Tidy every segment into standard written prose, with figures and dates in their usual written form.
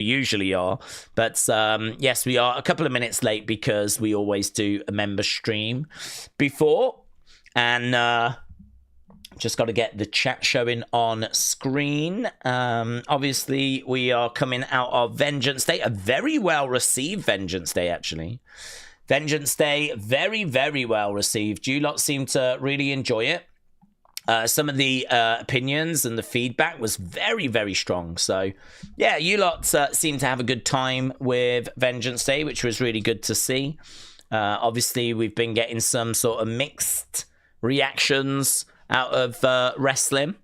usually are. But yes, we are a couple of minutes late because we always do a member stream before. And just got to get the chat showing on screen. Obviously, we are coming out of Vengeance Day. A very well-received Vengeance Day, actually. Vengeance Day, very, very well received. You lot seem to really enjoy it. Some of the opinions and the feedback was very, very strong. So, yeah, you lot seem to have a good time with Vengeance Day, which was really good to see. Obviously, we've been getting some sort of mixed reactions out of wrestling.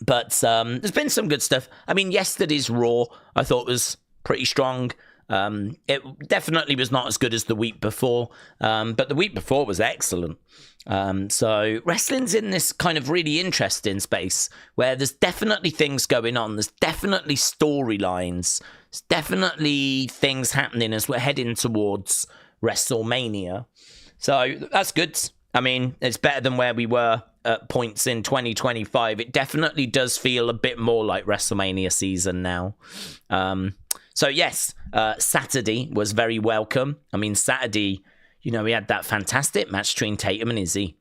But there's been some good stuff. I mean, yesterday's Raw, I thought was pretty strong. It definitely was not as good as the week before, but the week before was excellent. So wrestling's in this kind of really interesting space where there's definitely things going on. There's definitely storylines. There's definitely things happening as we're heading towards WrestleMania. So that's good. I mean, it's better than where we were at points in 2025. It definitely does feel a bit more like WrestleMania season now. So yes, Saturday was very welcome. I mean, Saturday, you know, we had that fantastic match between Tatum and Izzy.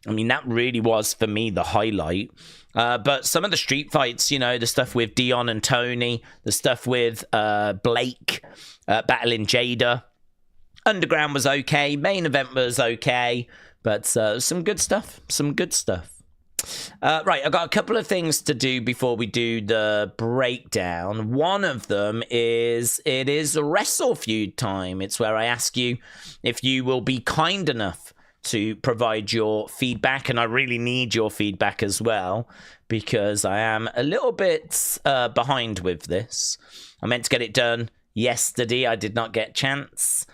I mean, that really was, for me, the highlight. But some of the street fights, you know, the stuff with Dion and Tony, the stuff with Blake battling Jada. Underground was okay. Main event was okay. But some good stuff. Some good stuff. Right, I've got a couple of things to do before we do the breakdown. One of them is, it is Wrestle Feud time. It's where I ask you if you will be kind enough to provide your feedback, and I really need your feedback as well, because I am a little bit behind with this. I meant to get it done yesterday. I did not get a chance.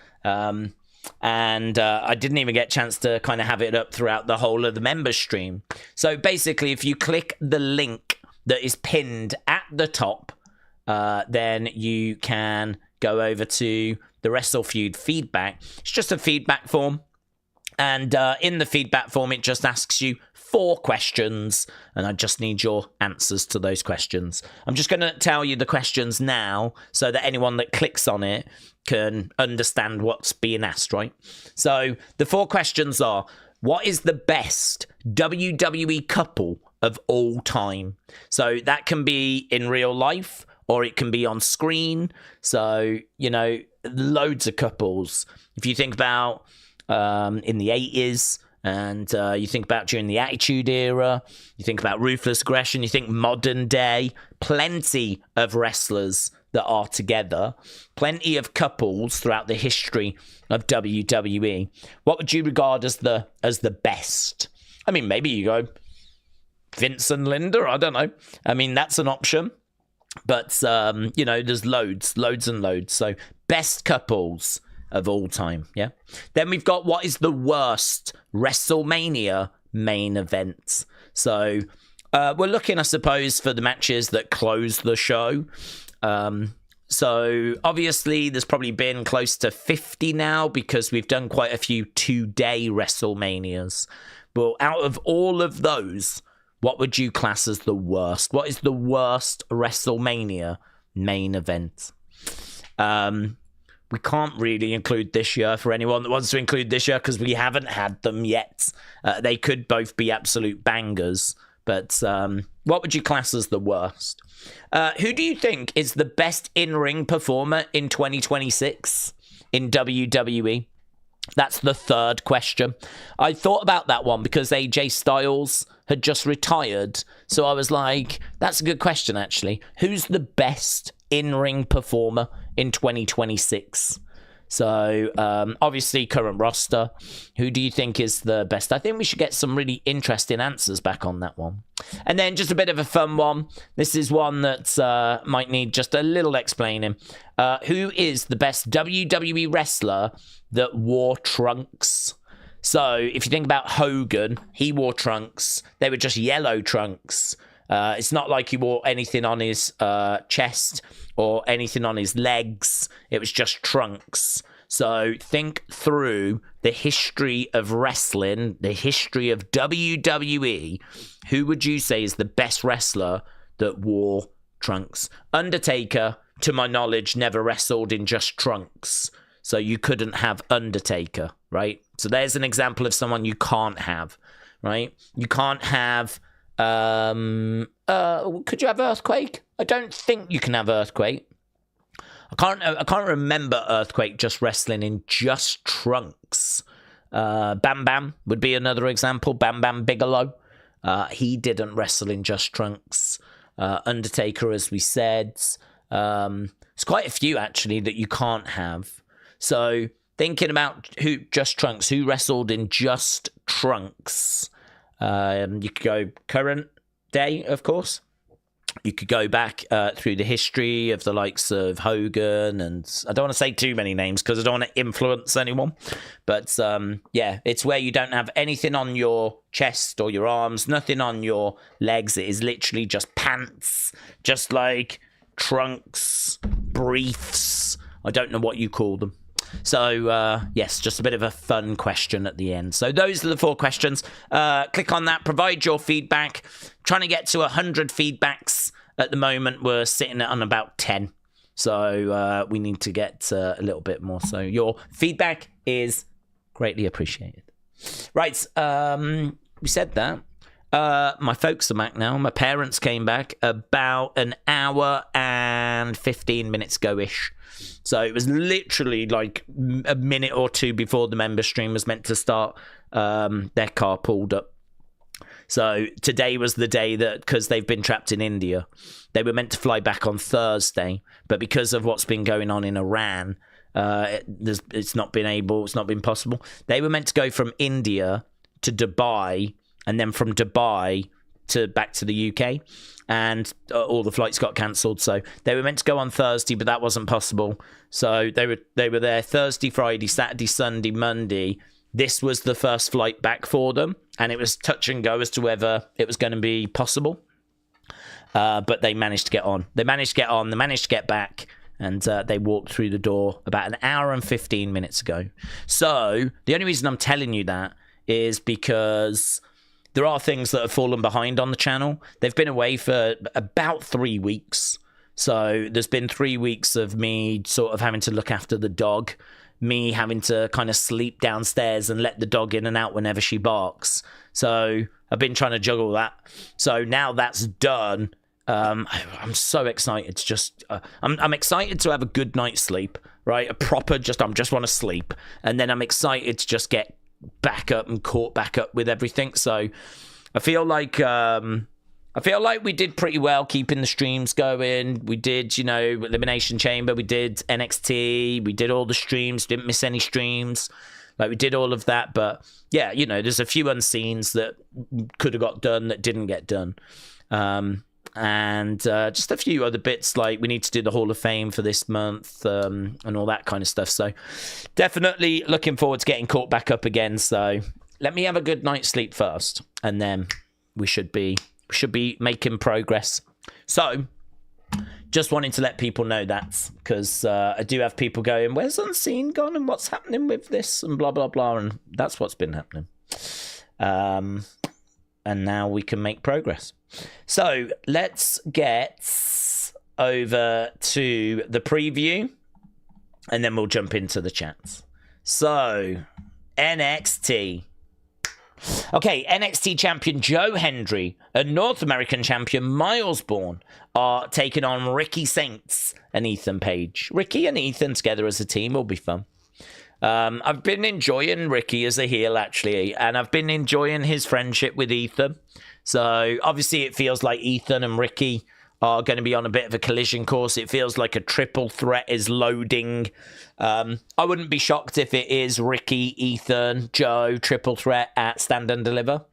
And I didn't even get a chance to kind of have it up throughout the whole of the member stream. So basically, if you click the link that is pinned at the top, then you can go over to the Wrestle Feud feedback. It's just a feedback form. And in the feedback form, it just asks you 4 questions, and I just need your answers to those questions. I'm just going to tell you the questions now so that anyone that clicks on it can understand what's being asked, right? So the 4 questions are, what is the best WWE couple of all time? So that can be in real life or it can be on screen. So, you know, loads of couples. If you think about in the 80s, and you think about during the Attitude Era, you think about Ruthless Aggression, you think modern day, plenty of wrestlers that are together, plenty of couples throughout the history of WWE. What would you regard as the best? I mean, maybe you go Vince and Linda, I don't know. I mean, that's an option. But, you know, there's loads and loads. So, best couples of all time, yeah? Then we've got, what is the worst WrestleMania main event? So, we're looking, I suppose, for the matches that close the show. So, obviously, there's probably been close to 50 now because we've done quite a few 2-day WrestleManias. But out of all of those, what would you class as the worst? What is the worst WrestleMania main event? We can't really include this year for anyone that wants to include this year because we haven't had them yet. They could both be absolute bangers. But what would you class as the worst? Who do you think is the best in-ring performer in 2026 in WWE? That's the 3rd question. I thought about that one because AJ Styles had just retired. So I was like, that's a good question, actually. Who's the best in-ring performer in 2026? So, obviously, current roster. Who do you think is the best? I think we should get some really interesting answers back on that one. And then just a bit of a fun one. This is one that might need just a little explaining. Who is the best WWE wrestler that wore trunks? So, if you think about Hogan, he wore trunks. They were just yellow trunks. It's not like he wore anything on his chest or anything on his legs. It was just trunks. So think through the history of wrestling, the history of WWE. Who would you say is the best wrestler that wore trunks? Undertaker, to my knowledge, never wrestled in just trunks. So you couldn't have Undertaker, right? So there's an example of someone you can't have, right? You can't have... could you have Earthquake? I don't think you can have Earthquake. I can't remember Earthquake just wrestling in just trunks. Bam Bam would be another example. Bam Bam Bigelow. He didn't wrestle in just trunks. Undertaker, as we said. It's quite a few, actually, that you can't have. So, thinking about who wrestled in just trunks. You could go current day, of course. You could go back through the history of the likes of Hogan, and I don't want to say too many names because I don't want to influence anyone. But yeah, it's where you don't have anything on your chest or your arms, nothing on your legs. It is literally just pants, just like trunks, briefs. I don't know what you call them. So, yes, just a bit of a fun question at the end. So those are the 4 questions. Click on that. Provide your feedback. Trying to get to 100 feedbacks at the moment. We're sitting on about 10. So we need to get a little bit more. So your feedback is greatly appreciated. Right. We said that. My folks are back now. My parents came back about an hour and 15 minutes ago-ish. So it was literally like a minute or 2 before the member stream was meant to start. Their car pulled up. So today was the day that, because they've been trapped in India, they were meant to fly back on Thursday. But because of what's been going on in Iran, it's not been possible. They were meant to go from India to Dubai, and then from Dubai back to the UK, and all the flights got cancelled. So they were meant to go on Thursday, but that wasn't possible. So they were there Thursday, Friday, Saturday, Sunday, Monday. This was the first flight back for them, and it was touch and go as to whether it was going to be possible. But they managed to get on. They managed to get back, and they walked through the door about an hour and 15 minutes ago. So the only reason I'm telling you that is because there are things that have fallen behind on the channel. They've been away for about 3 weeks. So there's been 3 weeks of me sort of having to look after the dog, me having to kind of sleep downstairs and let the dog in and out whenever she barks. So I've been trying to juggle that. So now that's done. I'm so excited to just... I'm excited to have a good night's sleep, right? A proper I just want to sleep. And then I'm excited to just get back up and caught back up with everything. So I feel like we did pretty well keeping the streams going. We did, Elimination Chamber, we did NXT, we did all the streams, didn't miss any streams. Like, we did all of that, but yeah, there's a few unseens that could have got done that didn't get done. And just a few other bits, like we need to do the Hall of Fame for this month, and all that kind of stuff. So definitely looking forward to getting caught back up again. So let me have a good night's sleep first, and then we should be making progress. So just wanting to let people know that, because I do have people going, where's Unseen gone and what's happening with this and blah blah blah, and that's what's been happening. And now we can make progress. So let's get over to the preview, and then we'll jump into the chats. So, NXT. Okay, NXT champion Joe Hendry and North American champion Myles Borne are taking on Ricky Saints and Ethan Page. Ricky and Ethan together as a team will be fun. I've been enjoying Ricky as a heel, actually, and I've been enjoying his friendship with Ethan. So, obviously, it feels like Ethan and Ricky are going to be on a bit of a collision course. It feels like a triple threat is loading. I wouldn't be shocked if it is Ricky, Ethan, Joe, triple threat at Stand and Deliver.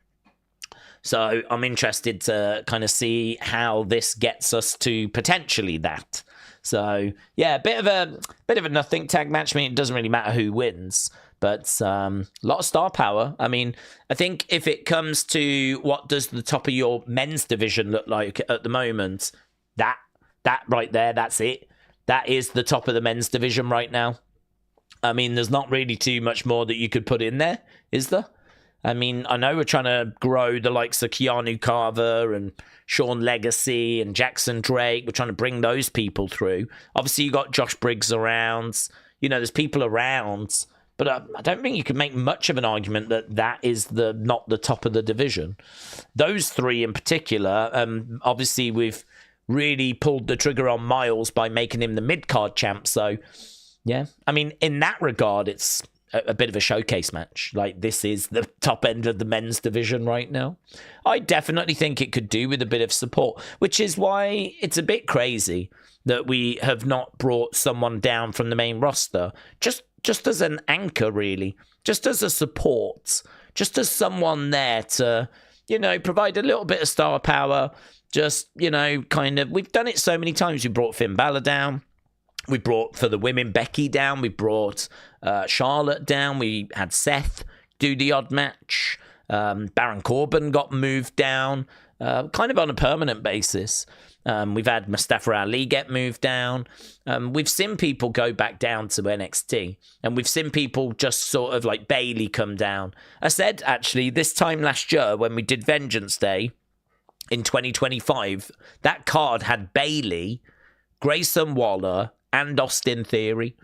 So, I'm interested to kind of see how this gets us to potentially that. So, yeah, a bit of a nothing tag match. I mean, it doesn't really matter who wins, but a lot of star power. I mean, I think if it comes to what does the top of your men's division look like at the moment, that right there, that's it. That is the top of the men's division right now. I mean, there's not really too much more that you could put in there, is there? I mean, I know we're trying to grow the likes of Keanu Carver and Sean Legacy and Jackson Drake. We're trying to bring those people through. Obviously, you got Josh Briggs around. There's people around. But I don't think you can make much of an argument that is not the top of the division. Those three in particular, obviously we've really pulled the trigger on Myles by making him the mid-card champ. So, yeah. I mean, in that regard, it's a bit of a showcase match. Like, this is the top end of the men's division right now. I definitely think it could do with a bit of support, which is why it's a bit crazy that we have not brought someone down from the main roster. Just as an anchor, really. Just as a support. Just as someone there to, provide a little bit of star power. Just, kind of... We've done it so many times. We brought Finn Balor down. We brought, for the women, Becky down. We brought Charlotte down. We had Seth do the odd match. Baron Corbin got moved down. Kind of on a permanent basis. We've had Mustafa Ali get moved down. We've seen people go back down to NXT. And we've seen people just sort of like Bayley come down. I said, actually, this time last year when we did Vengeance Day in 2025, that card had Bayley, Grayson Waller, and Austin Theory.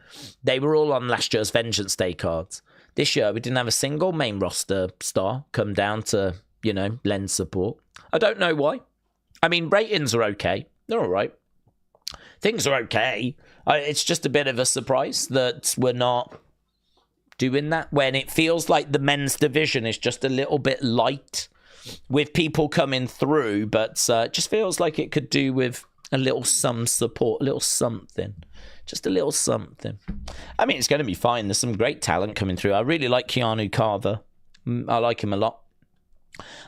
They were all on last year's Vengeance Day cards. This year, we didn't have a single main roster star come down to, lend support. I don't know why. I mean, ratings are okay. They're all right. Things are okay. It's just a bit of a surprise that we're not doing that when it feels like the men's division is just a little bit light with people coming through, but it just feels like it could do with a little some support, a little something. Just a little something. I mean, it's going to be fine. There's some great talent coming through. I really like Keanu Carver. I like him a lot.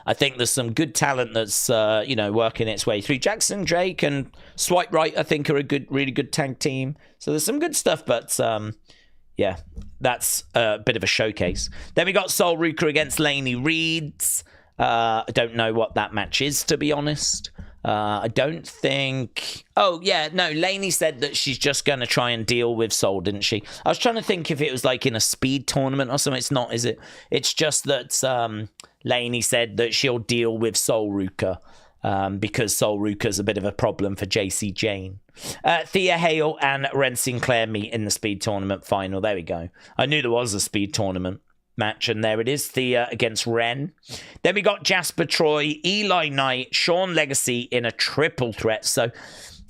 I think there's some good talent that's, working its way through. Jackson Drake and Swipe Right, I think, are a really good tag team. So there's some good stuff, but, that's a bit of a showcase. Then we got Sol Ruca against Lainey Reeds. I don't know what that match is, to be honest. I don't think... Oh, yeah, no, Lainey said that she's just going to try and deal with Sol, didn't she? I was trying to think if it was like in a speed tournament or something. It's not, is it? It's just that Lainey said that she'll deal with Sol Ruca because Sol Ruca's a bit of a problem for JC Jane. Thea Hale and Wren Sinclair meet in the speed tournament final. There we go. I knew there was a speed tournament match, and there it is, Thea against Wren. Then we got Jasper Troy, Eli Knight, Sean Legacy in a triple threat. So,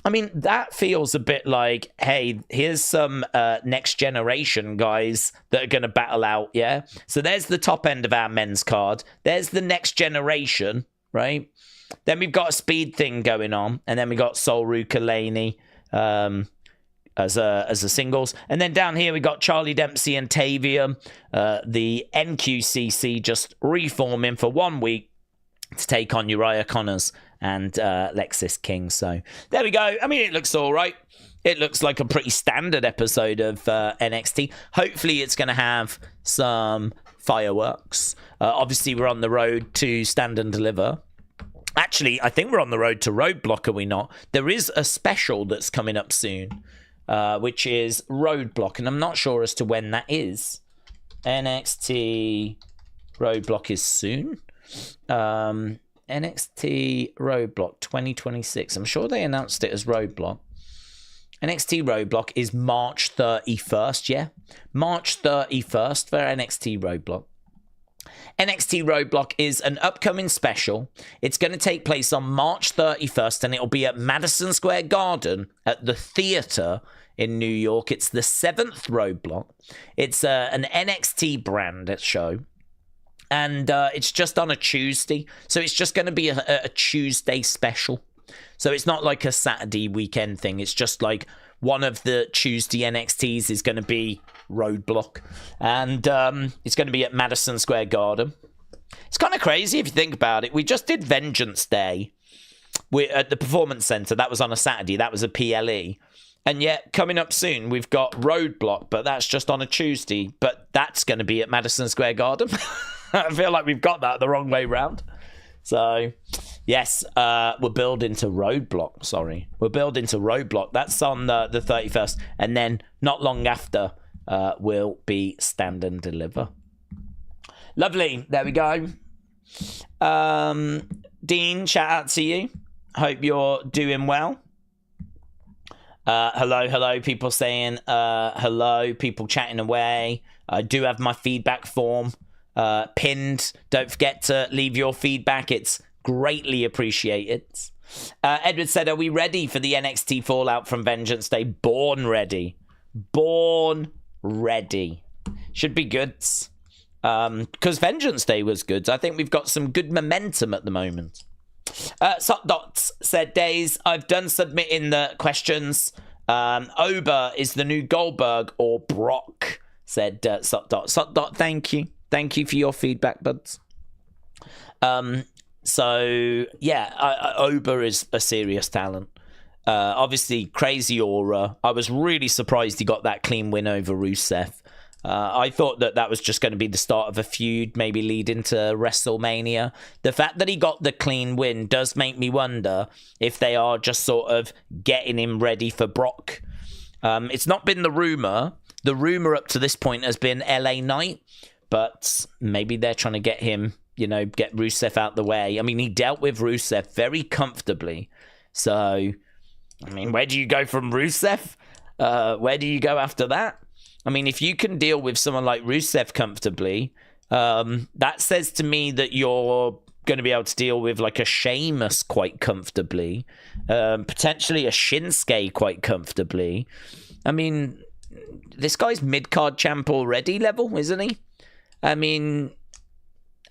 I mean, that feels a bit like, hey, here's some next generation guys that are going to battle out, yeah? So there's the top end of our men's card. There's the next generation, right? Then we've got a speed thing going on, and then we got Sol Ruca, Lainey, as a singles. And then down here we got Charlie Dempsey and Tavion, the NQCC just reforming for 1 week to take on Uriah Connors and Lexis King. So there we go. I mean, it looks all right. It looks like a pretty standard episode of NXT. Hopefully it's going to have some fireworks. Obviously we're on the road to Stand and Deliver. Actually, I think we're on the road to Roadblock, are we not? There is a special that's coming up soon, which is Roadblock, and I'm not sure as to when that is. NXT Roadblock is soon. NXT Roadblock 2026. I'm sure they announced it as Roadblock. NXT Roadblock is March 31st, yeah? March 31st for NXT Roadblock. NXT Roadblock is an upcoming special. It's going to take place on March 31st, and it'll be at Madison Square Garden at the Theater in New York. It's the 7th Roadblock. It's an NXT brand show, and it's just on a Tuesday. So it's just going to be a Tuesday special. So it's not like a Saturday weekend thing. It's just like one of the Tuesday NXTs is going to be Roadblock, and it's going to be at Madison Square Garden. It's kind of crazy if you think about it. We just did Vengeance Day at the Performance Center. That was on a Saturday. That was a PLE. And yet, coming up soon, we've got Roadblock, but that's just on a Tuesday. But that's going to be at Madison Square Garden. I feel like we've got that the wrong way round. So, yes, we're building to Roadblock. Sorry. We're building to Roadblock. That's on the 31st. And then, not long after, will be Stand and Deliver. Lovely. There we go. Dean, shout out to you. Hope you're doing well. Hello. People saying hello. People chatting away. I do have my feedback form pinned. Don't forget to leave your feedback. It's greatly appreciated. Edward said, are we ready for the NXT fallout from Vengeance Day? Born ready. Should be good. Because Vengeance Day was good. I think we've got some good momentum at the moment. Sock Dots said, Daze, I've done submitting the questions. Ober is the new Goldberg or Brock, said Sock Dot. Sock Dot, thank you. Thank you for your feedback, buds. So, yeah, Ober is a serious talent. Obviously, crazy aura. I was really surprised he got that clean win over Rusev. I thought that was just going to be the start of a feud, maybe lead into WrestleMania. The fact that he got the clean win does make me wonder if they are just sort of getting him ready for Brock. It's not been the rumor. The rumor up to this point has been LA Knight, but maybe they're trying to get him, get Rusev out the way. I mean, he dealt with Rusev very comfortably. So, I mean, where do you go from Rusev? Where do you go after that? I mean, if you can deal with someone like Rusev comfortably, that says to me that you're going to be able to deal with like a Sheamus quite comfortably, potentially a Shinsuke quite comfortably. I mean, this guy's mid-card champ already level, isn't he? I mean,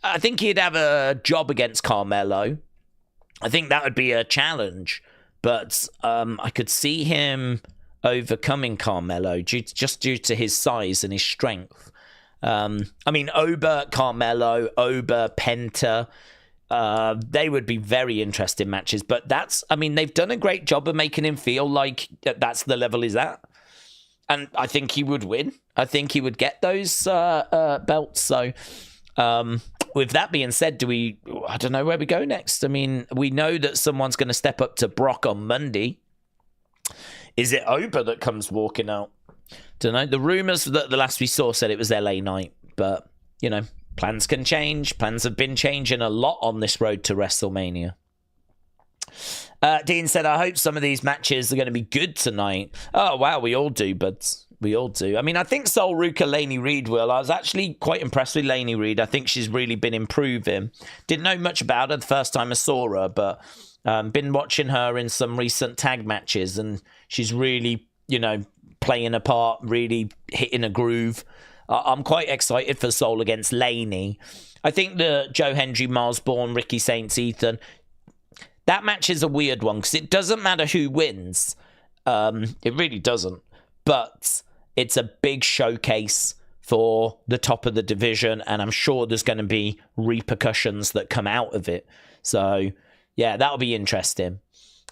I think he'd have a job against Carmelo. I think that would be a challenge, but I could see him overcoming Carmelo just due to his size and his strength. I mean, Ober, Carmelo, Ober, Penta, they would be very interesting matches. But they've done a great job of making him feel like that's the level he's at. And I think he would win. I think he would get those belts. So, with that being said, I don't know where we go next. I mean, we know that someone's going to step up to Brock on Monday. Is it Ober that comes walking out? Don't know. The rumors that the last we saw said it was LA Knight, but plans can change. Plans have been changing a lot on this road to WrestleMania. Dean said, I hope some of these matches are going to be good tonight. Oh, wow, we all do, buds. We all do. I mean, I think Soul Ruca, Lainey, Reid will. I was actually quite impressed with Lainey Reid. I think she's really been improving. Didn't know much about her the first time I saw her, but been watching her in some recent tag matches, and she's really, playing a part, really hitting a groove. I'm quite excited for Soul against Lainey. I think the Joe Hendry, Myles, Borne, Ricky Saints, Ethan, that match is a weird one because it doesn't matter who wins. It really doesn't. But it's a big showcase for the top of the division, and I'm sure there's going to be repercussions that come out of it. So, yeah, that'll be interesting.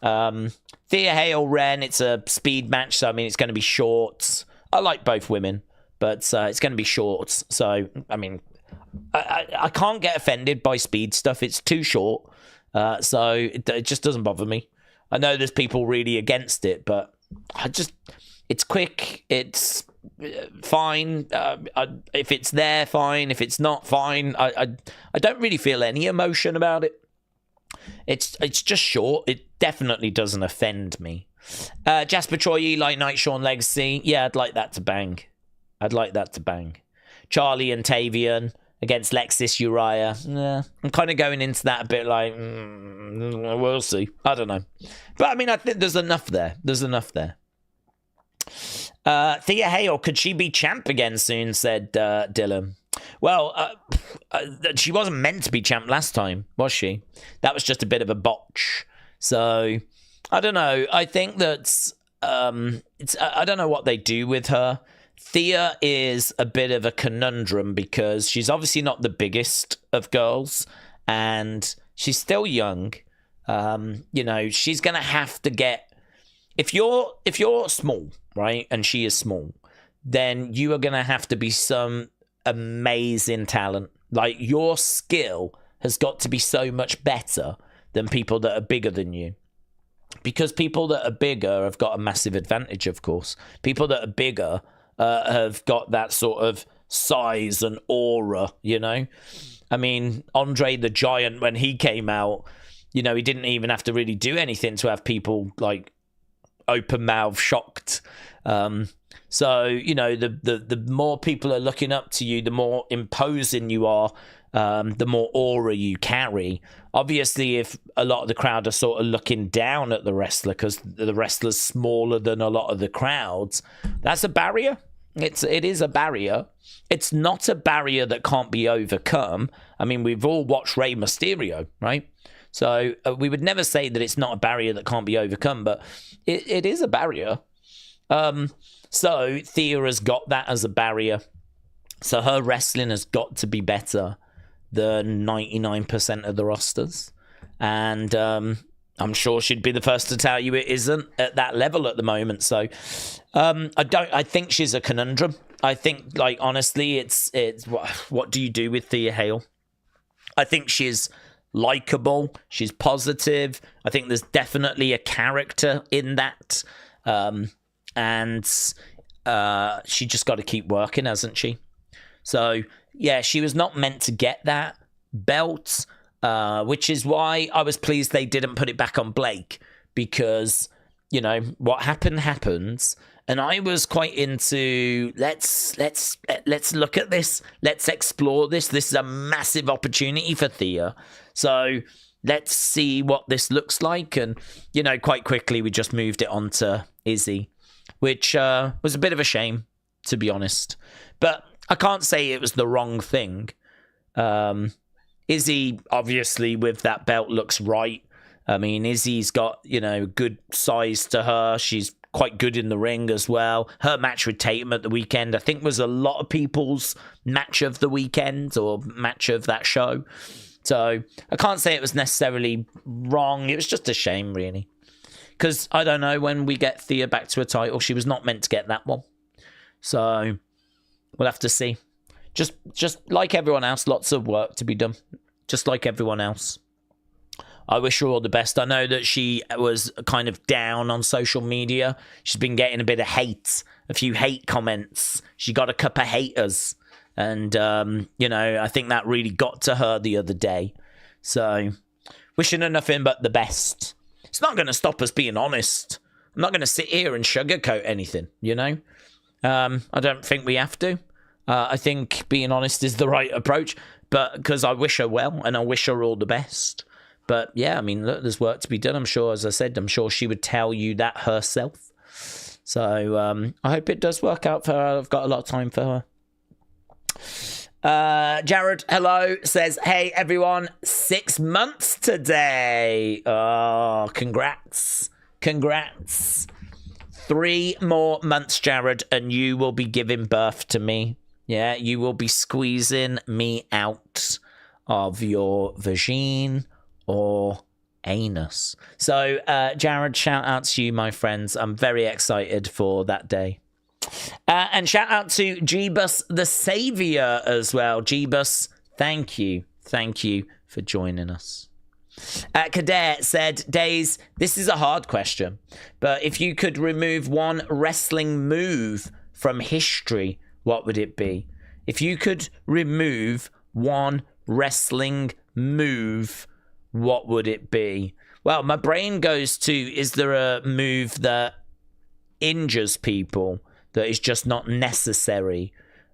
Thea Hale, Wren, it's a speed match, so I mean, it's going to be short. I like both women, but it's going to be short. So, I mean, I can't get offended by speed stuff. It's too short. So it just doesn't bother me. I know there's people really against it, but it's quick. It's fine. If it's there, fine. If it's not, fine. I don't really feel any emotion about it. It's just short. It definitely doesn't offend me. Jasper, Troy, Eli, Knight, Sean, Legacy. Yeah, I'd like that to bang. Charlie and Tavion against Lexis, Uriah. Yeah, I'm kind of going into that a bit like, we'll see. I don't know. But, I mean, I think there's enough there. Thea Hale, could she be champ again soon, said Dylan. Well, she wasn't meant to be champ last time, was she? That was just a bit of a botch. So, I don't know. I think that I don't know what they do with her. Thea is a bit of a conundrum because she's obviously not the biggest of girls and she's still young. She's going to have to get... If you're small, right, and she is small, then you are going to have to be some amazing talent. Like, your skill has got to be so much better than people that are bigger than you. Because people that are bigger have got a massive advantage, of course. People that are bigger have got that sort of size and aura, you know? I mean, Andre the Giant, when he came out, you know, he didn't even have to really do anything to have people, like, open mouth shocked. So, you know, the more people are looking up to you, the more imposing you are, the more aura you carry. Obviously, if a lot of the crowd are sort of looking down at the wrestler because the wrestler's smaller than a lot of the crowds, that's a barrier. It is a barrier. It's not a barrier that can't be overcome. I mean, we've all watched Rey Mysterio, right? So we would never say that it's not a barrier that can't be overcome, but it is a barrier. So Thea has got that as a barrier. So her wrestling has got to be better than 99% of the rosters. And I'm sure she'd be the first to tell you it isn't at that level at the moment. So I think she's a conundrum. I think, like, honestly, it's what do you do with Thea Hale? I think she's likable. She's positive. I think there's definitely a character in that. And she just got to keep working, hasn't she? So, yeah, she was not meant to get that belt, which is why I was pleased they didn't put it back on Blake, because, you know, what happens. And I was quite into let's look at this. Let's explore this. This is a massive opportunity for Thea. So let's see what this looks like. And, you know, quite quickly we just moved it on to Izzy, which was a bit of a shame, to be honest. But I can't say it was the wrong thing. Izzy, obviously, with that belt looks right. I mean, Izzy's got, you know, good size to her. She's quite good in the ring as well. Her match with Tatum at the weekend, I think, was a lot of people's match of the weekend or match of that show. So I can't say it was necessarily wrong. It was just a shame, really. Because, I don't know, when we get Thea back to a title, she was not meant to get that one. So we'll have to see. Just like everyone else, lots of work to be done. Just like everyone else. I wish her all the best. I know that she was kind of down on social media. She's been getting a bit of hate, a few hate comments. She got a couple of haters. And, you know, I think that really got to her the other day. So, wishing her nothing but the best. It's not going to stop us being honest. I'm not going to sit here and sugarcoat anything, you know? I don't think we have to. I think being honest is the right approach, but because I wish her well and I wish her all the best. But yeah, I mean, look, there's work to be done. I'm sure, as I said, I'm sure she would tell you that herself. So I hope it does work out for her. I've got a lot of time for her. Jared, hello, says, hey, everyone, 6 months today. Oh, congrats. 3 more months, Jared, and you will be giving birth to me. Yeah, you will be squeezing me out of your vagine or anus. So, Jared, shout out to you, my friends. I'm very excited for that day. And shout out to Jeebus the Savior as well. Jeebus, thank you. Thank you for joining us. Kader said, Daze, this is a hard question, but if you could remove one wrestling move from history, what would it be? If you could remove one wrestling move, what would it be? Well, my brain goes to, is there a move that injures people that is just not necessary?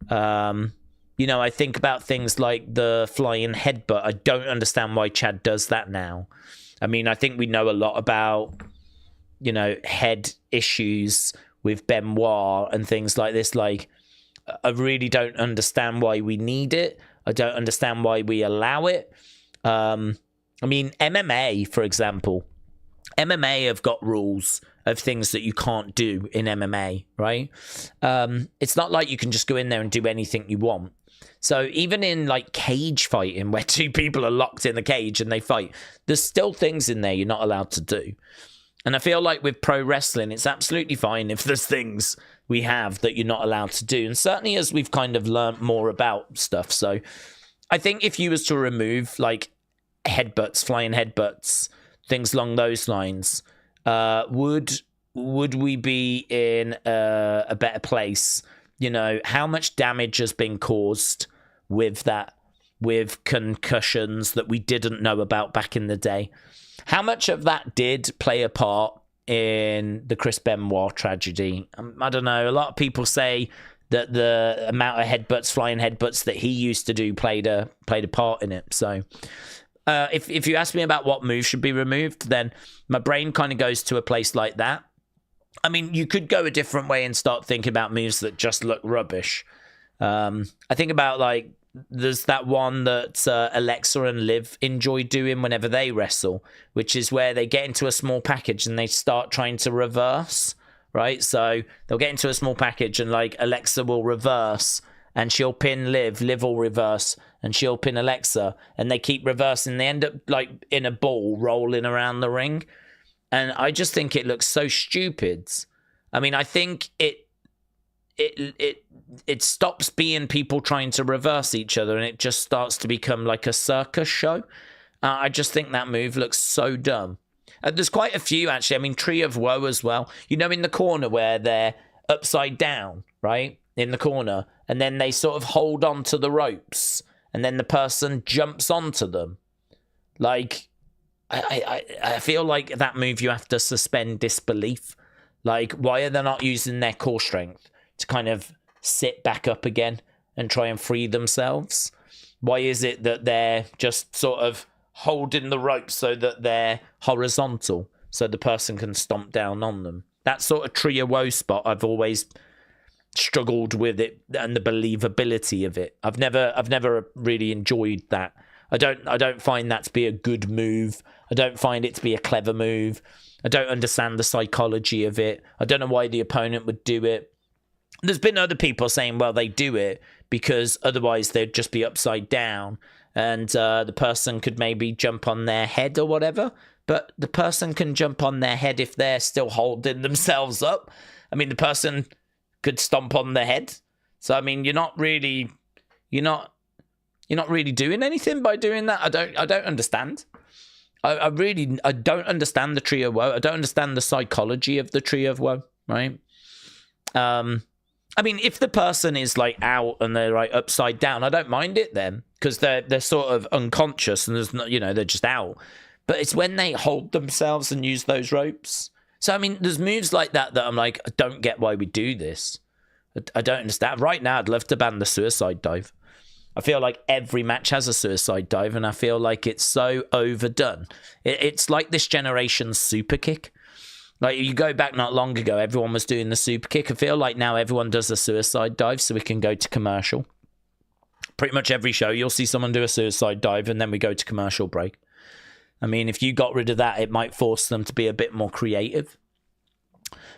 You know, I think about things like the flying headbutt. I don't understand why Chad does that now. I mean, I think we know a lot about, you know, head issues with Benoit and things like this. Like, I really don't understand why we need it. I don't understand why we allow it. I mean, MMA, for example. MMA have got rules of things that you can't do in MMA, right? It's not like you can just go in there and do anything you want. So even in like cage fighting where 2 people are locked in the cage and they fight, there's still things in there you're not allowed to do. And I feel like with pro wrestling, it's absolutely fine if there's things we have that you're not allowed to do. And certainly as we've kind of learned more about stuff. So I think if you was to remove like headbutts, flying headbutts, things along those lines, would we be in a better place how much damage has been caused with that, with concussions that we didn't know about back in the day. How much of that did play a part in the Chris Benoit tragedy? I don't know. A lot of people say that the amount of flying headbutts that he used to do played a part in it. So if you ask me about what move should be removed, then my brain kind of goes to a place like that. I mean, you could go a different way and start thinking about moves that just look rubbish. I think about, like, there's that one that Alexa and Liv enjoy doing whenever they wrestle, which is where they get into a small package and they start trying to reverse, right? So they'll get into a small package and, like, Alexa will reverse and she'll pin Liv will reverse and she'll pin Alexa, and they keep reversing. They end up, like, in a ball rolling around the ring. And I just think it looks so stupid. I mean, I think it stops being people trying to reverse each other, and it just starts to become like a circus show. I just think that move looks so dumb. There's quite a few, actually. I mean, Tree of Woe as well. In the corner where they're upside down, right? In the corner. And then they sort of hold on to the ropes. And then the person jumps onto them. Like, I feel like that move you have to suspend disbelief. Like, why are they not using their core strength to kind of sit back up again and try and free themselves? Why is it that they're just sort of holding the rope so that they're horizontal so the person can stomp down on them? That sort of Tree of Woe spot, I've always struggled with it and the believability of it. I've never really enjoyed that. I don't find that to be a good move. I don't find it to be a clever move. I don't understand the psychology of it. I don't know why the opponent would do it. There's been other people saying, well, they do it because otherwise they'd just be upside down and the person could maybe jump on their head or whatever. But the person can jump on their head if they're still holding themselves up. I mean, the person could stomp on their head. So, I mean, you're not really doing anything by doing that. I don't understand. I don't understand the Tree of Woe. I don't understand the psychology of the Tree of Woe, right? I mean, if the person is, like, out and they're, like, upside down, I don't mind it then, because they're sort of unconscious and there's not, they're just out. But it's when they hold themselves and use those ropes. So, I mean, there's moves like that I'm like, I don't get why we do this. I don't understand. Right now, I'd love to ban the suicide dive. I feel like every match has a suicide dive, and I feel like it's so overdone. It's like this generation's super kick. Like, you go back not long ago, everyone was doing the super kick. I feel like now everyone does a suicide dive so we can go to commercial. Pretty much every show, you'll see someone do a suicide dive, and then we go to commercial break. I mean, if you got rid of that, it might force them to be a bit more creative.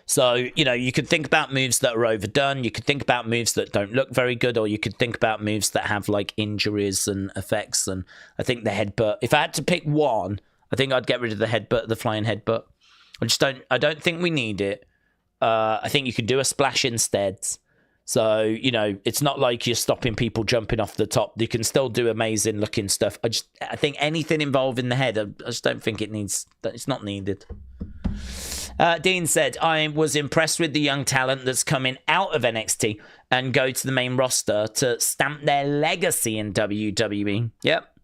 So, you could think about moves that are overdone. You could think about moves that don't look very good, or you could think about moves that have, like, injuries and effects. And I think the headbutt, if I had to pick one, I think I'd get rid of the headbutt, the flying headbutt. I don't think we need it. I think you could do a splash instead. So, it's not like you're stopping people jumping off the top. You can still do amazing looking stuff. I think anything involving the head, I just don't think it's not needed. Dean said, I was impressed with the young talent that's coming out of NXT and go to the main roster to stamp their legacy in WWE. Yep.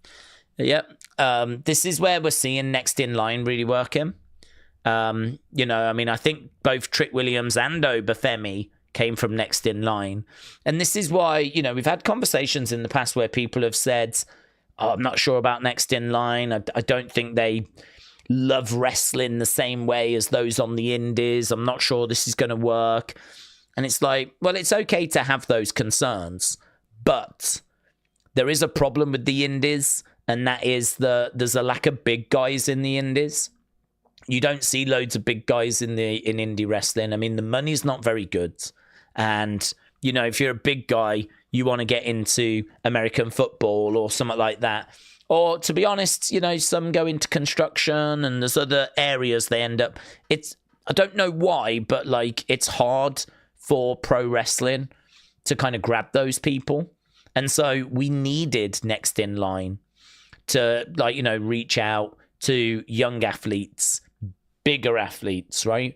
This is where we're seeing Next in Line really working. I mean, I think both Trick Williams and Obafemi came from Next in Line. And this is why, we've had conversations in the past where people have said, I'm not sure about Next in Line. I don't think they love wrestling the same way as those on the indies. I'm not sure this is going to work. And it's like, well, it's okay to have those concerns, but there is a problem with the indies, and that is there's a lack of big guys in the indies. You don't see loads of big guys in indie wrestling. I mean, the money's not very good. And, if you're a big guy, you want to get into American football or something like that. Or, to be honest, some go into construction, and there's other areas they end up. I don't know why, but, like, it's hard for pro wrestling to kind of grab those people. And so we needed Next in Line to, like, reach out to young athletes, bigger athletes, right?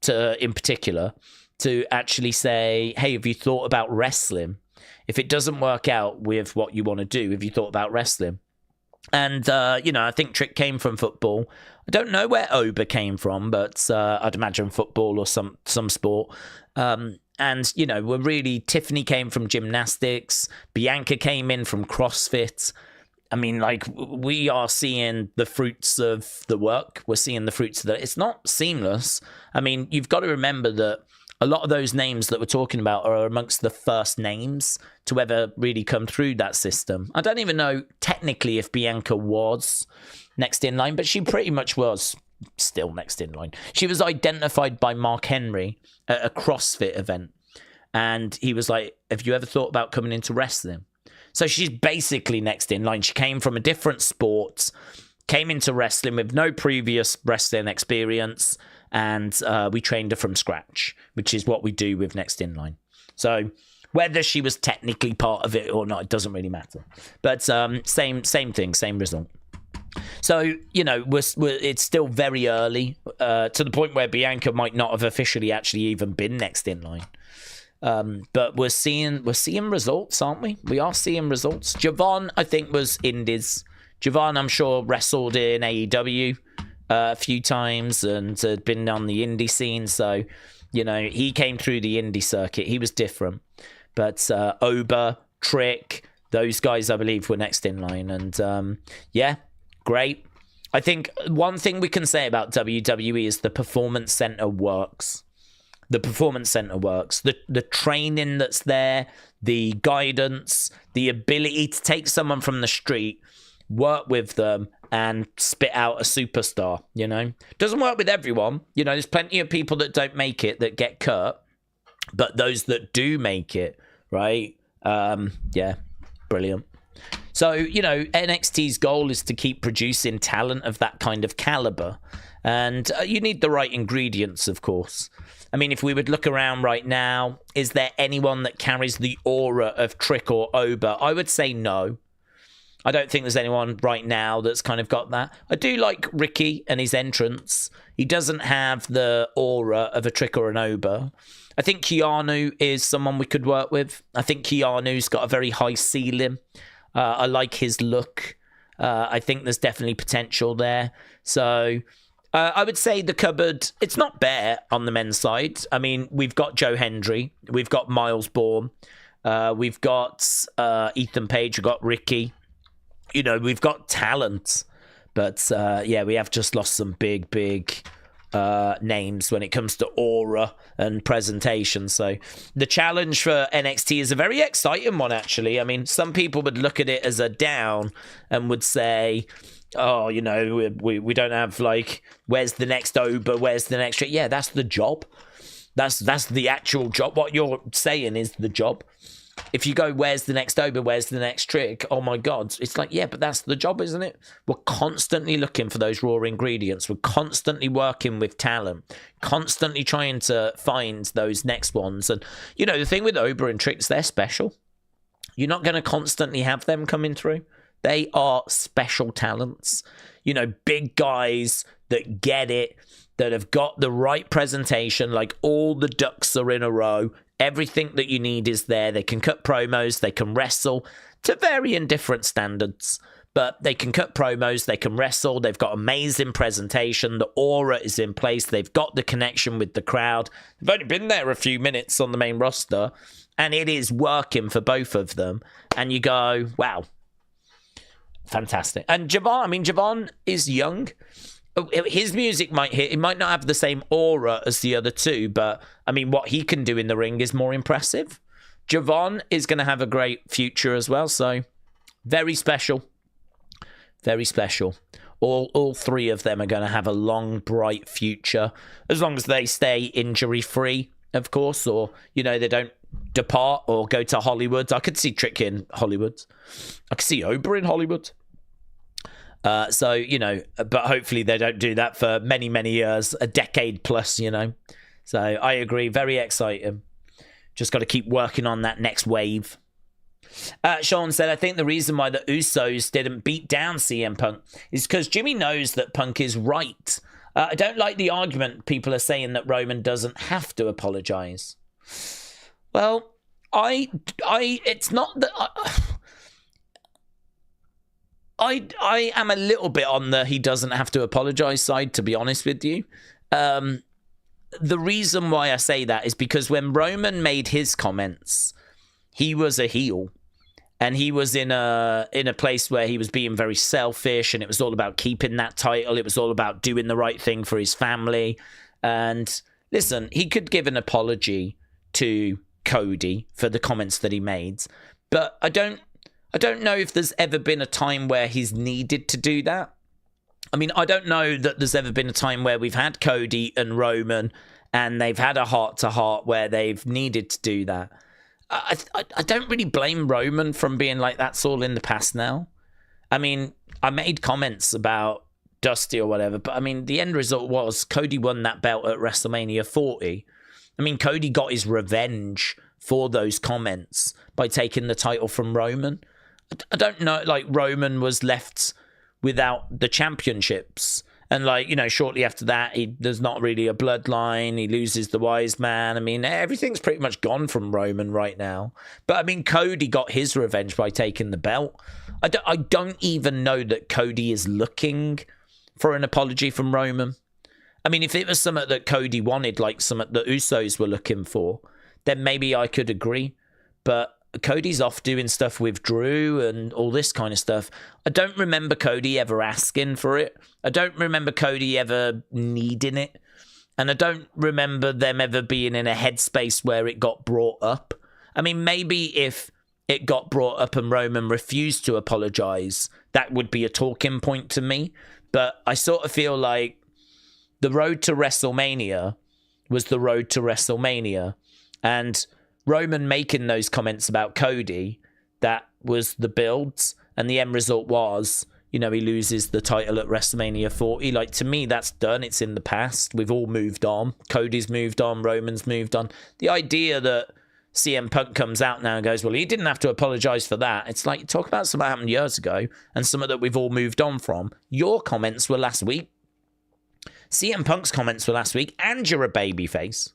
In particular, to actually say, hey, have you thought about wrestling? If it doesn't work out with what you want to do, have you thought about wrestling? And, I think Trick came from football. I don't know where Oba came from, but I'd imagine football or some sport. And, we're really... Tiffany came from gymnastics. Bianca came in from CrossFit. I mean, we are seeing the fruits of the work. We're seeing the fruits of it's not seamless. I mean, you've got to remember that a lot of those names that we're talking about are amongst the first names to ever really come through that system. I don't even know technically if Bianca was next in line, but she pretty much was still next in line. She was identified by Mark Henry at a CrossFit event. And he was like, have you ever thought about coming into wrestling? So she's basically next in line. She came from a different sport, came into wrestling with no previous wrestling experience, and we trained her from scratch, which is what we do with Next In Line. So whether she was technically part of it or not, it doesn't really matter. But same thing, same result. So, it's still very early, to the point where Bianca might not have officially actually even been Next In Line. But we're seeing results, aren't we? We are seeing results. Javon, I think, was Indies. Javon, I'm sure, wrestled in AEW a few times and had been on the indie scene. So, he came through the indie circuit. He was different. But Oba, Trick, those guys, I believe, were next in line. And great. I think one thing we can say about WWE is the Performance Center works. The Performance Center works. The training that's there, the guidance, the ability to take someone from the street, work with them, and spit out a superstar, Doesn't work with everyone. There's plenty of people that don't make it, that get cut. But those that do make it, right? Brilliant. So, NXT's goal is to keep producing talent of that kind of caliber. And you need the right ingredients, of course. I mean, if we would look around right now, is there anyone that carries the aura of Trick or Oba? I would say no. I don't think there's anyone right now that's kind of got that. I do like Ricky and his entrance. He doesn't have the aura of a Trick or an Oba. I think Keanu is someone we could work with. I think Keanu's got a very high ceiling. I like his look. I think there's definitely potential there. So I would say the cupboard, it's not bare on the men's side. I mean, we've got Joe Hendry. We've got Myles Borne. We've got Ethan Page. We've got Ricky. We've got talent. But, we have just lost some big names when it comes to aura and presentation. So the challenge for NXT is a very exciting one, actually. I mean, some people would look at it as a down and would say, oh, we don't have, where's the next Oba, where's the next trick? Yeah, that's the job. That's the actual job. What you're saying is the job. If you go, where's the next Oba, where's the next trick? Oh my God. It's like, yeah, but that's the job, isn't it? We're constantly looking for those raw ingredients. We're constantly working with talent, constantly trying to find those next ones. And, the thing with Oba and Tricks, they're special. You're not going to constantly have them coming through. They are special talents. Big guys that get it, that have got the right presentation, all the ducks are in a row. Everything that you need is there. They can cut promos. They can wrestle to varying different standards. But they can cut promos. They can wrestle. They've got amazing presentation. The aura is in place. They've got the connection with the crowd. They've only been there a few minutes on the main roster. And it is working for both of them. And you go, wow. Fantastic. And Javon is young. His music might hit. It might not have the same aura as the other two, but what he can do in the ring is more impressive. Javon is going to have a great future as well, so very special. Very special. All three of them are going to have a long, bright future, as long as they stay injury-free, of course, or, they don't depart or go to Hollywood. I could see Trick in Hollywood. I could see Oba in Hollywood. But hopefully they don't do that for many, many years, a decade plus, So I agree. Very exciting. Just got to keep working on that next wave. Sean said, I think the reason why the Usos didn't beat down CM Punk is because Jimmy knows that Punk is right. I don't like the argument people are saying that Roman doesn't have to apologize. Well, it's not that I am a little bit on the he doesn't have to apologize side, to be honest with you. The reason why I say that is because when Roman made his comments, he was a heel. And he was in a place where he was being very selfish, and it was all about keeping that title. It was all about doing the right thing for his family. And listen, he could give an apology to Cody for the comments that he made, but I don't know if there's ever been a time where he's needed to do that. I mean, I don't know that there's ever been a time where we've had Cody and Roman and they've had a heart-to-heart where they've needed to do that. I don't really blame Roman from being like, that's all in the past now. I mean, I made comments about Dusty or whatever, but I mean, the end result was Cody won that belt at WrestleMania 40. I mean, Cody got his revenge for those comments by taking the title from Roman. I don't know, like, Roman was left without the championships. And, like, you know, shortly after that, there's not really a bloodline. He loses the wise man. I mean, everything's pretty much gone from Roman right now. But, I mean, Cody got his revenge by taking the belt. I don't even know that Cody is looking for an apology from Roman. I mean, if it was something that Cody wanted, like something the Usos were looking for, then maybe I could agree. But Cody's off doing stuff with Drew and all this kind of stuff. I don't remember Cody ever asking for it. I don't remember Cody ever needing it. And I don't remember them ever being in a headspace where it got brought up. I mean, maybe if it got brought up and Roman refused to apologize, that would be a talking point to me. But I sort of feel like the road to WrestleMania was the road to WrestleMania. And Roman making those comments about Cody, that was the builds, and the end result was, you know, he loses the title at WrestleMania 40. Like, to me, that's done. It's in the past. We've all moved on. Cody's moved on. Roman's moved on. The idea that CM Punk comes out now and goes, well, he didn't have to apologize for that. It's like, talk about something that happened years ago and something that we've all moved on from. Your comments were last week. CM Punk's comments were last week, and you're a babyface.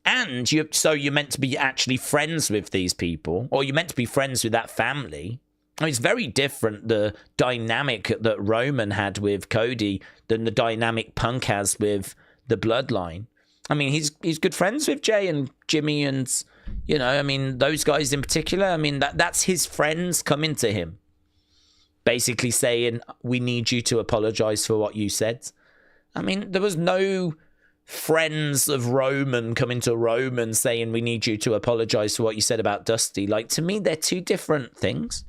And you're meant to be actually friends with these people, or you're meant to be friends with that family. I mean, it's very different, the dynamic that Roman had with Cody than the dynamic Punk has with the Bloodline. I mean, he's good friends with Jay and Jimmy and, you know, I mean, those guys in particular. I mean, that's his friends coming to him, basically saying, we need you to apologize for what you said. I mean, there was no friends of Roman coming to Roman saying, we need you to apologize for what you said about Dusty. Like, to me, they're two different things.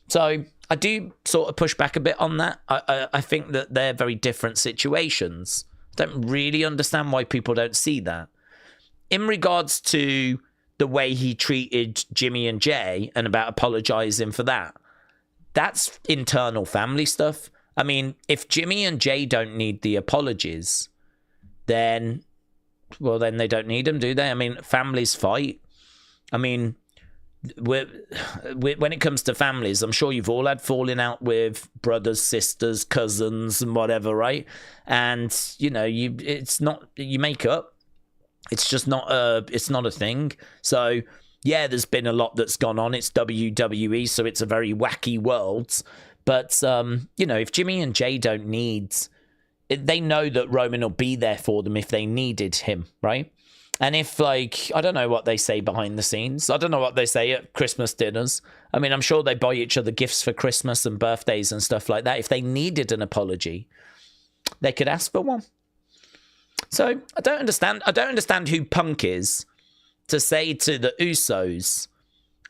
So I do sort of push back a bit on that. I think that they're very different situations. I don't really understand why people don't see that. In regards to the way he treated Jimmy and Jay and about apologizing for that, that's internal family stuff. I mean, if Jimmy and Jay don't need the apologies, then they don't need them, do they? I mean, families fight. I mean, when it comes to families, I'm sure you've all had falling out with brothers, sisters, cousins, and whatever, right? And, you know, it's not, you make up. It's just not a thing. So, yeah, there's been a lot that's gone on. It's WWE, so it's a very wacky world. But, you know, if Jimmy and Jay don't need, they know that Roman will be there for them if they needed him, right? And if, like, I don't know what they say behind the scenes. I don't know what they say at Christmas dinners. I mean, I'm sure they buy each other gifts for Christmas and birthdays and stuff like that. If they needed an apology, they could ask for one. So I don't understand who Punk is to say to the Usos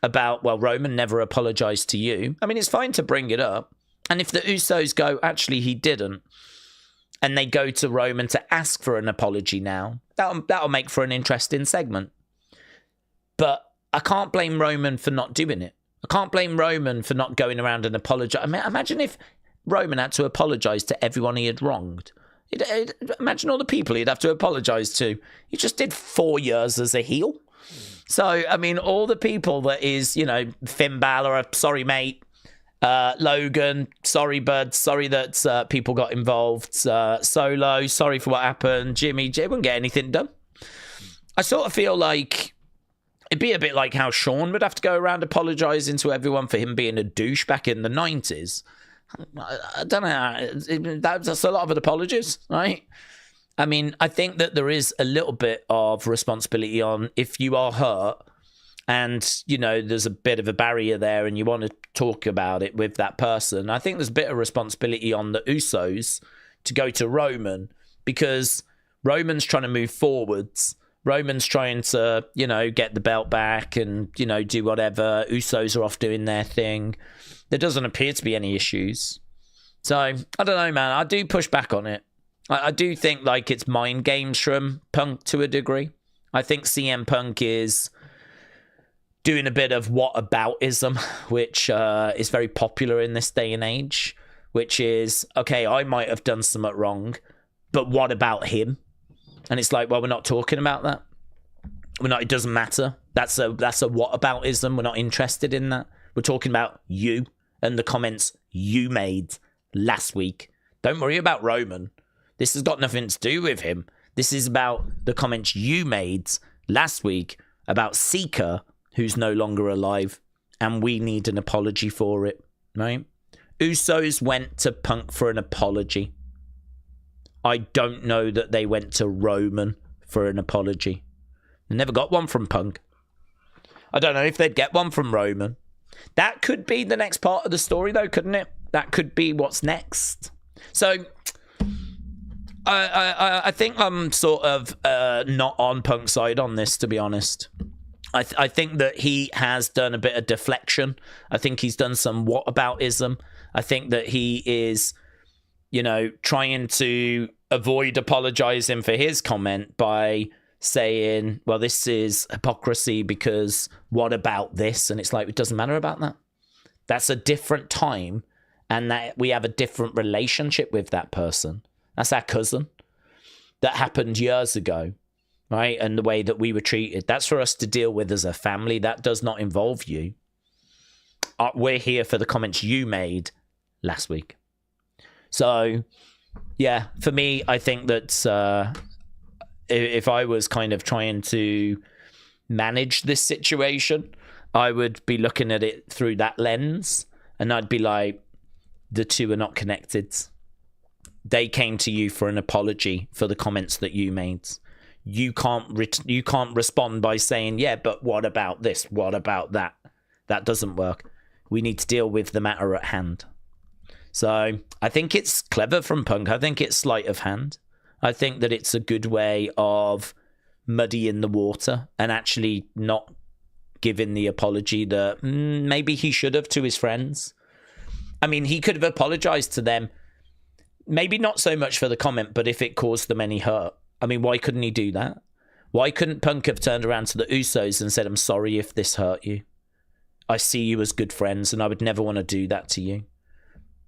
about, well, Roman never apologized to you. I mean, it's fine to bring it up. And if the Usos go, actually, he didn't, and they go to Roman to ask for an apology now, that'll make for an interesting segment. But I can't blame Roman for not doing it. I can't blame Roman for not going around and apologize. I mean, imagine if Roman had to apologize to everyone he had wronged. Imagine all the people he'd have to apologize to. He just did 4 years as a heel. So, I mean, all the people that is, you know, Finn Balor, sorry, mate, Logan, sorry, bud. Sorry that people got involved. Solo, sorry for what happened. Jimmy wouldn't get anything done. I sort of feel like it'd be a bit like how Sean would have to go around apologising to everyone for him being a douche back in the 90s. I don't know. That's a lot of apologies, right? I mean, I think that there is a little bit of responsibility on if you are hurt and, you know, there's a bit of a barrier there and you want to talk about it with that person. I think there's a bit of responsibility on the Usos to go to Roman because Roman's trying to move forwards. Roman's trying to, you know, get the belt back and, you know, do whatever. Usos are off doing their thing. There doesn't appear to be any issues. So, I don't know, man. I do push back on it. I do think, like, it's mind games from Punk to a degree. I think CM Punk is doing a bit of whataboutism, which is very popular in this day and age, which is, okay, I might have done something wrong, but what about him? And it's like, well, we're not talking about that. It doesn't matter. That's a whataboutism. We're not interested in that. We're talking about you and the comments you made last week. Don't worry about Roman. This has got nothing to do with him. This is about the comments you made last week about Seeker, who's no longer alive, and we need an apology for it, right? Usos went to Punk for an apology. I don't know that they went to Roman for an apology. They never got one from Punk. I don't know if they'd get one from Roman. That could be the next part of the story, though, couldn't it? That could be what's next. So, I think I'm sort of not on Punk's side on this, to be honest. I think that he has done a bit of deflection. I think he's done some whataboutism. I think that he is, you know, trying to avoid apologizing for his comment by saying, well, this is hypocrisy because what about this? And it's like, it doesn't matter about that. That's a different time and that we have a different relationship with that person. That's our cousin. That happened years ago, right? And the way that we were treated, that's for us to deal with as a family. That does not involve you. We're here for the comments you made last week. So, yeah, for me, I think that if I was kind of trying to manage this situation, I would be looking at it through that lens. And I'd be like, the two are not connected. They came to you for an apology for the comments that you made. You can't respond by saying, yeah, but what about this? What about that? That doesn't work. We need to deal with the matter at hand. So I think it's clever from Punk. I think it's sleight of hand. I think that it's a good way of muddying the water and actually not giving the apology that maybe he should have to his friends. I mean, he could have apologized to them. Maybe not so much for the comment, but if it caused them any hurt. I mean, why couldn't he do that? Why couldn't Punk have turned around to the Usos and said, I'm sorry if this hurt you. I see you as good friends and I would never want to do that to you.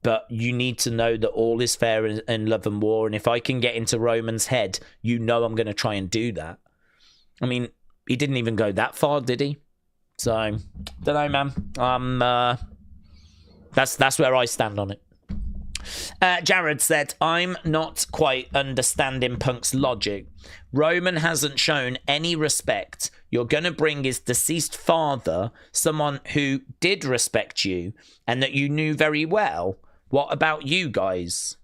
But you need to know that all is fair in love and war. And if I can get into Roman's head, you know I'm going to try and do that. I mean, he didn't even go that far, did he? So, don't know, man. That's where I stand on it. Jared said, I'm not quite understanding Punk's logic. Roman hasn't shown any respect. You're going to bring his deceased father, someone who did respect you and that you knew very well. What about you guys?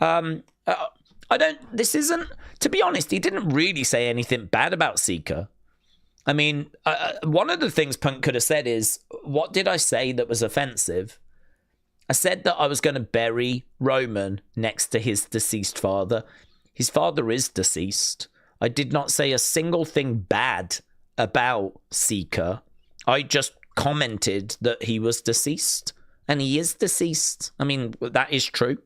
This isn't, to be honest, he didn't really say anything bad about Seeker. I mean, one of the things Punk could have said is, what did I say that was offensive? I said that I was going to bury Roman next to his deceased father. His father is deceased. I did not say a single thing bad about Seeker. I just commented that he was deceased. And he is deceased. I mean, that is true.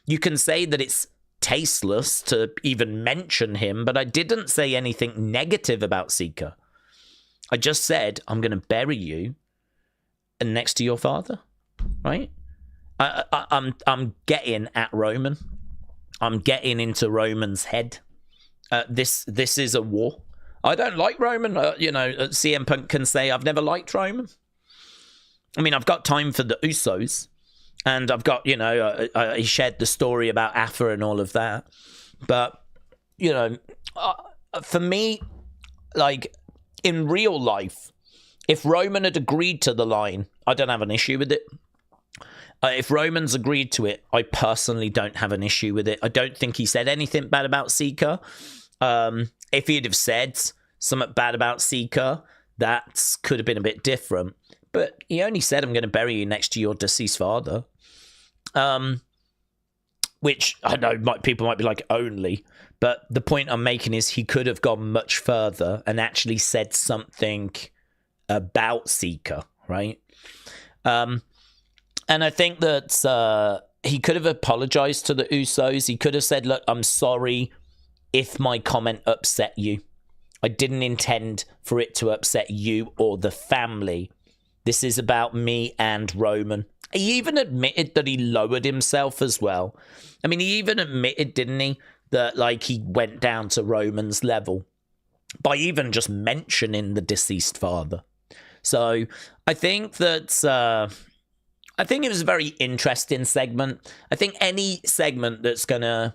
You can say that it's tasteless to even mention him, but I didn't say anything negative about Seeker. I just said, I'm going to bury you next to your father, right? I'm getting at Roman. I'm getting into Roman's head. This is a war. I don't like Roman. CM Punk can say, I've never liked Roman. I mean, I've got time for the Usos, and I've got, you know, he shared the story about Afa and all of that. But, you know, for me, like, in real life, if Roman had agreed to the line, I don't have an issue with it. If Roman's agreed to it, I personally don't have an issue with it. I don't think he said anything bad about Seeker. If he'd have said something bad about Seeker, that could have been a bit different. But he only said, I'm going to bury you next to your deceased father. Which, I know, people might be like, only. But the point I'm making is he could have gone much further and actually said something about Seeker, right? And I think that he could have apologized to the Usos. He could have said, look, I'm sorry if my comment upset you. I didn't intend for it to upset you or the family. This is about me and Roman. He even admitted that he lowered himself as well. I mean, he even admitted, didn't he, that like he went down to Roman's level by even just mentioning the deceased father. So I think that I think it was a very interesting segment. I think any segment that's going to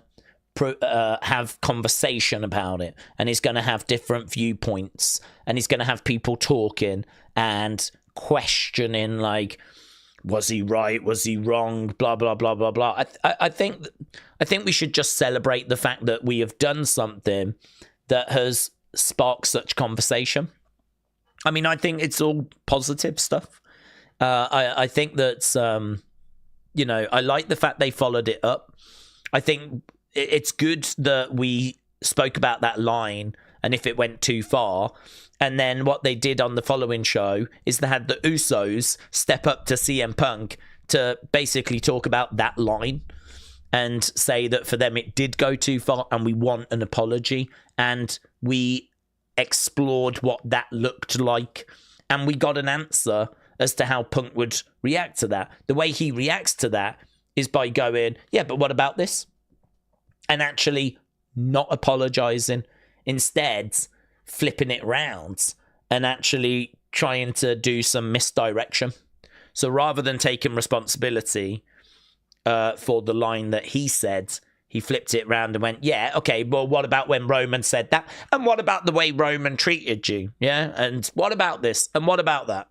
have conversation about it and is going to have different viewpoints and is going to have people talking and questioning, like, was he right? Was he wrong? Blah, blah, blah, blah, blah. I think we should just celebrate the fact that we have done something that has sparked such conversation. I mean, I think it's all positive stuff. I think that, you know, I like the fact they followed it up. I think it's good that we spoke about that line and if it went too far. And then what they did on the following show is they had the Usos step up to CM Punk to basically talk about that line and say that for them it did go too far and we want an apology. And we explored what that looked like. And we got an answer as to how Punk would react to that. The way he reacts to that is by going, yeah, but what about this? And actually not apologizing. Instead, flipping it round and actually trying to do some misdirection. So rather than taking responsibility for the line that he said, he flipped it round and went, yeah, okay, well, what about when Roman said that? And what about the way Roman treated you? Yeah, and what about this? And what about that?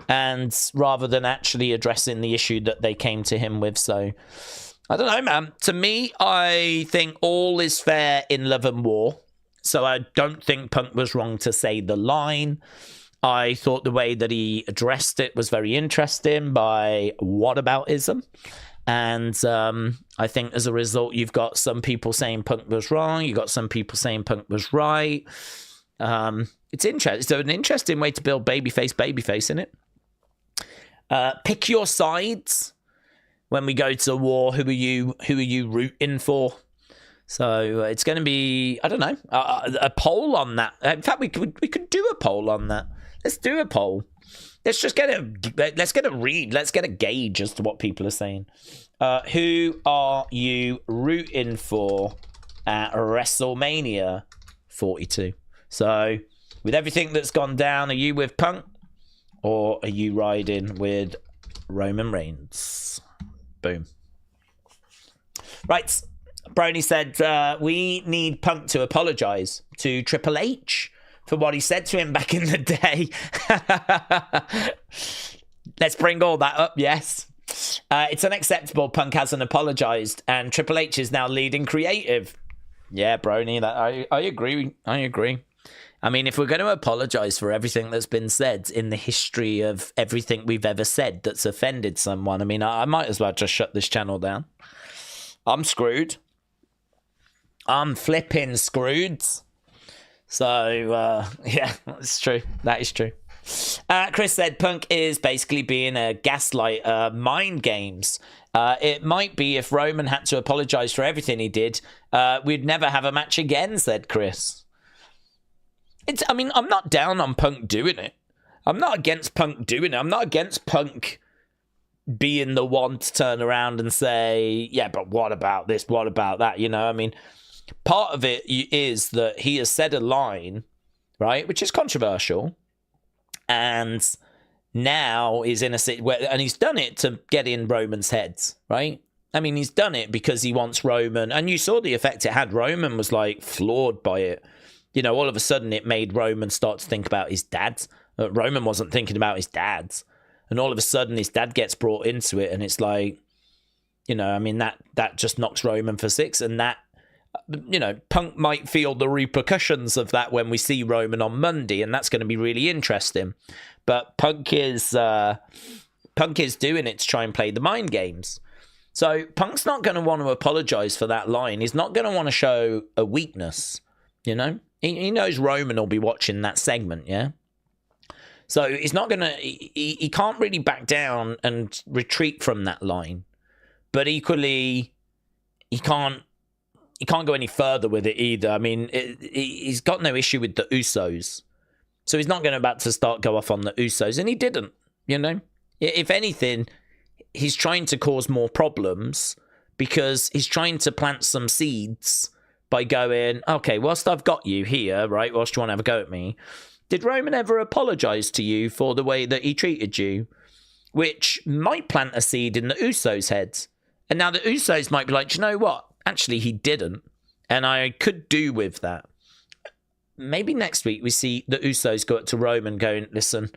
And rather than actually addressing the issue that they came to him with. So, I don't know, man. To me, I think all is fair in love and war. So I don't think Punk was wrong to say the line. I thought the way that he addressed it was very interesting by whataboutism. And I think as a result, you've got some people saying Punk was wrong. You've got some people saying Punk was right. It's interesting. It's an interesting way to build babyface, isn't it? Pick your sides when we go to war. Who are you rooting for? So it's going to be, I don't know, a poll on that. In fact, we could do a poll on that. Let's do a poll. Let's get a read. Let's get a gauge as to what people are saying. Who are you rooting for at WrestleMania 42? So with everything that's gone down, are you with Punk or are you riding with Roman Reigns? Boom. Right. Brony said, we need Punk to apologise to Triple H for what he said to him back in the day. Let's bring all that up, yes. It's unacceptable Punk hasn't apologised and Triple H is now leading creative. Yeah, Brony, I agree. I agree. I mean, if we're going to apologise for everything that's been said in the history of everything we've ever said that's offended someone, I mean, I might as well just shut this channel down. I'm screwed. I'm flipping screwed. So, yeah, that's true. That is true. Chris said Punk is basically being a gaslighter, mind games. It might be if Roman had to apologise for everything he did, we'd never have a match again, said Chris. I mean, I'm not down on Punk doing it. I'm not against Punk doing it. I'm not against Punk being the one to turn around and say, yeah, but what about this? What about that? You know, I mean, part of it is that he has said a line, right, which is controversial. And now is in a situation where, and he's done it to get in Roman's heads, right? I mean, he's done it because he wants Roman, and you saw the effect it had. Roman was like floored by it. You know, all of a sudden it made Roman start to think about his dad. Roman wasn't thinking about his dad's. And all of a sudden his dad gets brought into it, and it's like, you know, I mean, that just knocks Roman for six. And that, you know, Punk might feel the repercussions of that when we see Roman on Monday, and that's going to be really interesting. But Punk is doing it to try and play the mind games. So Punk's not going to want to apologize for that line. He's not going to want to show a weakness, you know? He knows Roman will be watching that segment, yeah? So he's not going to... He can't really back down and retreat from that line. But equally, he can't go any further with it either. I mean, he's got no issue with the Usos. So he's not going to go off on the Usos. And he didn't, you know? If anything, he's trying to cause more problems because he's trying to plant some seeds by going, okay, whilst I've got you here, right, whilst you want to have a go at me, did Roman ever apologise to you for the way that he treated you? Which might plant a seed in the Usos' heads. And now the Usos might be like, do you know what? Actually, he didn't. And I could do with that. Maybe next week we see the Usos go up to Roman going, listen,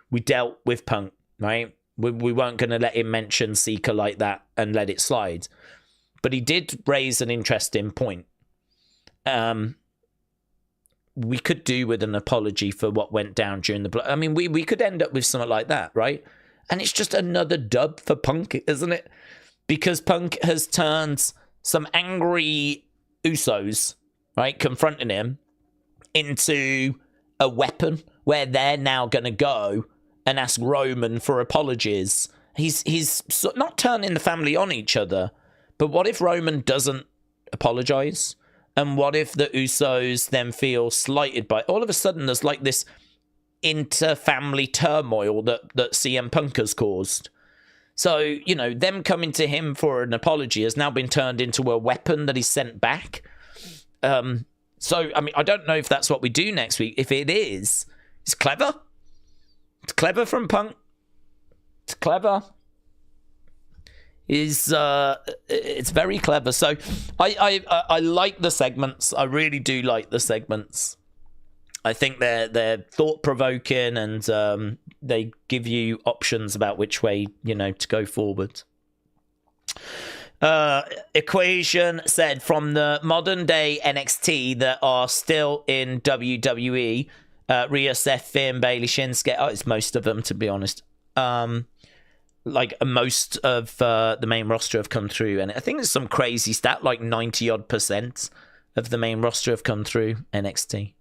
we dealt with Punk, right? We weren't going to let him mention Seeker like that and let it slide. But he did raise an interesting point. We could do with an apology for what went down during the... I mean, we could end up with something like that, right? And it's just another dub for Punk, isn't it? Because Punk has turned some angry Usos, right, confronting him, into a weapon where they're now going to go and ask Roman for apologies. He's not turning the family on each other, but what if Roman doesn't apologize? And what if the Usos then feel slighted by... All of a sudden, there's like this inter-family turmoil that CM Punk has caused. So, you know, them coming to him for an apology has now been turned into a weapon that he's sent back. So, I mean, I don't know if that's what we do next week. If it is, it's clever. It's clever from Punk. It's clever. It's very clever. So I like the segments. I really do like the segments. I think they're thought-provoking, and they give you options about which way, you know, to go forward. Equation said, from the modern day NXT that are still in WWE, Rhea, Seth, Finn, Bayley, Shinsuke. Oh, it's most of them, to be honest. Like most of the main roster have come through, and I think it's some crazy stat, like 90% of the main roster have come through NXT.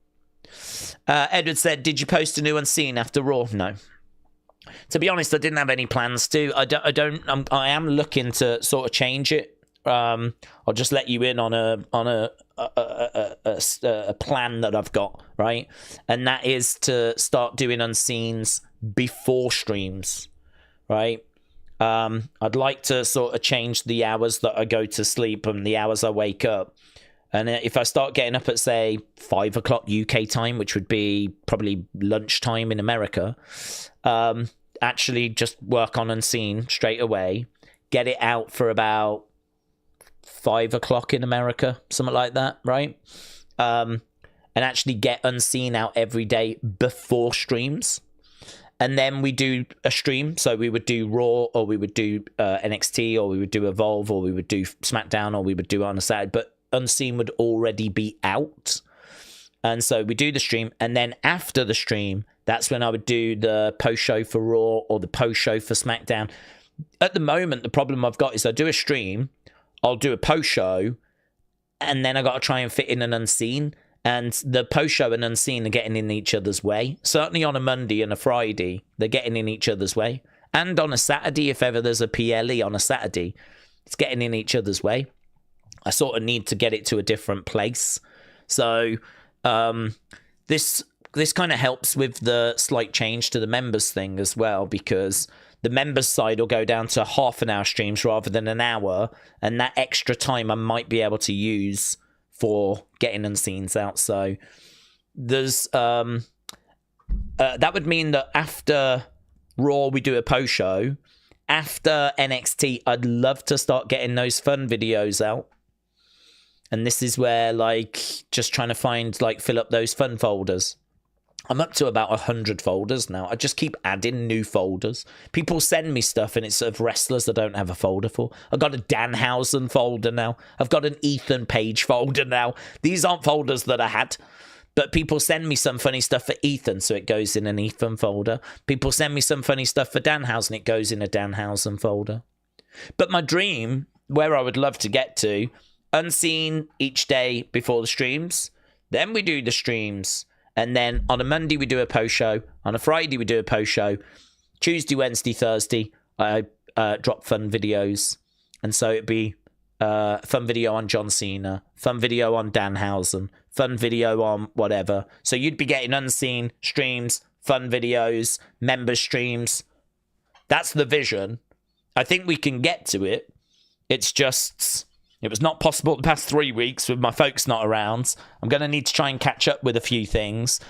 Edward said, did you post a new unseen after Raw? No. To be honest, I didn't have any plans to. I am looking to sort of change it. I'll just let you in on a plan that I've got, right? And that is to start doing unseens before streams, right? I'd like to sort of change the hours that I go to sleep and the hours I wake up. And if I start getting up at, say, 5 o'clock UK time, which would be probably lunchtime in America, actually just work on Unseen straight away, get it out for about 5 o'clock in America, something like that, right? And actually get Unseen out every day before streams. And then we do a stream. So we would do Raw, or we would do NXT, or we would do Evolve, or we would do SmackDown, or we would do it on a Saturday. But Unseen would already be out. And so we do the stream. And then after the stream, that's when I would do the post-show for Raw or the post-show for SmackDown. At the moment, the problem I've got is I do a stream, I'll do a post-show, and then I got to try and fit in an Unseen. And the post-show and Unseen are getting in each other's way. Certainly on a Monday and a Friday, they're getting in each other's way. And on a Saturday, if ever there's a PLE on a Saturday, it's getting in each other's way. I sort of need to get it to a different place. So this kind of helps with the slight change to the members thing as well, because the members side will go down to half an hour streams rather than an hour. And that extra time I might be able to use for getting Unseens out. So there's that would mean that after Raw, we do a post-show. After NXT, I'd love to start getting those fun videos out. And this is where, like, just trying to find, like, fill up those fun folders. I'm up to about 100 folders now. I just keep adding new folders. People send me stuff and it's of wrestlers I don't have a folder for. I've got a Danhausen folder now. I've got an Ethan Page folder now. These aren't folders that I had. But people send me some funny stuff for Ethan, so it goes in an Ethan folder. People send me some funny stuff for Danhausen, it goes in a Danhausen folder. But my dream, where I would love to get to, unseen each day before the streams. Then we do the streams. And then on a Monday, we do a post show. On a Friday, we do a post show. Tuesday, Wednesday, Thursday, I drop fun videos. And so it'd be fun video on John Cena, fun video on Danhausen, fun video on whatever. So you'd be getting unseen streams, fun videos, member streams. That's the vision. I think we can get to it. It's just... It was not possible the past 3 weeks with my folks not around. I'm going to need to try and catch up with a few things.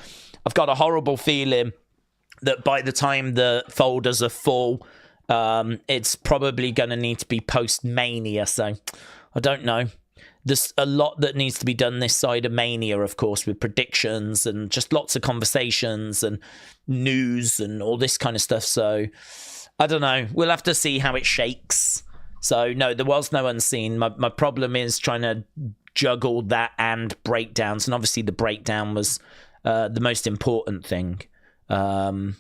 I've got a horrible feeling that by the time the folders are full, it's probably going to need to be post-Mania. So I don't know. There's a lot that needs to be done this side of Mania, of course, with predictions and just lots of conversations and news and all this kind of stuff. So I don't know. We'll have to see how it shakes. So, no, there was no unseen. My problem is trying to juggle that and breakdowns. And obviously the breakdown was the most important thing. And,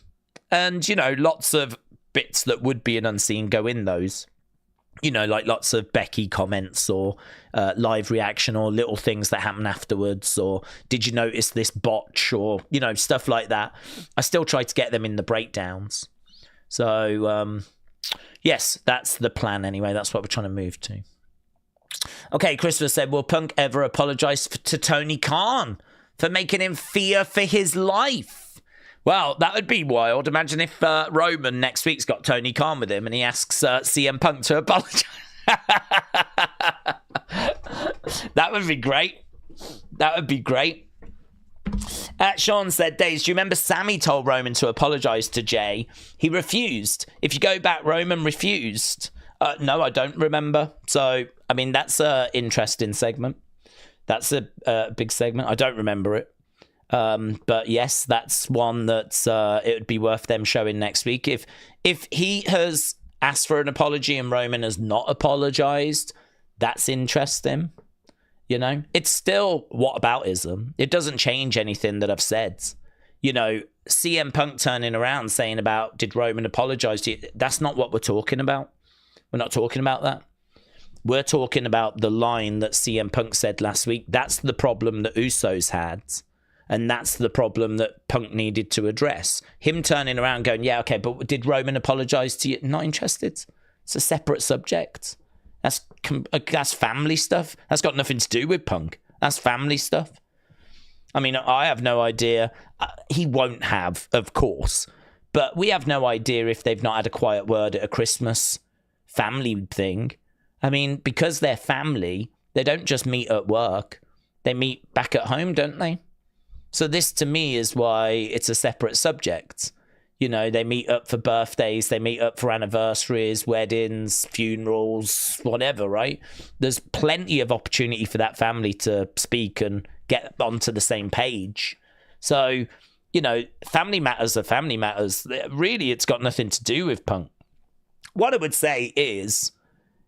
you know, lots of bits that would be an unseen go in those. You know, like lots of Becky comments or live reaction or little things that happen afterwards. Or did you notice this botch or, you know, stuff like that. I still try to get them in the breakdowns. So... yes, that's the plan anyway. That's what we're trying to move to. Okay, Christopher said, will Punk ever apologise to Tony Khan for making him fear for his life? Well, that would be wild. Imagine if Roman next week's got Tony Khan with him and he asks CM Punk to apologise. That would be great. That would be great. Sean said, Daze, do you remember Sammy told Roman to apologise to Jay? He refused. If you go back, Roman refused. No, I don't remember. So, I mean, that's an interesting segment. That's a big segment. I don't remember it. But yes, that's one that it would be worth them showing next week. If he has asked for an apology and Roman has not apologised, that's interesting. You know, it's still whataboutism. It doesn't change anything that I've said. You know, CM Punk turning around saying about, did Roman apologise to you? That's not what we're talking about. We're not talking about that. We're talking about the line that CM Punk said last week. That's the problem that Usos had. And that's the problem that Punk needed to address. Him turning around going, yeah, okay, but did Roman apologise to you? Not interested. It's a separate subject. That's family stuff. That's got nothing to do with Punk. That's family stuff. I mean, I have no idea. He won't have, of course. But we have no idea if they've not had a quiet word at a Christmas family thing. I mean, because they're family, they don't just meet at work. They meet back at home, don't they? So this, to me, is why it's a separate subject. You know, they meet up for birthdays, they meet up for anniversaries, weddings, funerals, whatever, right? There's plenty of opportunity for that family to speak and get onto the same page. So, you know, family matters are family matters. Really, it's got nothing to do with Punk. What I would say is,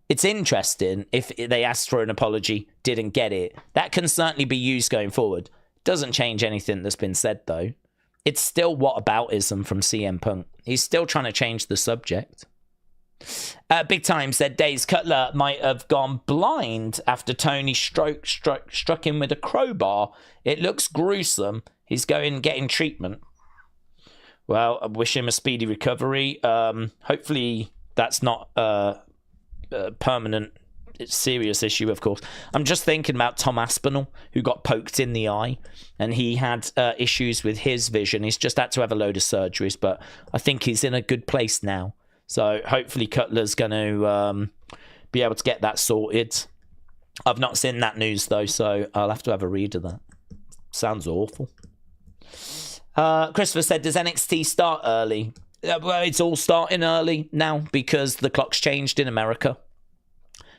it's interesting if they asked for an apology, didn't get it. That can certainly be used going forward. Doesn't change anything that's been said, though. It's still whataboutism from CM Punk. He's still trying to change the subject. Big Time said Daze Cutler might have gone blind after Tony struck him with a crowbar. It looks gruesome. He's getting treatment. Well, I wish him a speedy recovery. Hopefully that's not a permanent, serious issue, of course. I'm just thinking about Tom Aspinall, who got poked in the eye, and he had issues with his vision. He's just had to have a load of surgeries, but I think he's in a good place now. So hopefully Cutler's going to be able to get that sorted. I've not seen that news, though, so I'll have to have a read of that. Sounds awful. Christopher said, does NXT start early? Well, it's all starting early now because the clock's changed in America.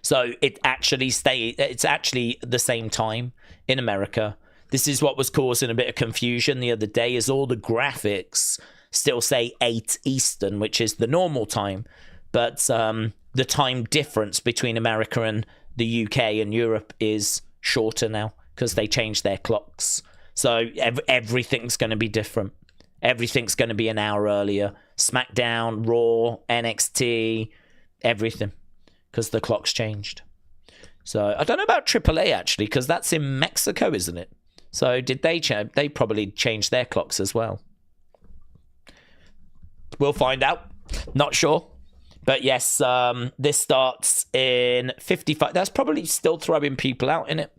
So it's actually the same time in America. This is what was causing a bit of confusion the other day, is all the graphics still say 8 Eastern, which is the normal time. But the time difference between America and the UK and Europe is shorter now because they changed their clocks. So everything's going to be different. Everything's going to be an hour earlier. SmackDown, Raw, NXT, everything. Because the clock's changed. So I don't know about AAA actually, because that's in Mexico, isn't it? So did they change? They probably changed their clocks as well. We'll find out. Not sure. But yes, this starts in 55. That's probably still throwing people out, isn't it?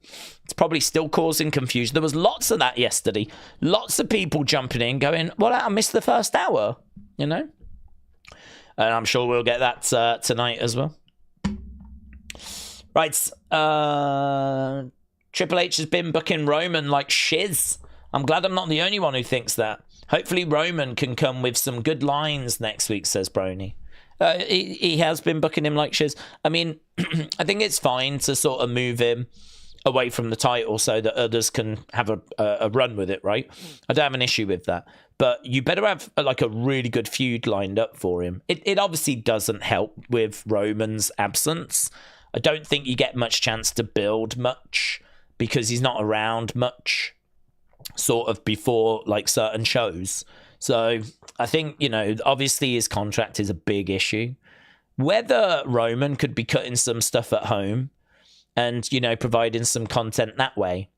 It's probably still causing confusion. There was lots of that yesterday. Lots of people jumping in going, well, I missed the first hour, you know? And I'm sure we'll get that tonight as well. Right, Triple H has been booking Roman like shiz. I'm glad I'm not the only one who thinks that. Hopefully Roman can come with some good lines next week, says Brony. He has been booking him like shiz. I mean, I think it's fine to sort of move him away from the title so that others can have a run with it, right? I don't have an issue with that. But you better have like a really good feud lined up for him. It obviously doesn't help with Roman's absence. I don't think you get much chance to build much because he's not around much sort of before like certain shows. So I think, you know, obviously his contract is a big issue. Whether Roman could be cutting some stuff at home and, you know, providing some content that way,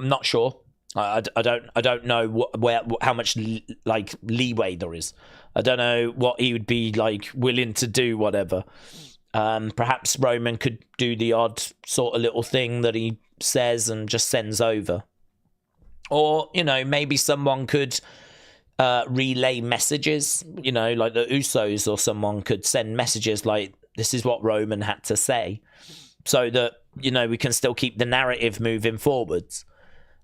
I'm not sure. I don't know how much like leeway there is. I don't know what he would be like willing to do, whatever. Perhaps Roman could do the odd sort of little thing that he says and just sends over. Or, you know, maybe someone could relay messages, you know, like the Usos or someone could send messages like, this is what Roman had to say, so that, you know, we can still keep the narrative moving forwards.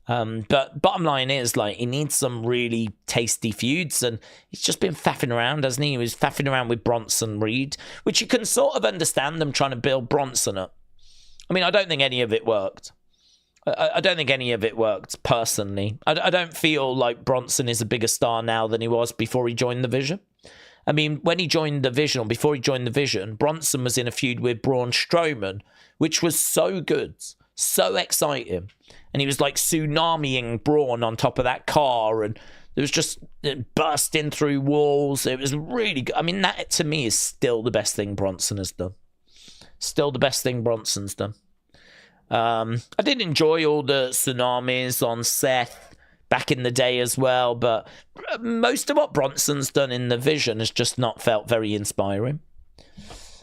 But bottom line is, like, he needs some really tasty feuds, and he's just been faffing around, hasn't he? He was faffing around with Bronson Reid, which you can sort of understand them trying to build Bronson up. I mean, I don't think any of it worked. I don't think any of it worked, personally. I don't feel like Bronson is a bigger star now than he was before he joined the Vision. I mean, when he joined the Vision, or before he joined the Vision, Bronson was in a feud with Braun Strowman, which was so good, so exciting. And he was like tsunamiing Braun on top of that car, and it was just bursting through walls. It was really good. I mean, that to me is still the best thing Bronson has done. Still the best thing Bronson's done. I did enjoy all the tsunamis on Seth back in the day as well, but most of what Bronson's done in the Vision has just not felt very inspiring.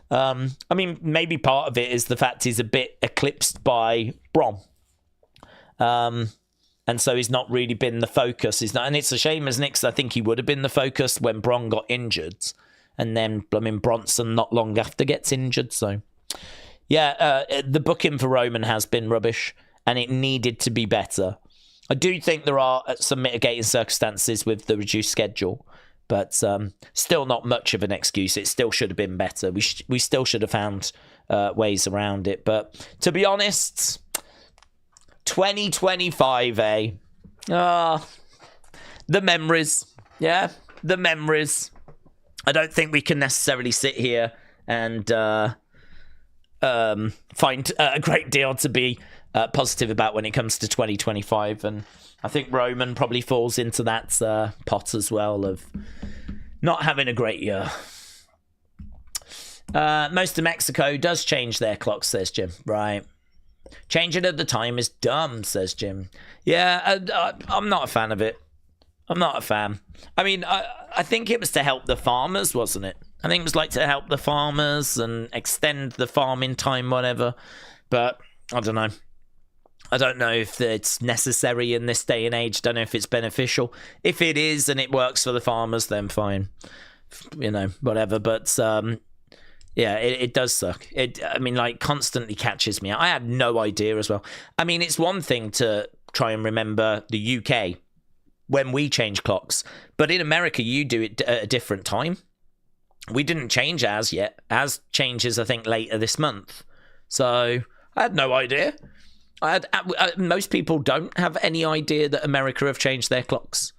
I mean, maybe part of it is the fact he's a bit eclipsed by Braun. And so he's not really been the focus. He's not, and it's a shame, isn't it? Because I think he would have been the focus when Braun got injured, and then Bronson not long after gets injured. So, yeah, the booking for Roman has been rubbish, and it needed to be better. I do think there are some mitigating circumstances with the reduced schedule, but still not much of an excuse. It still should have been better. We still should have found ways around it. But to be honest, 2025, eh? The memories. Yeah, the memories. I don't think we can necessarily sit here and find a great deal to be positive about when it comes to 2025. And I think Roman probably falls into that pot as well of not having a great year. Most of Mexico does change their clocks, says Jim. Right. Changing at the time is dumb, says Jim. Yeah, I'm not a fan of it. I'm not a fan. I mean, I think it was to help the farmers, wasn't it? I think it was like to help the farmers and extend the farming time, whatever. But I don't know. I don't know if it's necessary in this day and age. Don't know if it's beneficial. If it is and it works for the farmers, then fine. You know, whatever. But yeah, it does suck. I mean, like, constantly catches me out. I had no idea as well. I mean, it's one thing to try and remember the UK when we change clocks. But in America, you do it at a different time. We didn't change as yet. As changes, I think, later this month. So I had no idea. Most people don't have any idea that America have changed their clocks.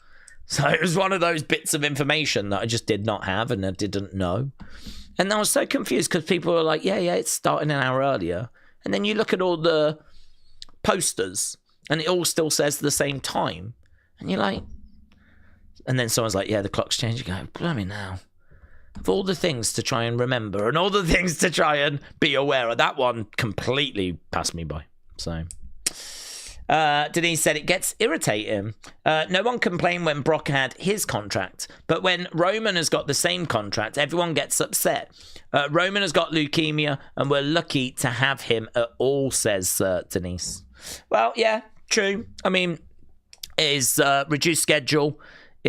So it was one of those bits of information that I just did not have and I didn't know. And I was so confused because people were like, yeah, it's starting an hour earlier. And then you look at all the posters and it all still says the same time. And you're like... And then someone's like, yeah, the clock's changed. You go, blimey now. Of all the things to try and remember and all the things to try and be aware of, that one completely passed me by. So, Denise said it gets irritating. No one complained when Brock had his contract, but when Roman has got the same contract, everyone gets upset. Roman has got leukemia and we're lucky to have him at all, says Denise. Well, yeah, true. I mean, his reduced schedule...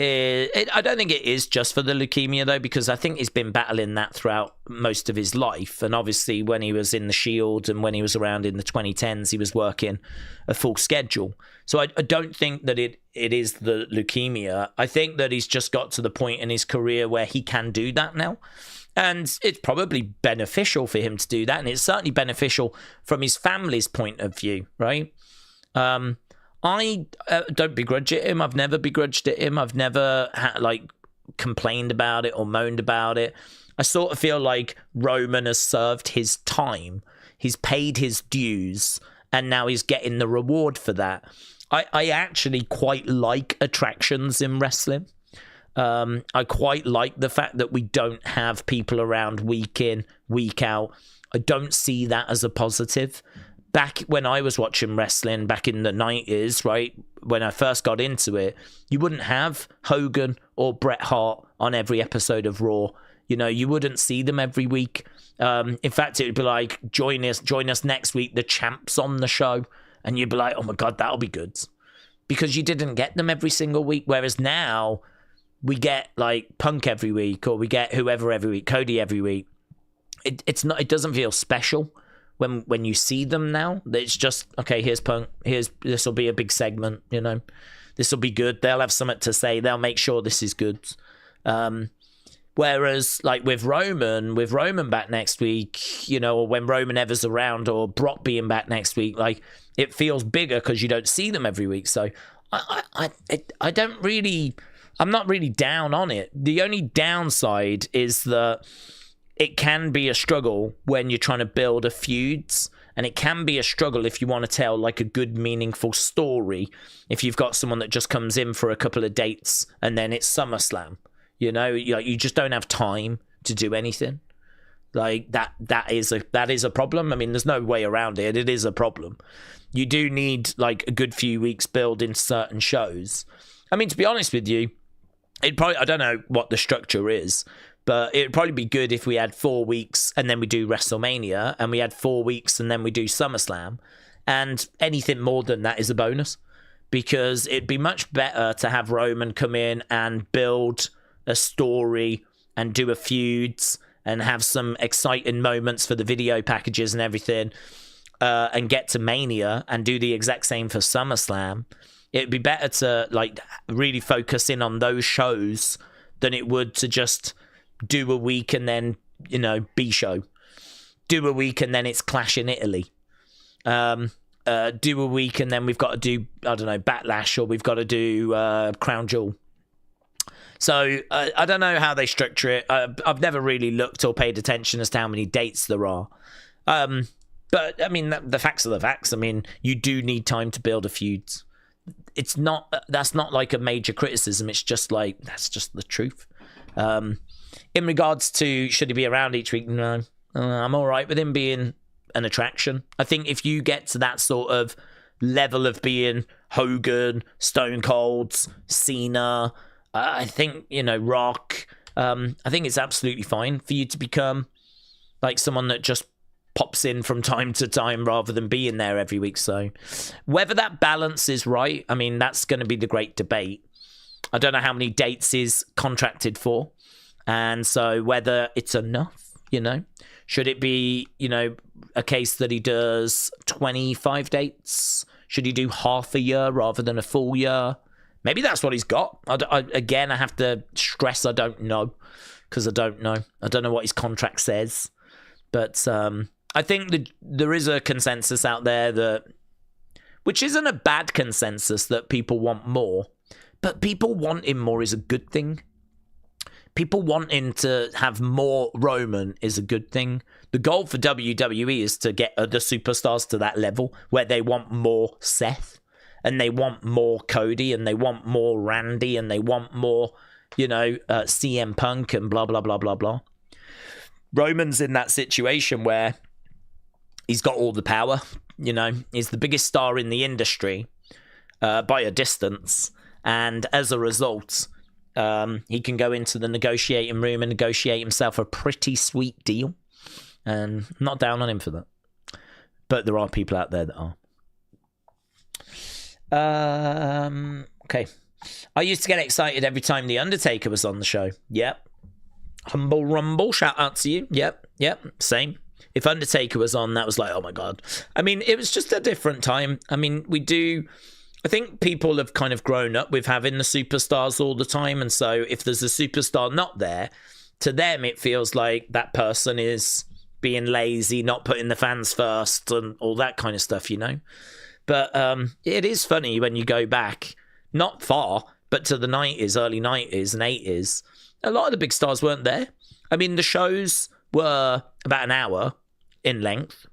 I don't think it is just for the leukemia, though, because I think he's been battling that throughout most of his life. And obviously, when he was in the Shield and when he was around in the 2010s, he was working a full schedule. So I don't think that it is the leukemia. I think that he's just got to the point in his career where he can do that now. And it's probably beneficial for him to do that. And it's certainly beneficial from his family's point of view, right? I don't begrudge it him. I've never begrudged it him. I've never complained about it or moaned about it. I sort of feel like Roman has served his time. He's paid his dues, and now he's getting the reward for that. I actually quite like attractions in wrestling. I quite like the fact that we don't have people around week in, week out. I don't see that as a positive. Back when I was watching wrestling back in the 90s, right, when I first got into it, you wouldn't have Hogan or Bret Hart on every episode of Raw. You know, you wouldn't see them every week. In fact, it would be like, join us next week, the champ's on the show. And you'd be like, oh my God, that'll be good. Because you didn't get them every single week. Whereas now, we get like Punk every week, or we get whoever every week, Cody every week. It doesn't feel special. When you see them now, it's just, okay, here's Punk, this will be a big segment, you know, this will be good, they'll have something to say, they'll make sure this is good. Whereas, like, with Roman back next week, you know, or when Roman ever's around, or Brock being back next week, like, it feels bigger because you don't see them every week. So I don't really, I'm not really down on it. The only downside is that it can be a struggle when you're trying to build a feuds, and it can be a struggle if you want to tell like a good, meaningful story. If you've got someone that just comes in for a couple of dates and then it's SummerSlam, you know, you just don't have time to do anything. Like that is a problem. I mean, there's no way around it. It is a problem. You do need like a good few weeks build in certain shows. I mean, to be honest with you, I don't know what the structure is, but it'd probably be good if we had 4 weeks and then we do WrestleMania, and we had 4 weeks and then we do SummerSlam, and anything more than that is a bonus, because it'd be much better to have Roman come in and build a story and do a feuds and have some exciting moments for the video packages and everything, and get to Mania and do the exact same for SummerSlam. It'd be better to like really focus in on those shows than it would to just do a week and then, you know, B-show. Do a week and then it's Clash in Italy. Do a week and then we've got to do, I don't know, Backlash, or we've got to do Crown Jewel. So I don't know how they structure it. I've never really looked or paid attention as to how many dates there are. But, I mean, the facts are the facts. I mean, you do need time to build a feud. That's not like a major criticism. It's just like, that's just the truth. In regards to should he be around each week, no, I'm all right with him being an attraction. I think if you get to that sort of level of being Hogan, Stone Cold, Cena, I think, you know, Rock, I think it's absolutely fine for you to become like someone that just pops in from time to time rather than being there every week. So whether that balance is right, I mean, that's going to be the great debate. I don't know how many dates he's contracted for. And so whether it's enough, you know, should it be, you know, a case that he does 25 dates? Should he do half a year rather than a full year? Maybe that's what he's got. Again, I have to stress I don't know, because I don't know. I don't know what his contract says. But I think there is a consensus out there that, which isn't a bad consensus, that people want more. But people wanting more is a good thing. People wanting to have more Roman is a good thing. The goal for WWE is to get the superstars to that level where they want more Seth, and they want more Cody, and they want more Randy, and they want more, CM Punk and blah, blah, blah, blah, blah. Roman's in that situation where he's got all the power, he's the biggest star in the industry by a distance. And as a result, he can go into the negotiating room and negotiate himself a pretty sweet deal. And I'm not down on him for that. But there are people out there that are. Okay. I used to get excited every time The Undertaker was on the show. Yep. Humble Rumble, shout out to you. Yep, same. If Undertaker was on, that was like, oh my God. I mean, it was just a different time. I mean, I think people have kind of grown up with having the superstars all the time. And so if there's a superstar not there, to them, it feels like that person is being lazy, not putting the fans first and all that kind of stuff, But it is funny when you go back, not far, but to the 90s, early 90s and 80s, a lot of the big stars weren't there. I mean, the shows were about an hour in length,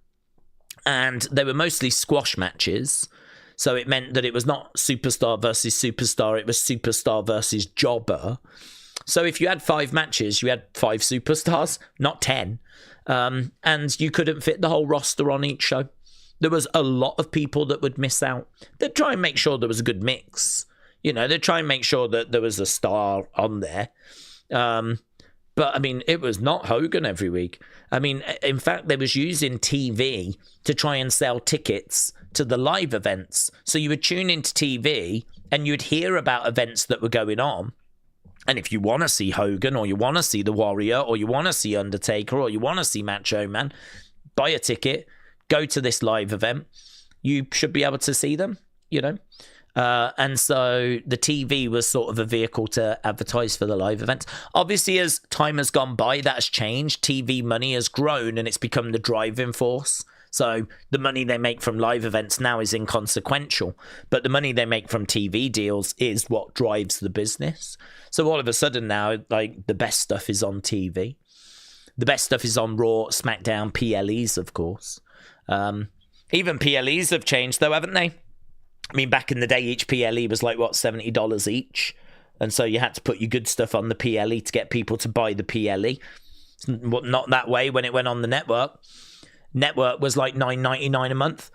and they were mostly squash matches. So it meant that it was not superstar versus superstar, it was superstar versus jobber. So if you had 5 matches, you had 5 superstars, not 10. And you couldn't fit the whole roster on each show. There was a lot of people that would miss out. They'd try and make sure there was a good mix. They'd try and make sure that there was a star on there. But I mean, it was not Hogan every week. I mean, in fact, they was using TV to try and sell tickets to the live events. So you would tune into TV and you'd hear about events that were going on. And if you want to see Hogan, or you want to see The Warrior, or you want to see Undertaker, or you want to see Macho Man, buy a ticket, go to this live event. You should be able to see them, And so the TV was sort of a vehicle to advertise for the live events. Obviously, as time has gone by, that has changed. TV money has grown and it's become the driving force. So the money they make from live events now is inconsequential, but the money they make from TV deals is what drives the business. So all of a sudden now, like, the best stuff is on TV. The best stuff is on Raw, SmackDown, PLEs, of course. Even PLEs have changed, though, haven't they? I mean, back in the day, each PLE was like, $70 each. And so you had to put your good stuff on the PLE to get people to buy the PLE. It's not that way when it went on the network. Network was like $9.99 a month.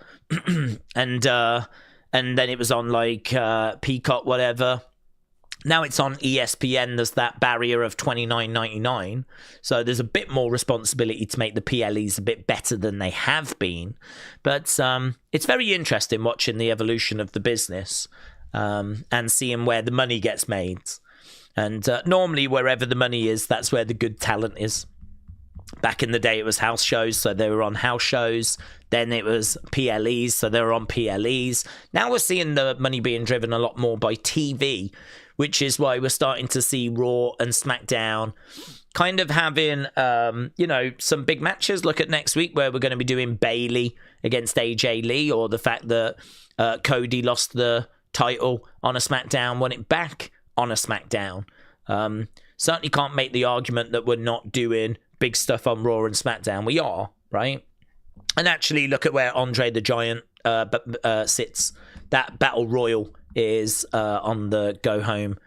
and then it was on like Peacock, whatever. Now it's on ESPN. There's that barrier of $29.99. So there's a bit more responsibility to make the PLEs a bit better than they have been. But it's very interesting watching the evolution of the business and seeing where the money gets made. And normally wherever the money is, that's where the good talent is. Back in the day, it was house shows, so they were on house shows. Then it was PLEs, so they were on PLEs. Now we're seeing the money being driven a lot more by TV, which is why we're starting to see Raw and SmackDown kind of having, some big matches. Look at next week where we're going to be doing Bayley against AJ Lee, or the fact that Cody lost the title on a SmackDown, won it back on a SmackDown. Certainly can't make the argument that we're not doing big stuff on Raw and SmackDown. We are, right? And actually look at where Andre the Giant sits. That Battle Royal is on the Go Home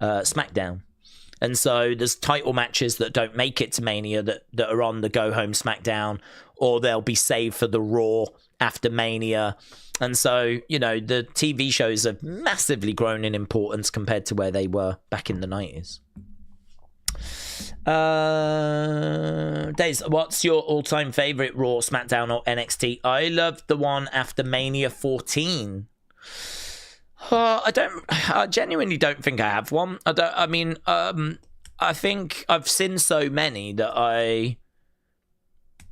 SmackDown. And so there's title matches that don't make it to Mania that are on the Go Home SmackDown, or they'll be saved for the Raw after Mania. And so, the TV shows have massively grown in importance compared to where they were back in the 90s. Daze, what's your all-time favorite Raw, SmackDown, or NXT? I love the one after Mania 14. I genuinely don't think I have one. I think I've seen so many that I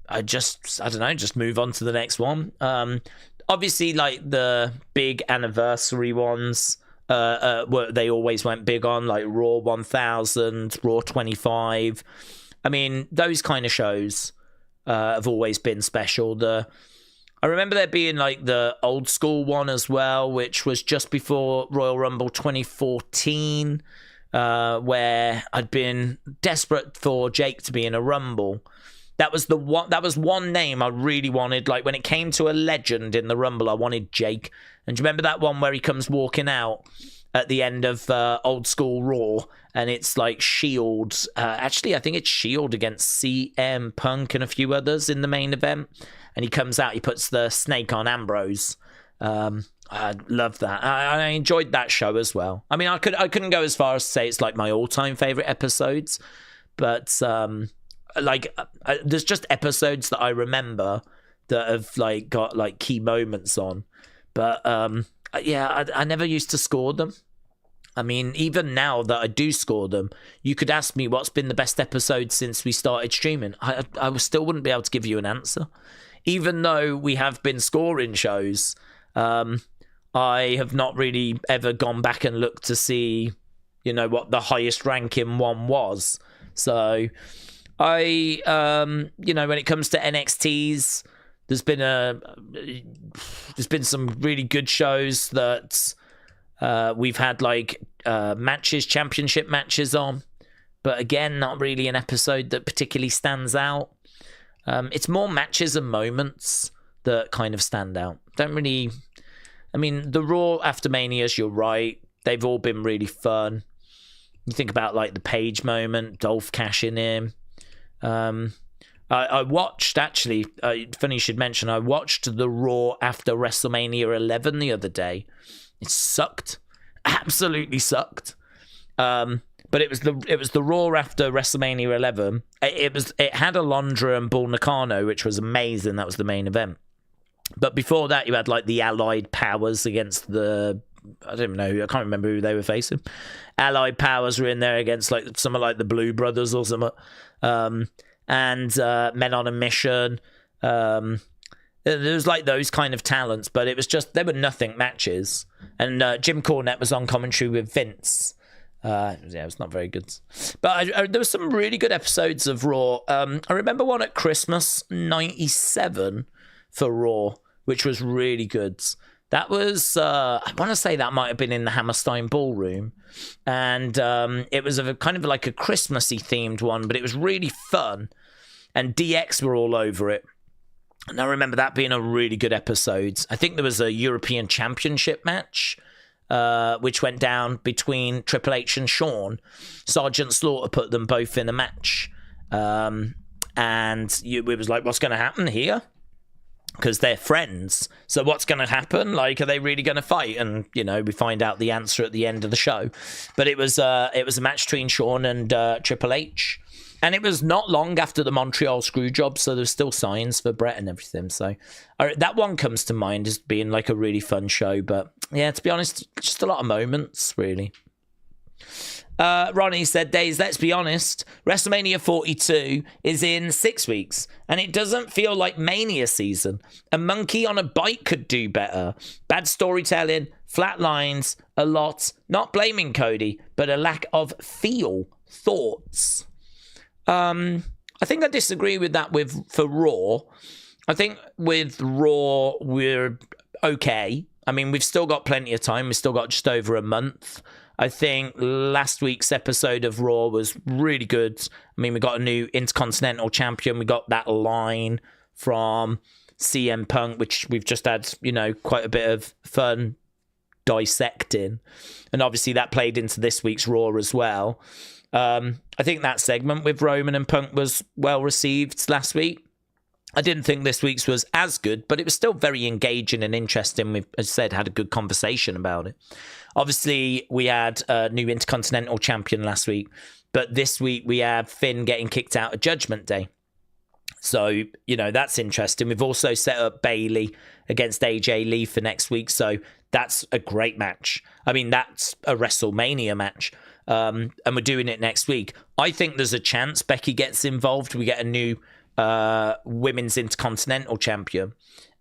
don't know, just move on to the next one. Obviously, like the big anniversary ones, they always went big on, like Raw 1000, Raw 25. I mean, those kind of shows have always been special. I remember there being like the old school one as well, which was just before Royal Rumble 2014, where I'd been desperate for Jake to be in a Rumble. That was one name I really wanted. Like when it came to a legend in the Rumble, I wanted Jake. And do you remember that one where he comes walking out at the end of old school Raw, and it's like Shield. Actually, I think it's Shield against CM Punk and a few others in the main event. And he comes out, he puts the snake on Ambrose. I love that. I enjoyed that show as well. I mean, I couldn't go as far as to say it's like my all-time favorite episodes, but there's just episodes that I remember that have like got like key moments on. But yeah, I never used to score them. I mean, even now that I do score them, you could ask me what's been the best episode since we started streaming. I still wouldn't be able to give you an answer. Even though we have been scoring shows, I have not really ever gone back and looked to see, what the highest ranking one was. So when it comes to NXTs, there's been some really good shows that we've had like championship matches on, but again, not really an episode that particularly stands out. It's more matches and moments that kind of stand out. I mean, the Raw after Manias, you're right. They've all been really fun. You think about like the Page moment, Dolph cashing in. I watched, actually, funny you should mention, I watched the Raw after WrestleMania 11 the other day. It sucked. Absolutely sucked. But it was the Raw after WrestleMania 11. It had Alondra and Bull Nakano, which was amazing. That was the main event. But before that, you had like the Allied Powers against I don't know, I can't remember who they were facing. Allied Powers were in there against like someone like the Blue Brothers or something. And Men on a Mission. There was like those kind of talents, but it was just, there were nothing matches. And Jim Cornette was on commentary with Vince. Yeah, it was not very good. But there were some really good episodes of Raw. I remember one at Christmas, 97 for Raw, which was really good. That was, I want to say that might have been in the Hammerstein Ballroom. And it was kind of like a Christmassy themed one, but it was really fun. And DX were all over it. And I remember that being a really good episode. I think there was a European Championship match, which went down between Triple H and Shawn. Sergeant Slaughter put them both in a match. And it was like, what's going to happen here? Because they're friends. So what's going to happen? Like, are they really going to fight? And, we find out the answer at the end of the show. But it was a match between Shawn and Triple H. And it was not long after the Montreal Screwjob, so there's still signs for Brett and everything. So that one comes to mind as being like a really fun show. But yeah, to be honest, just a lot of moments, really. Ronnie said, Daze, let's be honest, WrestleMania 42 is in 6 weeks, and it doesn't feel like Mania season. A monkey on a bike could do better. Bad storytelling, flat lines, a lot. Not blaming Cody, but a lack of thoughts. I think I disagree with that for Raw. I think with Raw, we're okay. I mean, we've still got plenty of time. We've still got just over a month. I think last week's episode of Raw was really good. I mean, we got a new Intercontinental Champion. We got that line from CM Punk, which we've just had, quite a bit of fun dissecting. And obviously that played into this week's Raw as well. I think that segment with Roman and Punk was well received last week. I didn't think this week's was as good, but it was still very engaging and interesting. We've, as I said, had a good conversation about it. Obviously, we had a new Intercontinental Champion last week, but this week we have Finn getting kicked out of Judgment Day. So, that's interesting. We've also set up Bayley against AJ Lee for next week, so that's a great match. I mean, that's a WrestleMania match. And we're doing it next week. I think there's a chance Becky gets involved. We get a new Women's Intercontinental Champion.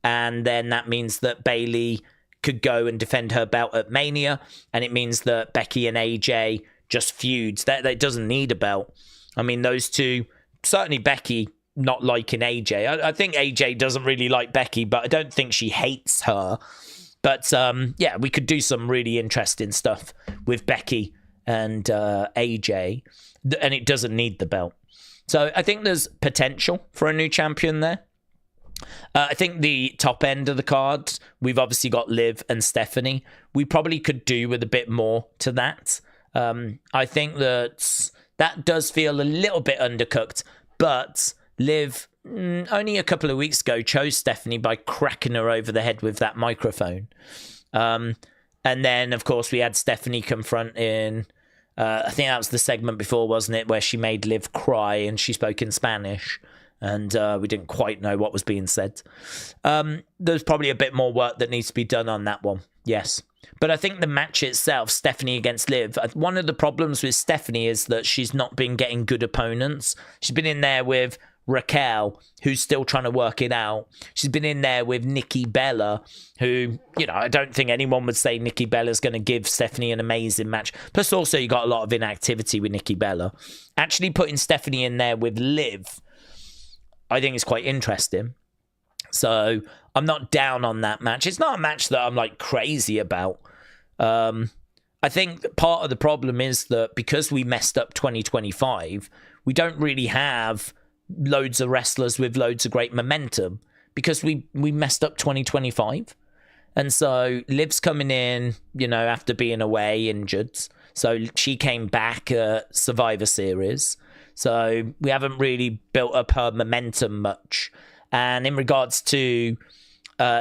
And then that means that Bayley could go and defend her belt at Mania, and it means that Becky and AJ just feuds. That doesn't need a belt. I mean, those two, certainly Becky not liking AJ. I think AJ doesn't really like Becky, but I don't think she hates her. But yeah, we could do some really interesting stuff with Becky and AJ, and it doesn't need the belt. So I think there's potential for a new champion there. I think the top end of the cards, we've obviously got Liv and Stephanie. We probably could do with a bit more to that. I think that does feel a little bit undercooked, but Liv only a couple of weeks ago chose Stephanie by cracking her over the head with that microphone. And then, of course, we had Stephanie confronting, I think that was the segment before, wasn't it, where she made Liv cry and she spoke in Spanish. And we didn't quite know what was being said. There's probably a bit more work that needs to be done on that one. Yes. But I think the match itself, Stephanie against Liv, one of the problems with Stephanie is that she's not been getting good opponents. She's been in there with Raquel, who's still trying to work it out. She's been in there with Nikki Bella, who, you know, I don't think anyone would say Nikki Bella's going to give Stephanie an amazing match. Plus, also, you got a lot of inactivity with Nikki Bella. Actually putting Stephanie in there with Liv, I think it's quite interesting. So I'm not down on that match. It's not a match that I'm like crazy about. I think part of the problem is that because we messed up 2025, we don't really have loads of wrestlers with loads of great momentum because we messed up 2025. And so Liv's coming in, you know, after being away injured. So she came back at Survivor Series. So we haven't really built up her momentum much. And in regards to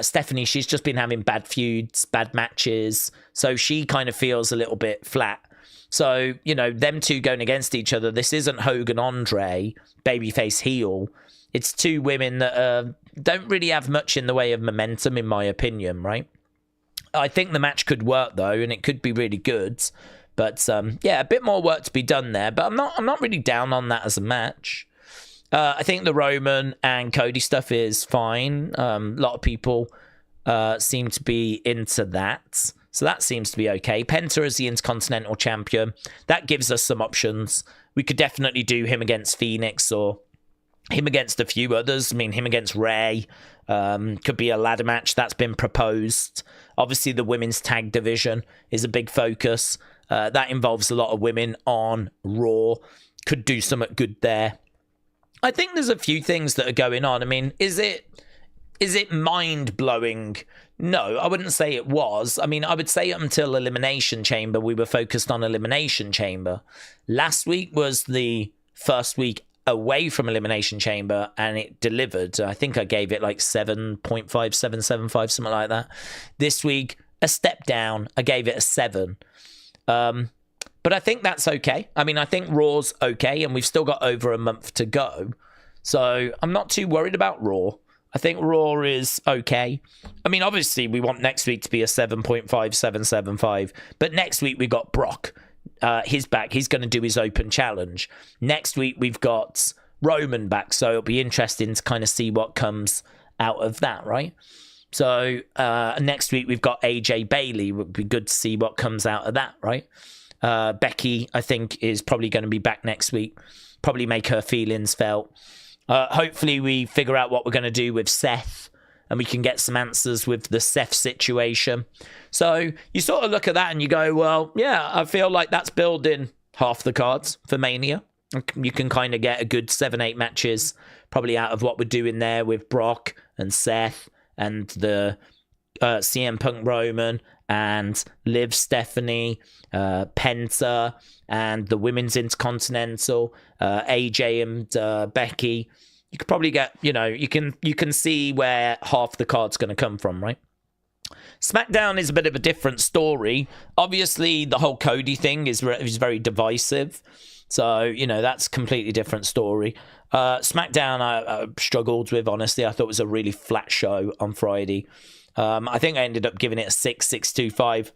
Stephanie, she's just been having bad feuds, bad matches. So she kind of feels a little bit flat. So, you know, them two going against each other, this isn't Hogan Andre, babyface heel. It's two women that don't really have much in the way of momentum, in my opinion, right? I think the match could work, though, and it could be really good. But, yeah, a bit more work to be done there. But I'm not really down on that as a match. I think the Roman and Cody stuff is fine. A lot of people seem to be into that. So that seems to be okay. Penta as the Intercontinental Champion. That gives us some options. We could definitely do him against Phoenix or him against a few others. I mean, him against Ray. Could be a ladder match that's been proposed. Obviously, the women's tag division is a big focus. That involves a lot of women on Raw. Could do something good there. I think there's a few things that are going on. I mean, is it mind-blowing? No, I wouldn't say it was. I mean, I would say up until Elimination Chamber, we were focused on Elimination Chamber. Last week was the first week away from Elimination Chamber, and it delivered. I think I gave it like 7.5, 7.75, something like that. This week, a step down. I gave it a 7. But I think that's okay. I mean, I think Raw's okay, and we've still got over a month to go. So I'm not too worried about Raw. I think Raw is okay. I mean, obviously, we want next week to be a 7.5, 7.75. But next week, we got Brock. He's back. He's going to do his open challenge. Next week, we've got Roman back. So it'll be interesting to kind of see what comes out of that, right? So next week, we've got AJ Bailey. It would be good to see what comes out of that, right? Becky, I think, is probably going to be back next week. Probably make her feelings felt. Hopefully we figure out what we're going to do with Seth and we can get some answers with the Seth situation. So you sort of look at that and you go, well, yeah, I feel like that's building half the cards for Mania. You can kind of get a good 7-8 matches probably out of what we're doing there with Brock and Seth and the CM Punk Roman and Liv Stephanie, Penta, and the Women's Intercontinental, AJ and Becky. You could probably get, you know, you can see where half the card's going to come from, right? SmackDown is a bit of a different story. Obviously, the whole Cody thing is very divisive. So, you know, that's a completely different story. SmackDown, I struggled with, honestly. I thought it was a really flat show on Friday. I think I ended up giving it a 6.625,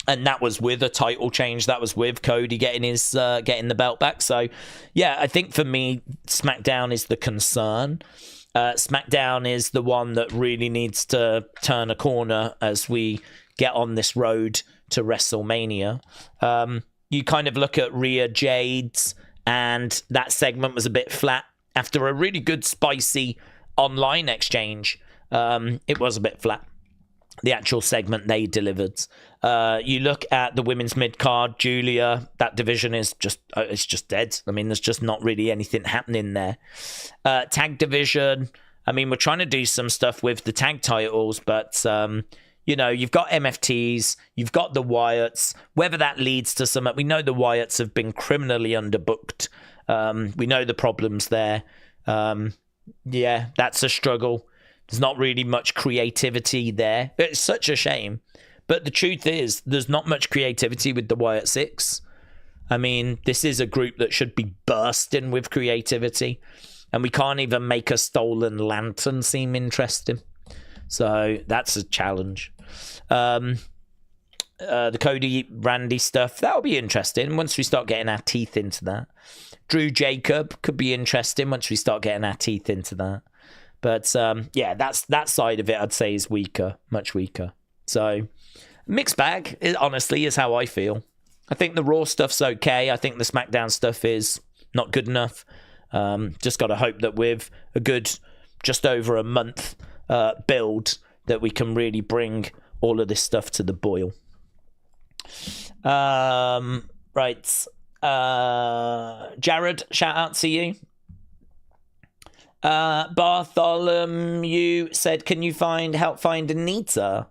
and that was with a title change. That was with Cody getting the belt back. So, yeah, I think for me, SmackDown is the concern. SmackDown is the one that really needs to turn a corner as we get on this road to WrestleMania. You kind of look at Rhea Jade's, and that segment was a bit flat after a really good spicy online exchange. It was a bit flat, the actual segment they delivered. You look at the women's mid-card, Julia, that division is just, it's just dead. I mean, there's just not really anything happening there. Tag division, I mean, we're trying to do some stuff with the tag titles, but, you know, you've got MFTs, you've got the Wyatts, whether that leads to some, we know the Wyatts have been criminally underbooked. We know the problems there. Yeah, that's a struggle. There's not really much creativity there. It's such a shame. But the truth is, there's not much creativity with the Wyatt Six. I mean, this is a group that should be bursting with creativity. And we can't even make a stolen lantern seem interesting. So that's a challenge. The Cody Randy stuff, that'll be interesting once we start getting our teeth into that. Drew Jacob could be interesting once we start getting our teeth into that. But yeah, that side of it I'd say is weaker, much weaker. So mixed bag, honestly, is how I feel. I think the Raw stuff's okay. I think the SmackDown stuff is not good enough. Just got to hope that with a good just over a month build that we can really bring all of this stuff to the boil. Right. Jared, shout out to you. Bartholomew said, can you help find Anita?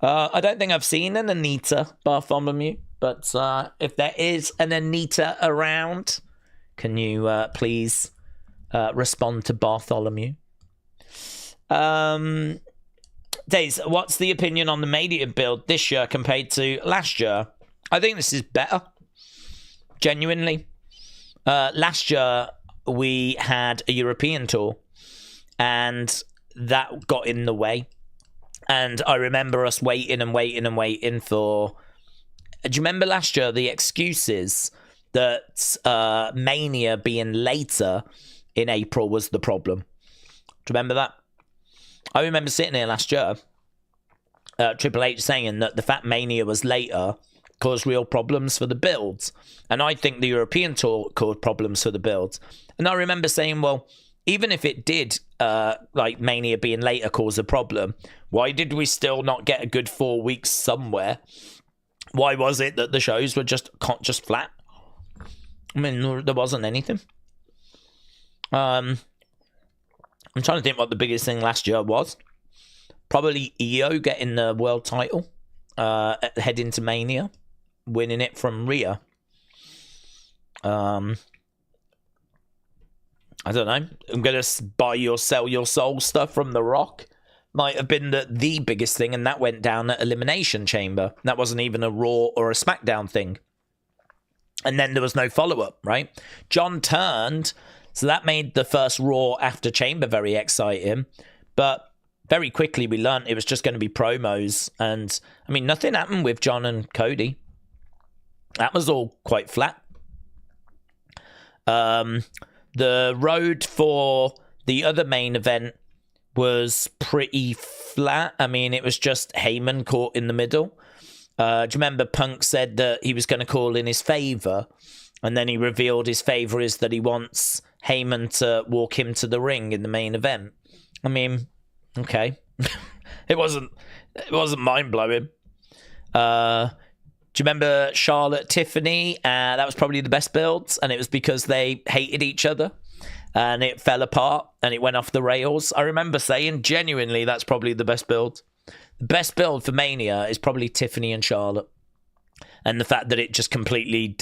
I don't think I've seen an Anita, Bartholomew, but if there is an Anita around, can you please respond to Bartholomew? Daze, what's the opinion on the Mania build this year compared to last year? I think this is better. Genuinely. Last year, we had a European tour, and that got in the way. And I remember us waiting for... Do you remember last year, the excuses that Mania being later in April was the problem? Do you remember that? I remember sitting here last year, Triple H saying that the fact Mania was later caused real problems for the builds. And I think the European tour caused problems for the builds. And I remember saying, well, even if it did, like Mania being later cause a problem, why did we still not get a good 4 weeks somewhere? Why was it that the shows were just flat? I mean, there wasn't anything. I'm trying to think what the biggest thing last year was. Probably Io getting the world title, heading to Mania, winning it from Rhea. I don't know. I'm going to buy your sell your soul stuff from The Rock. Might have been the biggest thing, and that went down at Elimination Chamber. That wasn't even a Raw or a SmackDown thing. And then there was no follow-up, right? John turned, so that made the first Raw after Chamber very exciting. But very quickly we learned it was just going to be promos. And, I mean, nothing happened with John and Cody. That was all quite flat. The road for the other main event was pretty flat. I mean, it was just Heyman caught in the middle. Do you remember Punk said that he was going to call in his favour, and then he revealed his favour is that he wants Heyman to walk him to the ring in the main event? I mean, okay. it wasn't mind-blowing. Do you remember Charlotte Tiffany? That was probably the best build, and it was because they hated each other. And it fell apart and it went off the rails. I remember saying, genuinely, that's probably the best build. The best build for Mania is probably Tiffany and Charlotte. And the fact that it just completely,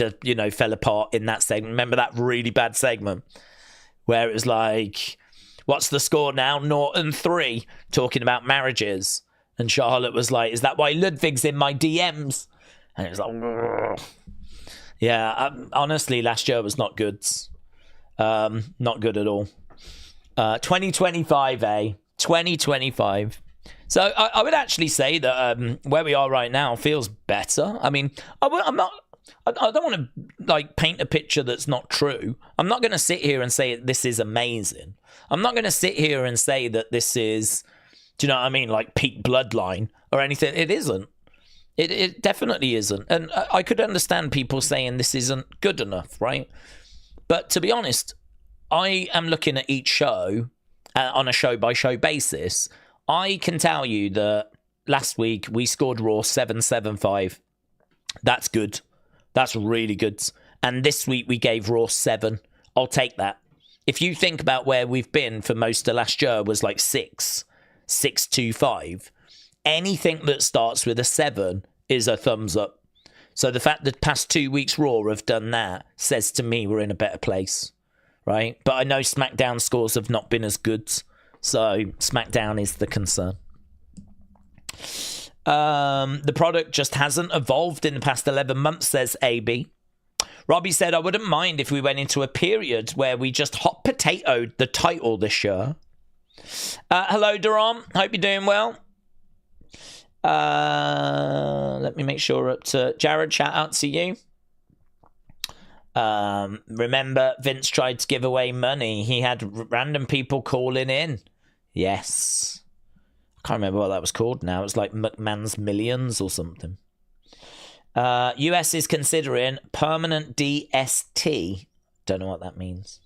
fell apart in that segment. Remember that really bad segment where it was like, what's the score now? 0-3, talking about marriages. And Charlotte was like, is that why Ludwig's in my DMs? And it was like, ugh. Yeah, honestly, last year was not good. Not good at all. 2025, 2025. So I would actually say that where we are right now feels better. I mean, I'm not I don't want to like paint a picture that's not true. I'm not going to sit here and say this is amazing. I'm not going to sit here and say that this is, do you know what I mean, like peak Bloodline or anything. It isn't. It definitely isn't. And I could understand people saying this isn't good enough, right? But to be honest, I am looking at each show on a show-by-show basis. I can tell you that last week we scored Raw 775. That's good. That's really good. And this week we gave Raw 7. I'll take that. If you think about where we've been for most of last year was like 6.25. Anything that starts with a 7 is a thumbs up. So the fact that past 2 weeks Raw have done that says to me we're in a better place, right? But I know SmackDown scores have not been as good, so SmackDown is the concern. The product just hasn't evolved in the past 11 months, says AB. Robbie said, I wouldn't mind if we went into a period where we just hot potatoed the title this year. Hello, Duran. Hope you're doing well. Let me make sure we're up to Jared. Shout out to you. Remember, Vince tried to give away money. He had random people calling in. Yes. I can't remember what that was called now. It was like McMahon's Millions or something. US is considering permanent DST. Don't know what that means.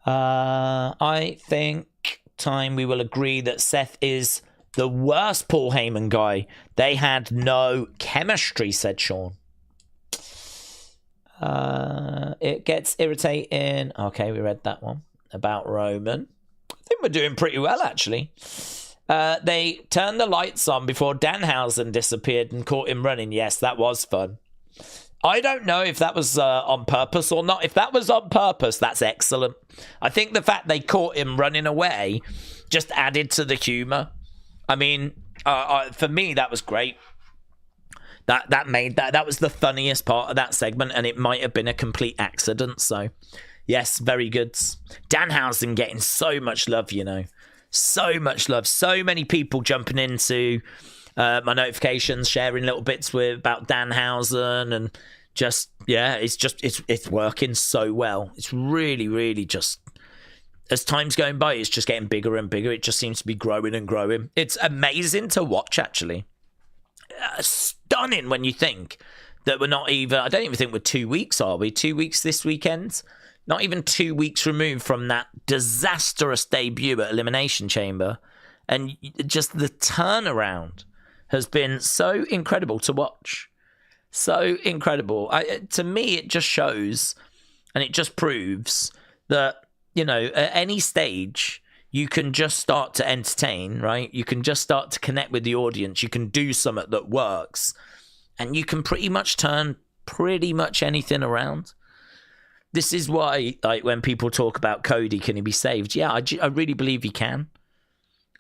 I think time we will agree that Seth is the worst Paul Heyman guy. They had no chemistry, said Sean. It gets irritating. Okay, we read that one about Roman. I think we're doing pretty well, actually. They turned the lights on before Danhausen disappeared and caught him running. Yes, that was fun. I don't know if that was on purpose or not. If that was on purpose, that's excellent. I think the fact they caught him running away just added to the humour. I mean, for me, that was great. That made that was the funniest part of that segment, and it might have been a complete accident. So, yes, very good. Danhausen getting so much love, you know. So much love. So many people jumping into my notifications, sharing little bits about Danhausen, and just, yeah, it's working so well. It's really, really just, as time's going by, it's just getting bigger and bigger. It just seems to be growing and growing. It's amazing to watch, actually. Stunning when you think that we're not even, I don't even think we're 2 weeks, are we? 2 weeks this weekend? Not even 2 weeks removed from that disastrous debut at Elimination Chamber. And just the turnaround has been so incredible to watch. So incredible. To me, it just shows and it just proves that, you know, at any stage, you can just start to entertain, right? You can just start to connect with the audience. You can do something that works. And you can pretty much turn pretty much anything around. This is why, like, when people talk about Cody, can he be saved? Yeah, I really believe he can.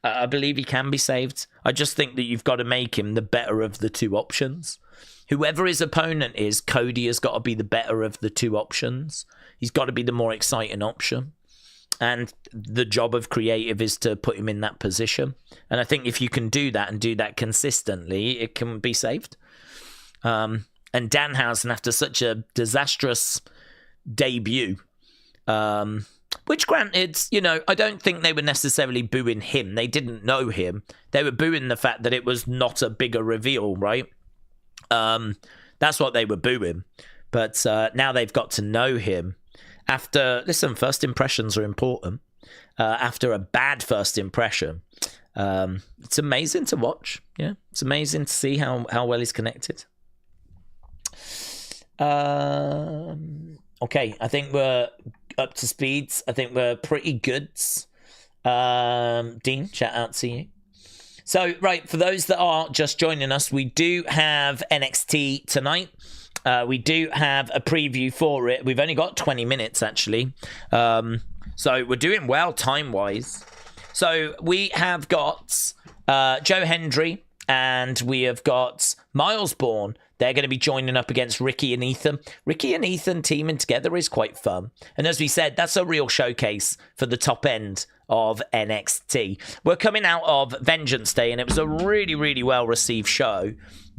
I believe he can be saved. I just think that you've got to make him the better of the two options. Whoever his opponent is, Cody has got to be the better of the two options. He's got to be the more exciting option. And the job of creative is to put him in that position. And I think if you can do that and do that consistently, it can be saved. And Danhausen, after such a disastrous debut, which granted, you know, I don't think they were necessarily booing him. They didn't know him. They were booing the fact that it was not a bigger reveal, right? That's what they were booing. But now they've got to know him. After, listen, first impressions are important. After a bad first impression, it's amazing to watch. Yeah, it's amazing to see how well he's connected. Okay, I think we're up to speed. I think we're pretty good. Dean, shout out to you. So, right, for those that are just joining us, we do have NXT tonight. We do have a preview for it. We've only got 20 minutes, actually. So we're doing well time-wise. So we have got Joe Hendry and we have got Myles Borne They're going to be joining up against Ricky and Ethan. Ricky and Ethan teaming together is quite fun. And as we said, that's a real showcase for the top end of NXT. We're coming out of Vengeance Day, and it was a really, really well-received show.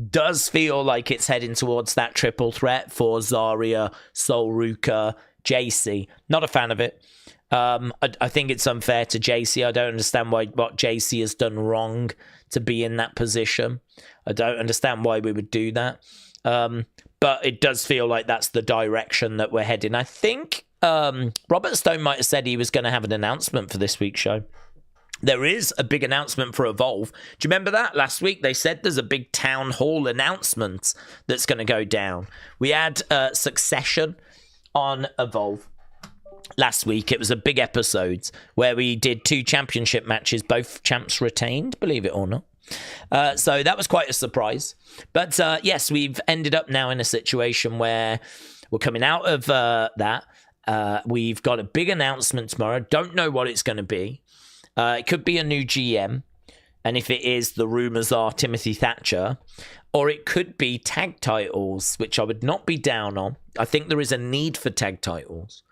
Does feel like it's heading towards that triple threat for Zarya, Sol Ruca, JC. Not a fan of it. I think it's unfair to JC. I don't understand what JC has done wrong to be in that position. I don't understand why we would do that. But it does feel like that's the direction that we're heading. I think Robert Stone might have said he was going to have an announcement for this week's show. There is a big announcement for Evolve. Do you remember that? Last week they said there's a big town hall announcement that's going to go down. We had Succession on Evolve. Last week, it was a big episode where we did 2 championship matches. Both champs retained, believe it or not. So that was quite a surprise. But yes, we've ended up now in a situation where we're coming out of that. We've got a big announcement tomorrow. Don't know what it's going to be. It could be a new GM. And if it is, the rumours are Timothy Thatcher. Or it could be tag titles, which I would not be down on. I think there is a need for tag titles.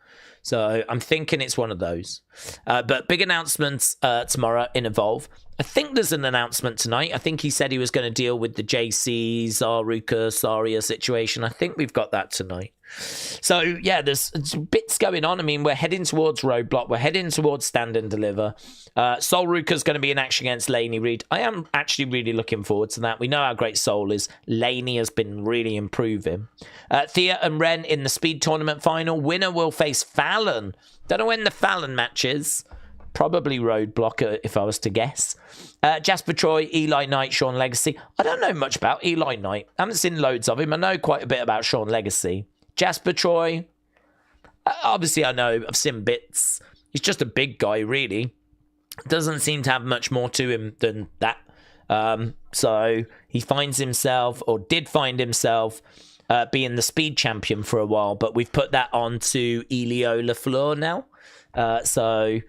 So I'm thinking it's one of those. But big announcements tomorrow in Evolve. I think there's an announcement tonight. I think he said he was going to deal with the JC, Ruca, Zarya situation. I think we've got that tonight. So, yeah, there's bits going on. I mean, we're heading towards Roadblock. We're heading towards Stand and Deliver. Sol Ruca's going to be in action against Lainey Reid. I am actually really looking forward to that. We know how great Sol is. Lainey has been really improving. Thea and Wren in the Speed Tournament final. Winner will face Fallon. Don't know when the Fallon match is. Probably Roadblock, if I was to guess. Jasper Troy, Eli Knight, Sean Legacy. I don't know much about Eli Knight. I haven't seen loads of him. I know quite a bit about Sean Legacy. Jasper Troy, obviously I know, I've seen bits. He's just a big guy, really. Doesn't seem to have much more to him than that. So he finds himself, or did find himself, being the speed champion for a while, but we've put that on to Elio LaFleur now. So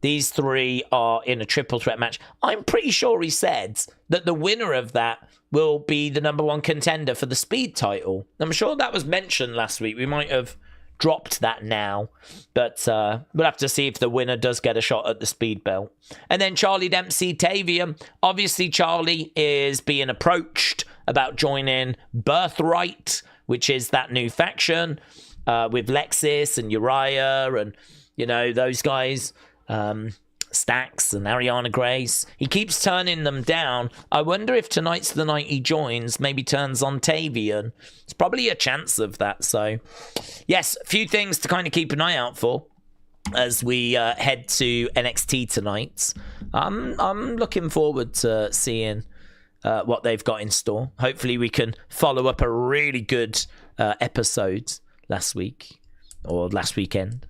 these 3 are in a triple threat match. I'm pretty sure he said that the winner of that will be the number 1 contender for the speed title. I'm sure that was mentioned last week. We might have dropped that now, but we'll have to see if the winner does get a shot at the speed belt. And then Charlie Dempsey, Tavion. Obviously, Charlie is being approached about joining Birthright, which is that new faction with Lexis and Uriah and, you know, those guys. Stax and Ariana Grace. He keeps turning them down. I wonder if tonight's the night he joins, maybe turns on Tavion. It's probably a chance of that. So, yes, a few things to kind of keep an eye out for as we head to NXT tonight. I'm looking forward to seeing what they've got in store. Hopefully we can follow up a really good episode last week or last weekend.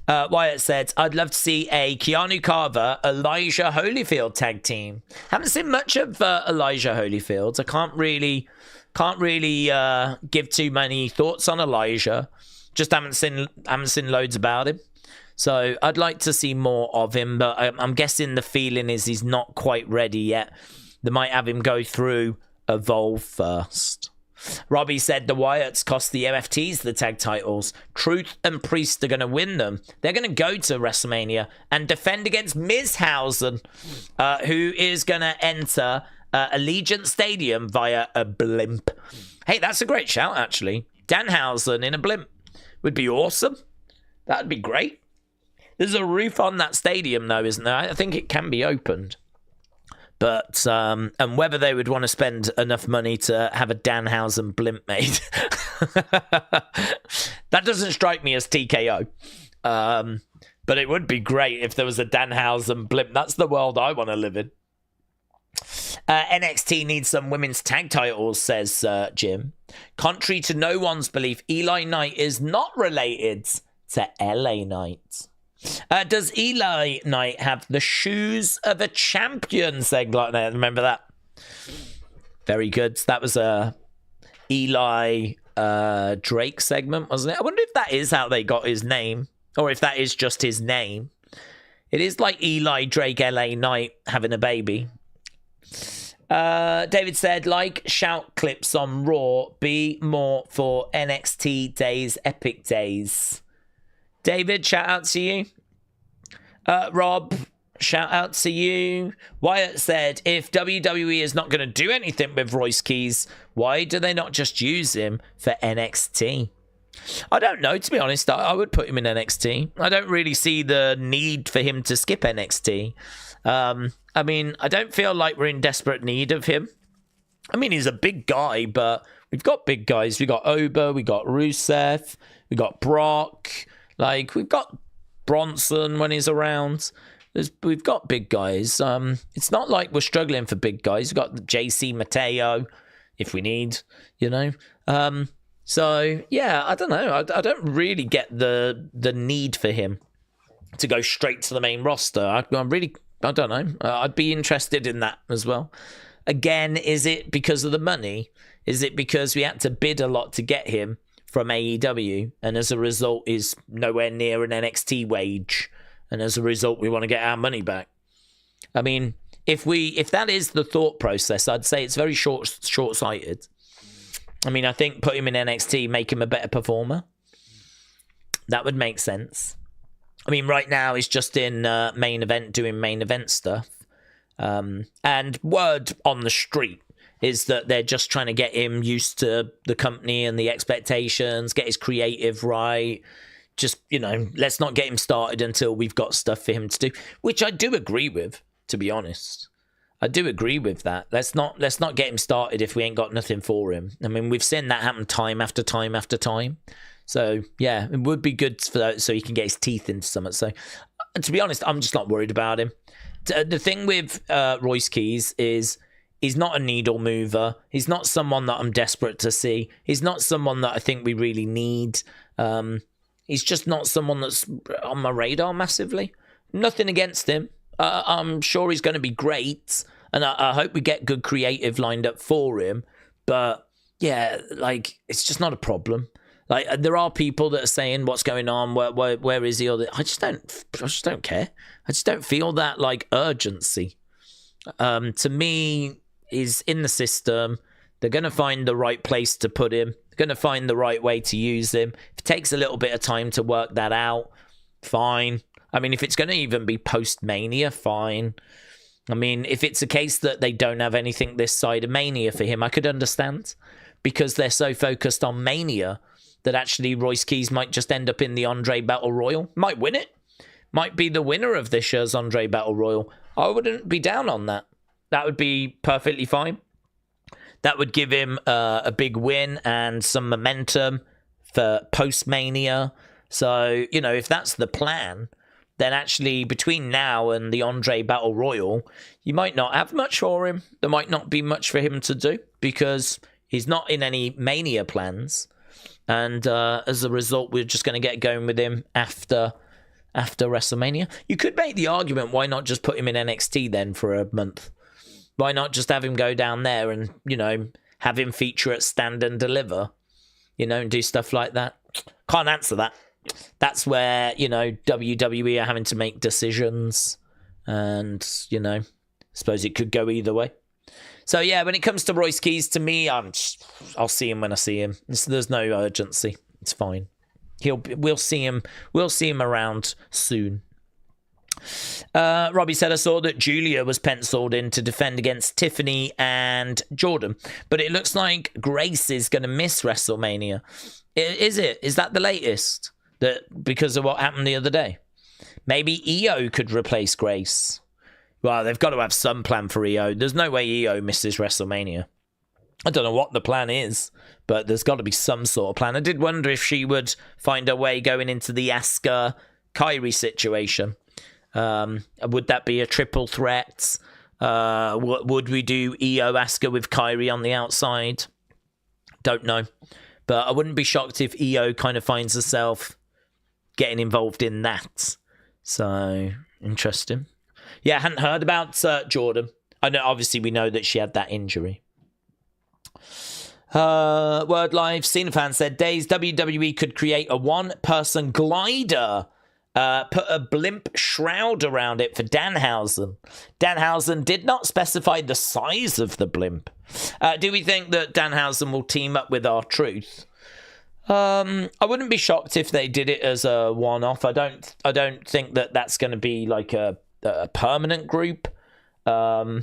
Wyatt said, I'd love to see a Keanu Carver, Elijah Holyfield tag team. Haven't seen much of Elijah Holyfield. I can't really give too many thoughts on Elijah. Just haven't seen loads about him. So I'd like to see more of him, but I'm guessing the feeling is he's not quite ready yet. They might have him go through Evolve first. Robbie said the Wyatts cost the MFTs the tag titles. Truth and Priest are going to win them. They're going to go to WrestleMania and defend against Mizhausen, who is going to enter Allegiant Stadium via a blimp. Hey, that's a great shout, actually. Danhausen in a blimp would be awesome. That would be great. There's a roof on that stadium, though, isn't there? I think it can be opened. But, and whether they would want to spend enough money to have a Danhausen blimp made. That doesn't strike me as TKO. But it would be great if there was a Danhausen blimp. That's the world I want to live in. NXT needs some women's tag titles, says Jim. Contrary to no one's belief, Eli Knight is not related to LA Knight. Does Eli Knight have the shoes of a champion? Said like that. Remember that? Very good. That was a Eli Drake segment, wasn't it? I wonder if that is how they got his name, or if that is just his name. It is like Eli Drake, LA Knight having a baby. David said, like shout clips on Raw, be more for NXT Daze, Epic Days. David, shout out to you. Rob, shout out to you. Wyatt said, if WWE is not going to do anything with Royce Keys, why do they not just use him for NXT? I don't know, to be honest. I would put him in NXT. I don't really see the need for him to skip NXT. I mean, I don't feel like we're in desperate need of him. I mean, he's a big guy, but we've got big guys. We got Oba, we got Rusev, we got Brock. Like, we've got Bronson when he's around. We've got big guys. It's not like we're struggling for big guys. We've got JC Mateo, if we need, you know. So, yeah, I don't know. I don't really get the need for him to go straight to the main roster. I don't know. I'd be interested in that as well. Again, is it because of the money? Is it because we had to bid a lot to get him from AEW, and as a result is nowhere near an NXT wage, and as a result we want to get our money back? I mean, if that is the thought process, I'd say it's very short-sighted. I mean, I think put him in NXT, make him a better performer. That would make sense. I mean, right now he's just in main event doing main event stuff. And word on the street is that they're just trying to get him used to the company and the expectations, get his creative right. Just, you know, let's not get him started until we've got stuff for him to do, which I do agree with, to be honest. I do agree with that. Let's not get him started if we ain't got nothing for him. I mean, we've seen that happen time after time after time. So, yeah, it would be good for that, so he can get his teeth into something. So, to be honest, I'm just not worried about him. The thing with Royce Keys is he's not a needle mover. He's not someone that I'm desperate to see. He's not someone that I think we really need. He's just not someone that's on my radar massively. Nothing against him. I'm sure he's going to be great, and I hope we get good creative lined up for him. But, yeah, like, it's just not a problem. Like, there are people that are saying what's going on, where is he? I just don't care. I just don't feel that, like, urgency. To me, he's in the system. They're going to find the right place to put him. They're going to find the right way to use him. If it takes a little bit of time to work that out, fine. I mean, if it's going to even be post-Mania, fine. I mean, if it's a case that they don't have anything this side of Mania for him, I could understand. Because they're so focused on Mania that actually Royce Keys might just end up in the Andre Battle Royal. Might win it. Might be the winner of this year's Andre Battle Royal. I wouldn't be down on that. That would be perfectly fine. That would give him a big win and some momentum for post-Mania. So, you know, if that's the plan, then actually between now and the Andre Battle Royal, you might not have much for him. There might not be much for him to do because he's not in any Mania plans. And as a result, we're just going to get going with him after WrestleMania. You could make the argument, why not just put him in NXT then for a month? Why not just have him go down there and, you know, have him feature at Stand and Deliver, you know, and do stuff like that? Can't answer that. That's where, you know, WWE are having to make decisions. And, you know, I suppose it could go either way. So, yeah, when it comes to Royce Keys, to me, I'll see him when I see him. There's no urgency. It's fine. We'll see him around soon. Robbie said, I saw that Julia was penciled in to defend against Tiffany and Jordan, but it looks like Grace is going to miss WrestleMania. Is it? Is that the latest? That because of what happened the other day? Maybe EO could replace Grace. Well, they've got to have some plan for EO. There's no way EO misses WrestleMania. I don't know what the plan is, but there's got to be some sort of plan. I did wonder if she would find a way going into the Asuka Kyrie situation. Would that be a triple threat? Would we do EO Asuka with Kyrie on the outside? Don't know. But I wouldn't be shocked if EO kind of finds herself getting involved in that. So, interesting. Yeah, I hadn't heard about Jordan. I know, obviously, we know that she had that injury. Word Live, Cena fan said, Daze, WWE could create a one-person glider put a blimp shroud around it for Danhausen. Danhausen did not specify the size of the blimp. Do we think that Danhausen will team up with R-Truth? I wouldn't be shocked if they did it as a one-off. I don't think that that's going to be like a permanent group. I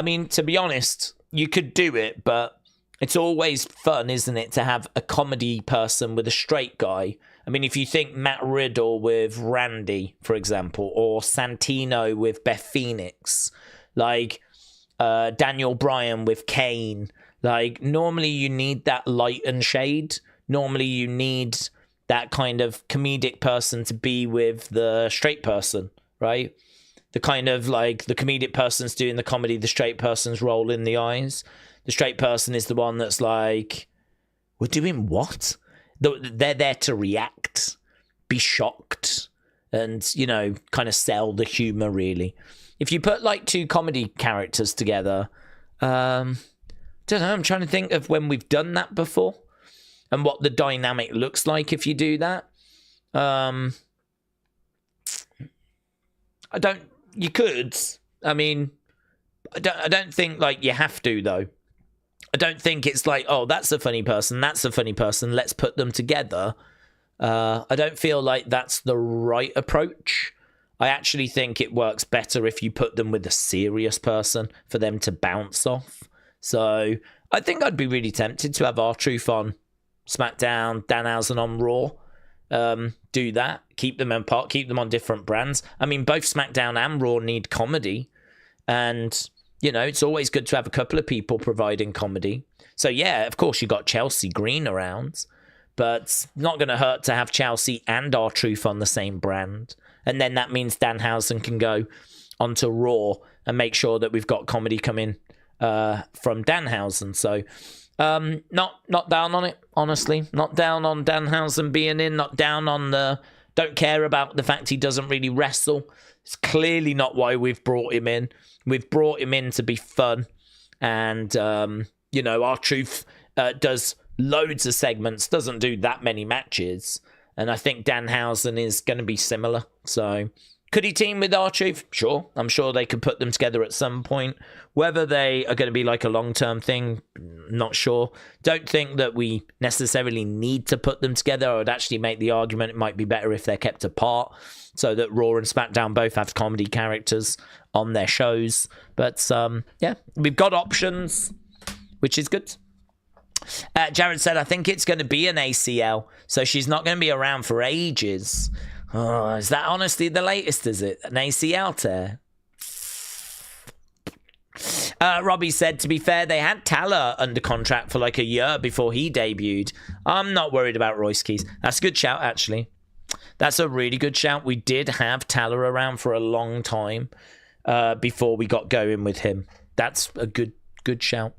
mean, to be honest, you could do it, but it's always fun, isn't it, to have a comedy person with a straight guy. I mean, if you think Matt Riddle with Randy, for example, or Santino with Beth Phoenix, like Daniel Bryan with Kane, like normally you need that light and shade. Normally you need that kind of comedic person to be with the straight person, right? The kind of like the comedic person's doing the comedy, the straight person's rolling the eyes. The straight person is the one that's like, we're doing what? They're there to react, be shocked, and, you know, kind of sell the humor, really. If you put like two comedy characters together, don't know, I'm trying to think of when we've done that before and what the dynamic looks like if you do that. You could. I mean, I don't think like you have to, though. I don't think it's like, oh, that's a funny person, let's put them together. I don't feel like that's the right approach. I actually think it works better if you put them with a serious person for them to bounce off. So I think I'd be really tempted to have R-Truth on SmackDown, Danhausen on Raw. Do that, keep them apart, keep them on different brands. I mean, both SmackDown and Raw need comedy, and you know, it's always good to have a couple of people providing comedy. So yeah, of course you got Chelsea Green around, but it's not going to hurt to have Chelsea and R-Truth on the same brand, and then that means Danhausen can go onto Raw and make sure that we've got comedy coming from Danhausen. So not down on it, honestly. Not down on Danhausen being in, not down on don't care about the fact he doesn't really wrestle. It's clearly not why we've brought him in. We've brought him in to be fun. And, you know, R-Truth does loads of segments, doesn't do that many matches. And I think Danhausen is going to be similar. So could he team with R-Truth? Sure. I'm sure they could put them together at some point. Whether they are going to be like a long-term thing, not sure. Don't think that we necessarily need to put them together. I would actually make the argument it might be better if they're kept apart so that Raw and SmackDown both have comedy characters on their shows. But, yeah, we've got options, which is good. Jared said, I think it's going to be an ACL, so she's not going to be around for ages. Oh, is that honestly the latest, is it? An ACL tear? Robbie said, to be fair, they had Taller under contract for like a year before he debuted. I'm not worried about Royce Keys. That's a good shout, actually. That's a really good shout. We did have Taller around for a long time before we got going with him. That's a good shout.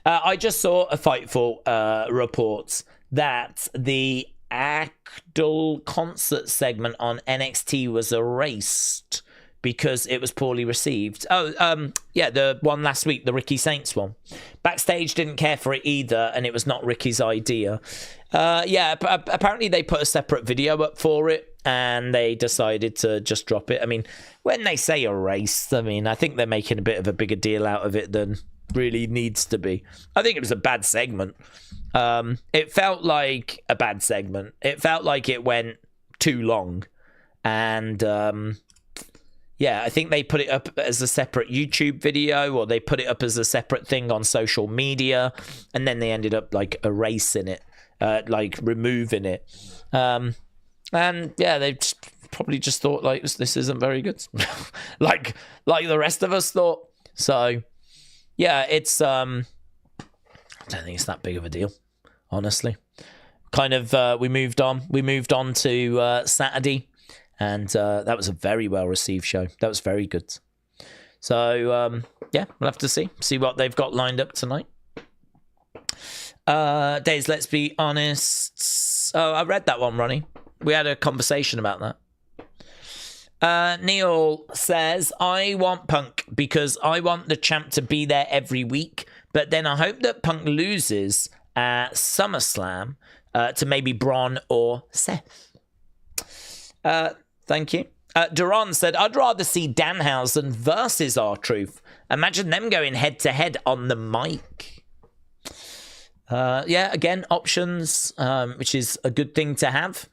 I just saw a Fightful reports that the Actal concert segment on NXT was erased because it was poorly received. Yeah, the one last week, the Ricky Saints one. Backstage didn't care for it either, and it was not Ricky's idea. Yeah, apparently they put a separate video up for it, and they decided to just drop it. I mean, when they say erased, I mean, I think they're making a bit of a bigger deal out of it than really needs to be. I think it was a bad segment. It felt like a bad segment. It felt like it went too long, and yeah, I think they put it up as a separate YouTube video, or they put it up as a separate thing on social media, and then they ended up like erasing it, like removing it. And yeah, they probably just thought like this isn't very good, like the rest of us thought. So yeah, it's I don't think it's that big of a deal, honestly. Kind of we moved on to Saturday. And that was a very well-received show. That was very good. So, yeah, we'll have to see what they've got lined up tonight. Daze, let's be honest. Oh, I read that one, Ronnie. We had a conversation about that. Neil says, I want Punk because I want the champ to be there every week. But then I hope that Punk loses at SummerSlam to maybe Borne or Seth. Thank you. Duran said, I'd rather see Danhausen versus R-Truth. Imagine them going head-to-head on the mic. Yeah, again, options, which is a good thing to have.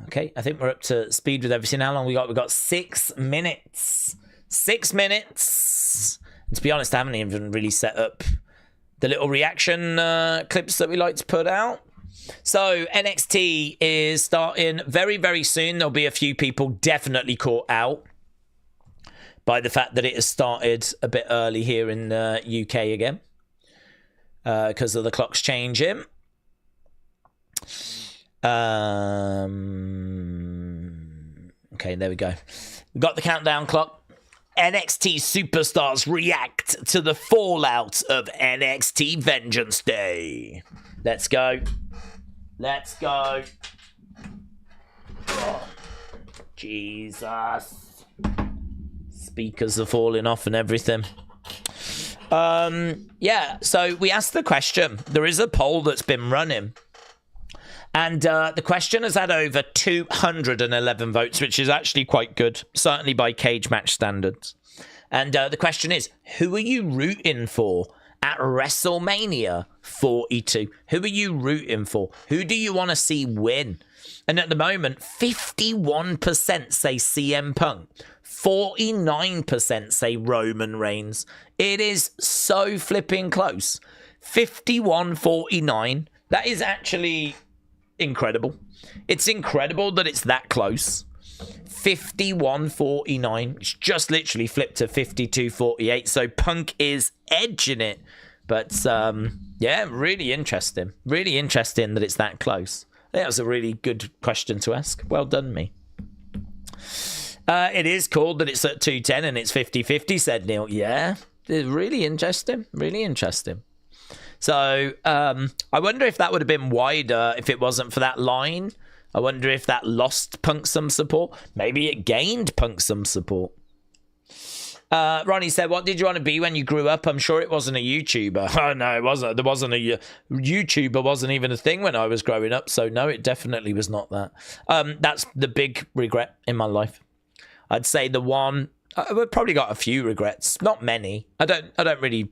Okay, I think we're up to speed with everything. How long we got? We've got 6 minutes. 6 minutes. And to be honest, I haven't even really set up the little reaction clips that we like to put out. So NXT is starting very, very soon. There'll be a few people definitely caught out by the fact that it has started a bit early here in the UK again because of the clocks changing. Okay, there we go. We've got the countdown clock. NXT superstars react to the fallout of NXT Vengeance Day. Let's go. Let's go. Oh, Jesus. Speakers are falling off and everything. Yeah, so we asked the question. There is a poll that's been running. And the question has had over 211 votes, which is actually quite good, certainly by cage match standards. And the question is, who are you rooting for at WrestleMania 42? Who are you rooting for? Who do you want to see win? And at the moment, 51% say CM Punk. 49% say Roman Reigns. It is so flipping close. 51-49. That is actually incredible. It's incredible that it's that close. 51-49. It's just literally flipped to 52-48. So Punk is edging it. But yeah, really interesting. Really interesting that it's that close. I think that was a really good question to ask. Well done, me. It is cool that it's at 210 and it's 50-50, said Neil. Yeah, it's really interesting. Really interesting. So I wonder if that would have been wider if it wasn't for that line. I wonder if that lost Punk some support. Maybe it gained Punk some support. Ronnie said, what did you want to be when you grew up? I'm sure it wasn't a YouTuber. Oh, no, it wasn't. There wasn't a YouTuber wasn't even a thing when I was growing up. So, no, it definitely was not that. That's the big regret in my life. I'd say the one... I've probably got a few regrets. Not many. I don't really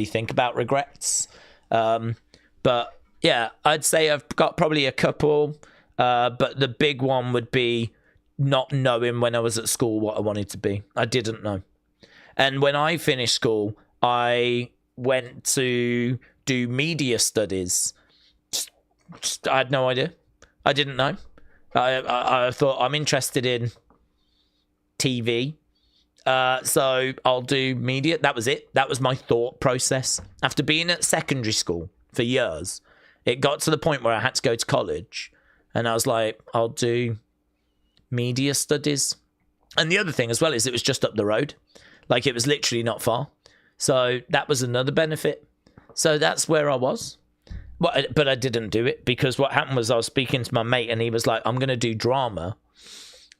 think about regrets. But, yeah, I'd say I've got probably a couple. But the big one would be not knowing when I was at school what I wanted to be. I didn't know. And when I finished school, I went to do media studies. I had no idea. I didn't know. I thought I'm interested in TV. So I'll do media. That was it. That was my thought process. After being at secondary school for years, it got to the point where I had to go to college. And I was like, I'll do media studies. And the other thing as well is it was just up the road. Like, it was literally not far. So that was another benefit. So that's where I was. But I didn't do it because what happened was I was speaking to my mate and he was like, I'm going to do drama.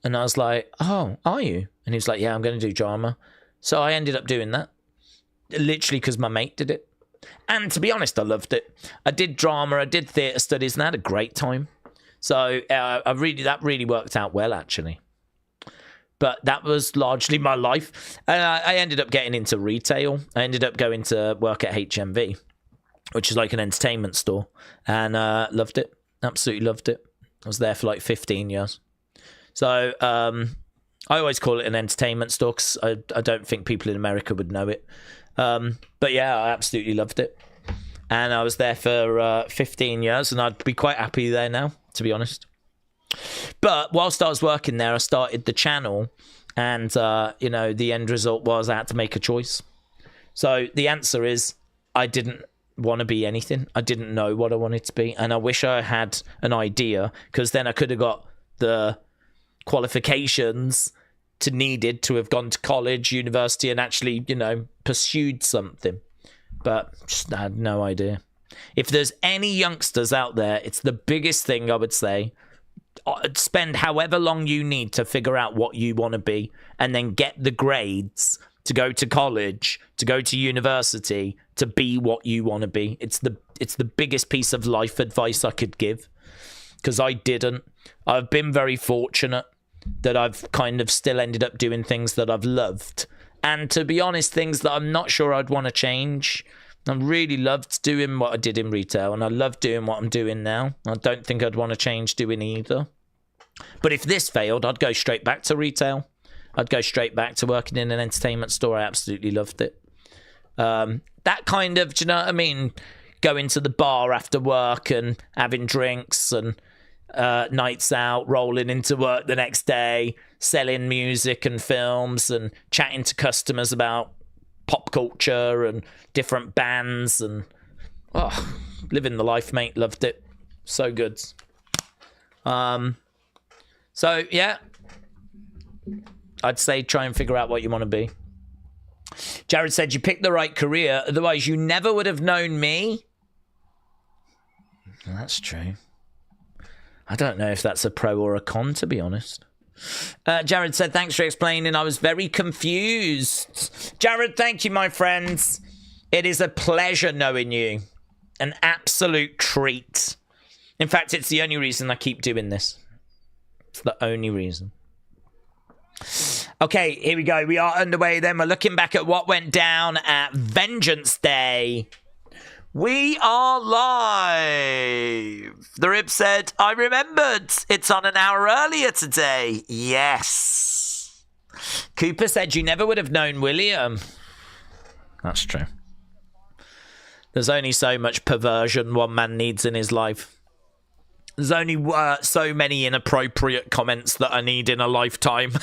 And I was like, oh, are you? And he was like, yeah, I'm going to do drama. So I ended up doing that. Literally because my mate did it. And to be honest, I loved it. I did drama, I did theatre studies, and I had a great time. So that really worked out well, actually. But that was largely my life. And I ended up getting into retail. I ended up going to work at HMV, which is like an entertainment store. And loved it. Absolutely loved it. I was there for like 15 years. So I always call it an entertainment store because I don't think people in America would know it. But yeah, I absolutely loved it. And I was there for 15 years and I'd be quite happy there now, to be honest. But whilst I was working there, I started the channel and, the end result was I had to make a choice. So the answer is I didn't want to be anything. I didn't know what I wanted to be. And I wish I had an idea because then I could have got the qualifications needed to have gone to college, university and actually, pursued something. But just I had no idea. If there's any youngsters out there, it's the biggest thing I would say. Spend however long you need to figure out what you want to be and then get the grades to go to college, to go to university, to be what you want to be. It's the biggest piece of life advice I could give, because I didn't. I've been very fortunate that I've kind of still ended up doing things that I've loved. And to be honest, things that I'm not sure I'd want to change. I really loved doing what I did in retail, and I love doing what I'm doing now. I don't think I'd want to change doing either. But if this failed, I'd go straight back to retail. I'd go straight back to working in an entertainment store. I absolutely loved it. That kind of, do you know what I mean? Going to the bar after work and having drinks and nights out, rolling into work the next day, selling music and films and chatting to customers about pop culture and different bands and living the life, mate. Loved it. So good. So yeah, I'd say try and figure out what you want to be. Jared said you picked the right career, otherwise you never would have known me. That's true. I don't know if that's a pro or a con, to be honest. Jared said, thanks for explaining. I was very confused. Jared, thank you, my friends. It is a pleasure knowing you. An absolute treat. In fact, it's the only reason I keep doing this. It's the only reason. Okay, here we go. We are underway then. We're looking back at what went down at Vengeance Day. We are live. The Rib said, I remembered. It's on an hour earlier today. Yes. Cooper said, you never would have known William. That's true. There's only so much perversion one man needs in his life. There's only so many inappropriate comments that I need in a lifetime.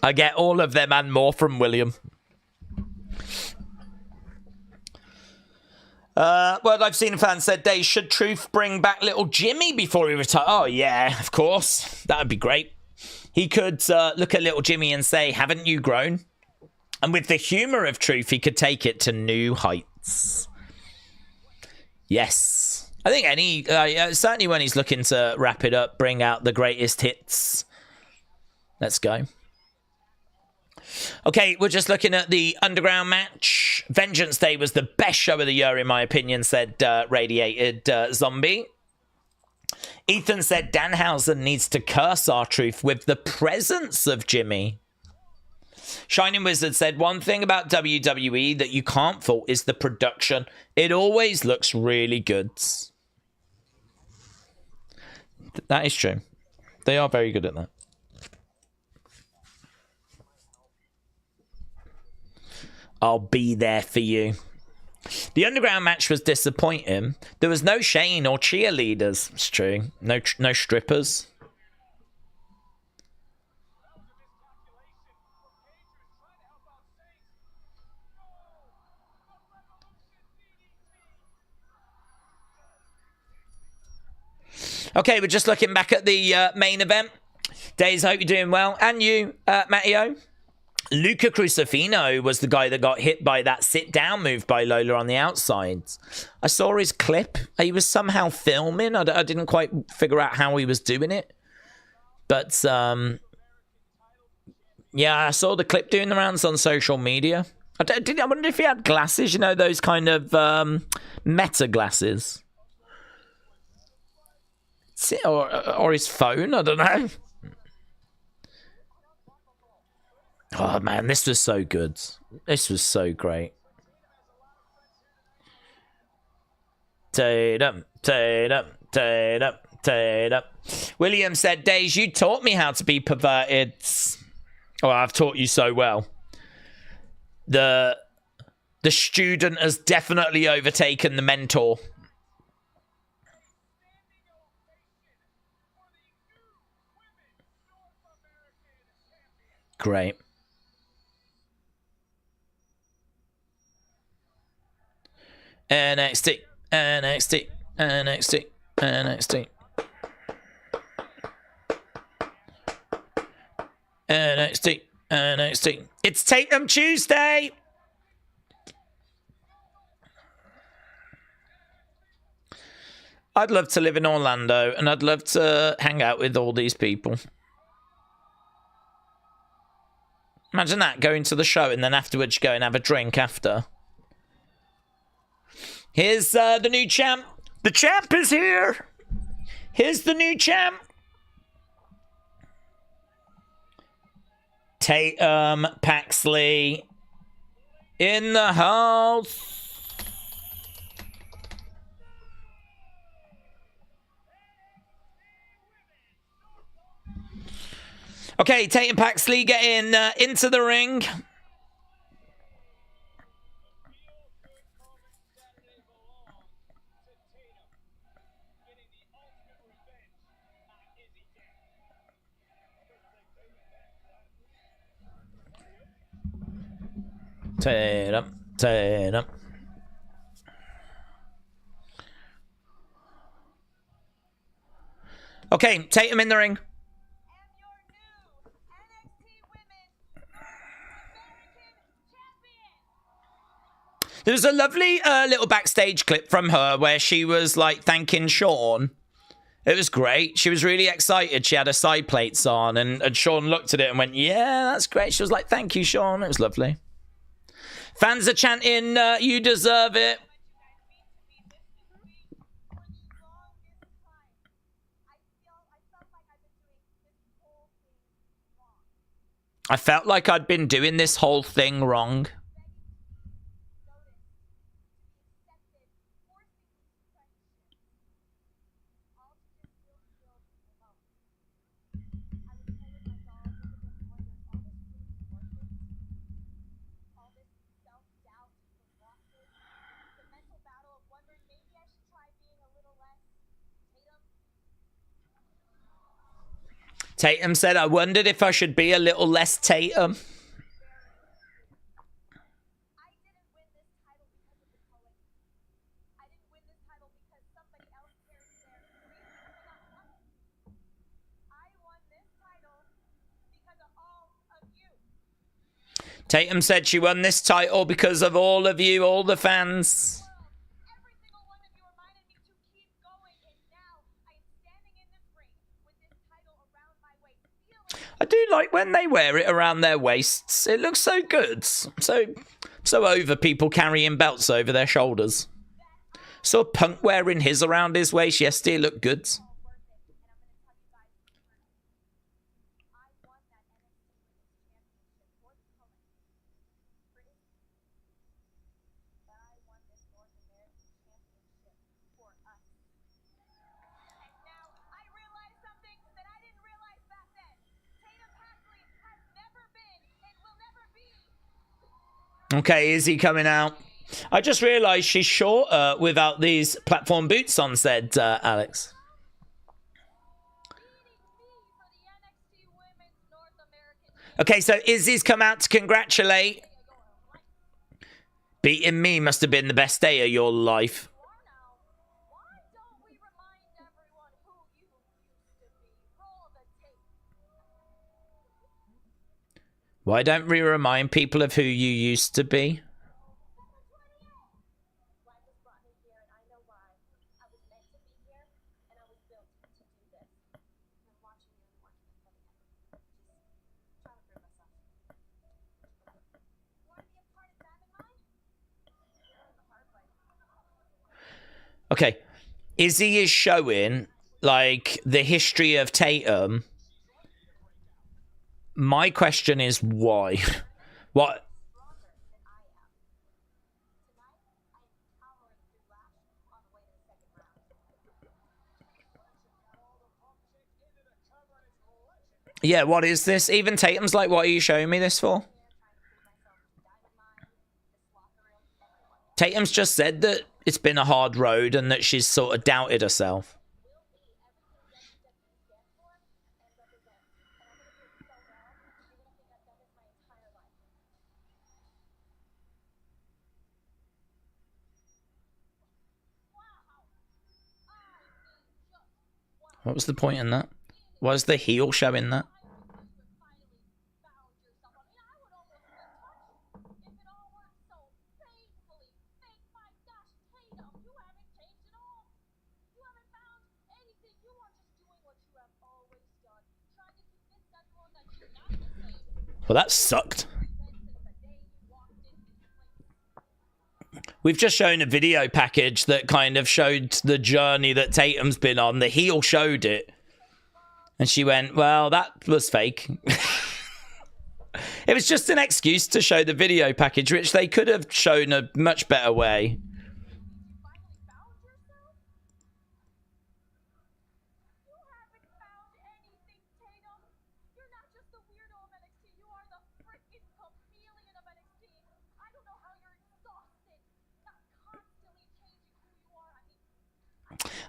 I get all of them and more from William. Word I've seen a fan said, Daze, should Truth bring back little Jimmy before he retires? Oh, yeah, of course. That would be great. He could look at little Jimmy and say, haven't you grown? And with the humour of Truth, he could take it to new heights. Yes. I think certainly when he's looking to wrap it up, bring out the greatest hits. Let's go. Okay, we're just looking at the Underground match. Vengeance Day was the best show of the year, in my opinion, said Radiated Zombie. Ethan said Danhausen needs to curse R-Truth with the presence of Jimmy. Shining Wizard said, one thing about WWE that you can't fault is the production. It always looks really good. That is true. They are very good at that. I'll be there for you. The Underground match was disappointing. There was no Shane or cheerleaders. It's true. No strippers. Okay, we're just looking back at the main event. Daze, I hope you're doing well. And you, Matteo. Luca Crucifino was the guy that got hit by that sit-down move by Lola on the outside. I saw his clip. He was somehow filming. I didn't quite figure out how he was doing it. But, yeah, I saw the clip doing the rounds on social media. I wonder if he had glasses, you know, those kind of meta glasses. Or his phone, I don't know. Oh, man, this was so good. This was so great. Tatum. William said, Daze, you taught me how to be perverted. Oh, I've taught you so well. The student has definitely overtaken the mentor. Great. NXT. It's Tatum Tuesday. I'd love to live in Orlando, and I'd love to hang out with all these people. Imagine that, going to the show and then afterwards go and have a drink after. Here's the new champ. The champ is here. Here's the new champ. Tatum, Paxley in the house. Okay, Tatum, Paxley getting into the ring. Tatum. Okay, Tatum in the ring. There's a lovely little backstage clip from her where she was like thanking Sean. It was great. She was really excited. She had her side plates on, and Sean looked at it and went, yeah, that's great. She was like, thank you, Sean. It was lovely. Fans are chanting, you deserve it. I felt like I'd been doing this whole thing wrong. Tatum said, I wondered if I should be a little less Tatum. Tatum said she won this title because of all of you, all the fans. I do like when they wear it around their waists. It looks so good. So over people carrying belts over their shoulders. Saw Punk wearing his around his waist yesterday. It looked good. Okay, is he coming out? I just realised she's shorter without these platform boots on, said Alex. Okay, so Izzy's come out to congratulate. Beating me must have been the best day of your life. Why don't we remind people of who you used to be? Okay, Izzy is showing like the history of Tatum. My question is why? What? Yeah, what is this? Even Tatum's like, what are you showing me this for? Tatum's just said that it's been a hard road and that she's sort of doubted herself. What was the point in that? Was the heel showing that? Well, that sucked. we've just shown a video package that kind of showed the journey that Tatum's been on. The heel showed it. And she went, well, that was fake. It was just an excuse to show the video package, which they could have shown a much better way.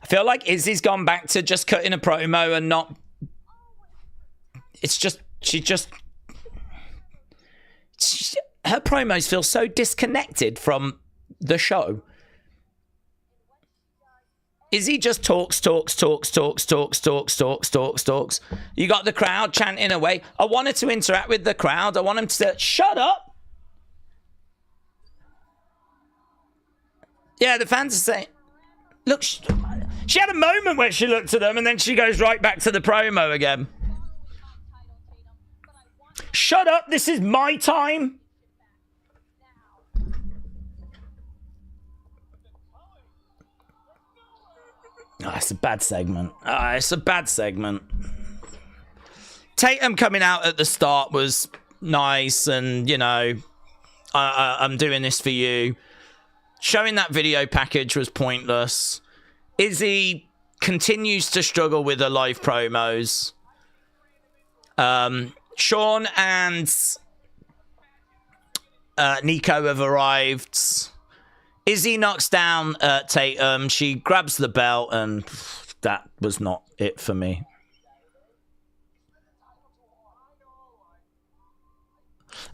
I feel like Izzy's gone back to just cutting a promo and not... It's just... her promos feel so disconnected from the show. Izzy just talks. You got the crowd chanting away. I wanted to interact with the crowd. I want them to say, shut up. Yeah, the fans are saying... Look, she had a moment where she looked at them and then she goes right back to the promo again. Shut up, this is my time. Oh, it's a bad segment. It's a bad segment. Tatum coming out at the start was nice and, you know, I'm doing this for you. Showing that video package was pointless. Izzy continues to struggle with her live promos. Sean and Nico have arrived. Izzy knocks down Tatum. She grabs the belt, and that was not it for me.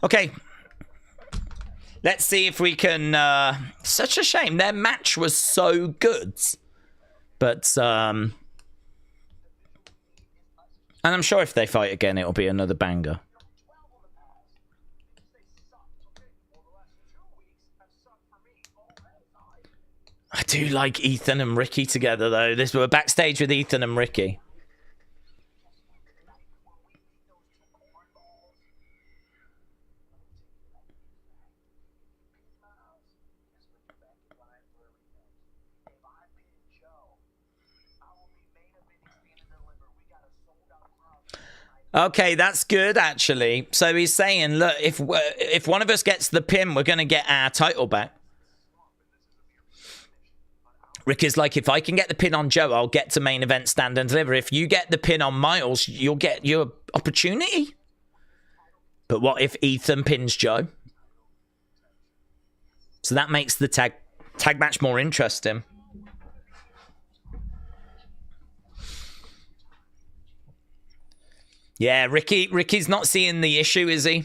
Okay. Let's see if we can... such a shame. Their match was so good. But, and I'm sure if they fight again, it'll be another banger. I do like Ethan and Ricky together, though. We're backstage with Ethan and Ricky. Okay, that's good, actually. So he's saying, look, if one of us gets the pin, we're going to get our title back. Rick is like, if I can get the pin on Joe, I'll get to main event, stand and deliver. If you get the pin on Myles, you'll get your opportunity. But what if Ethan pins Joe? So that makes the tag match more interesting. Yeah, Ricky's not seeing the issue, is he?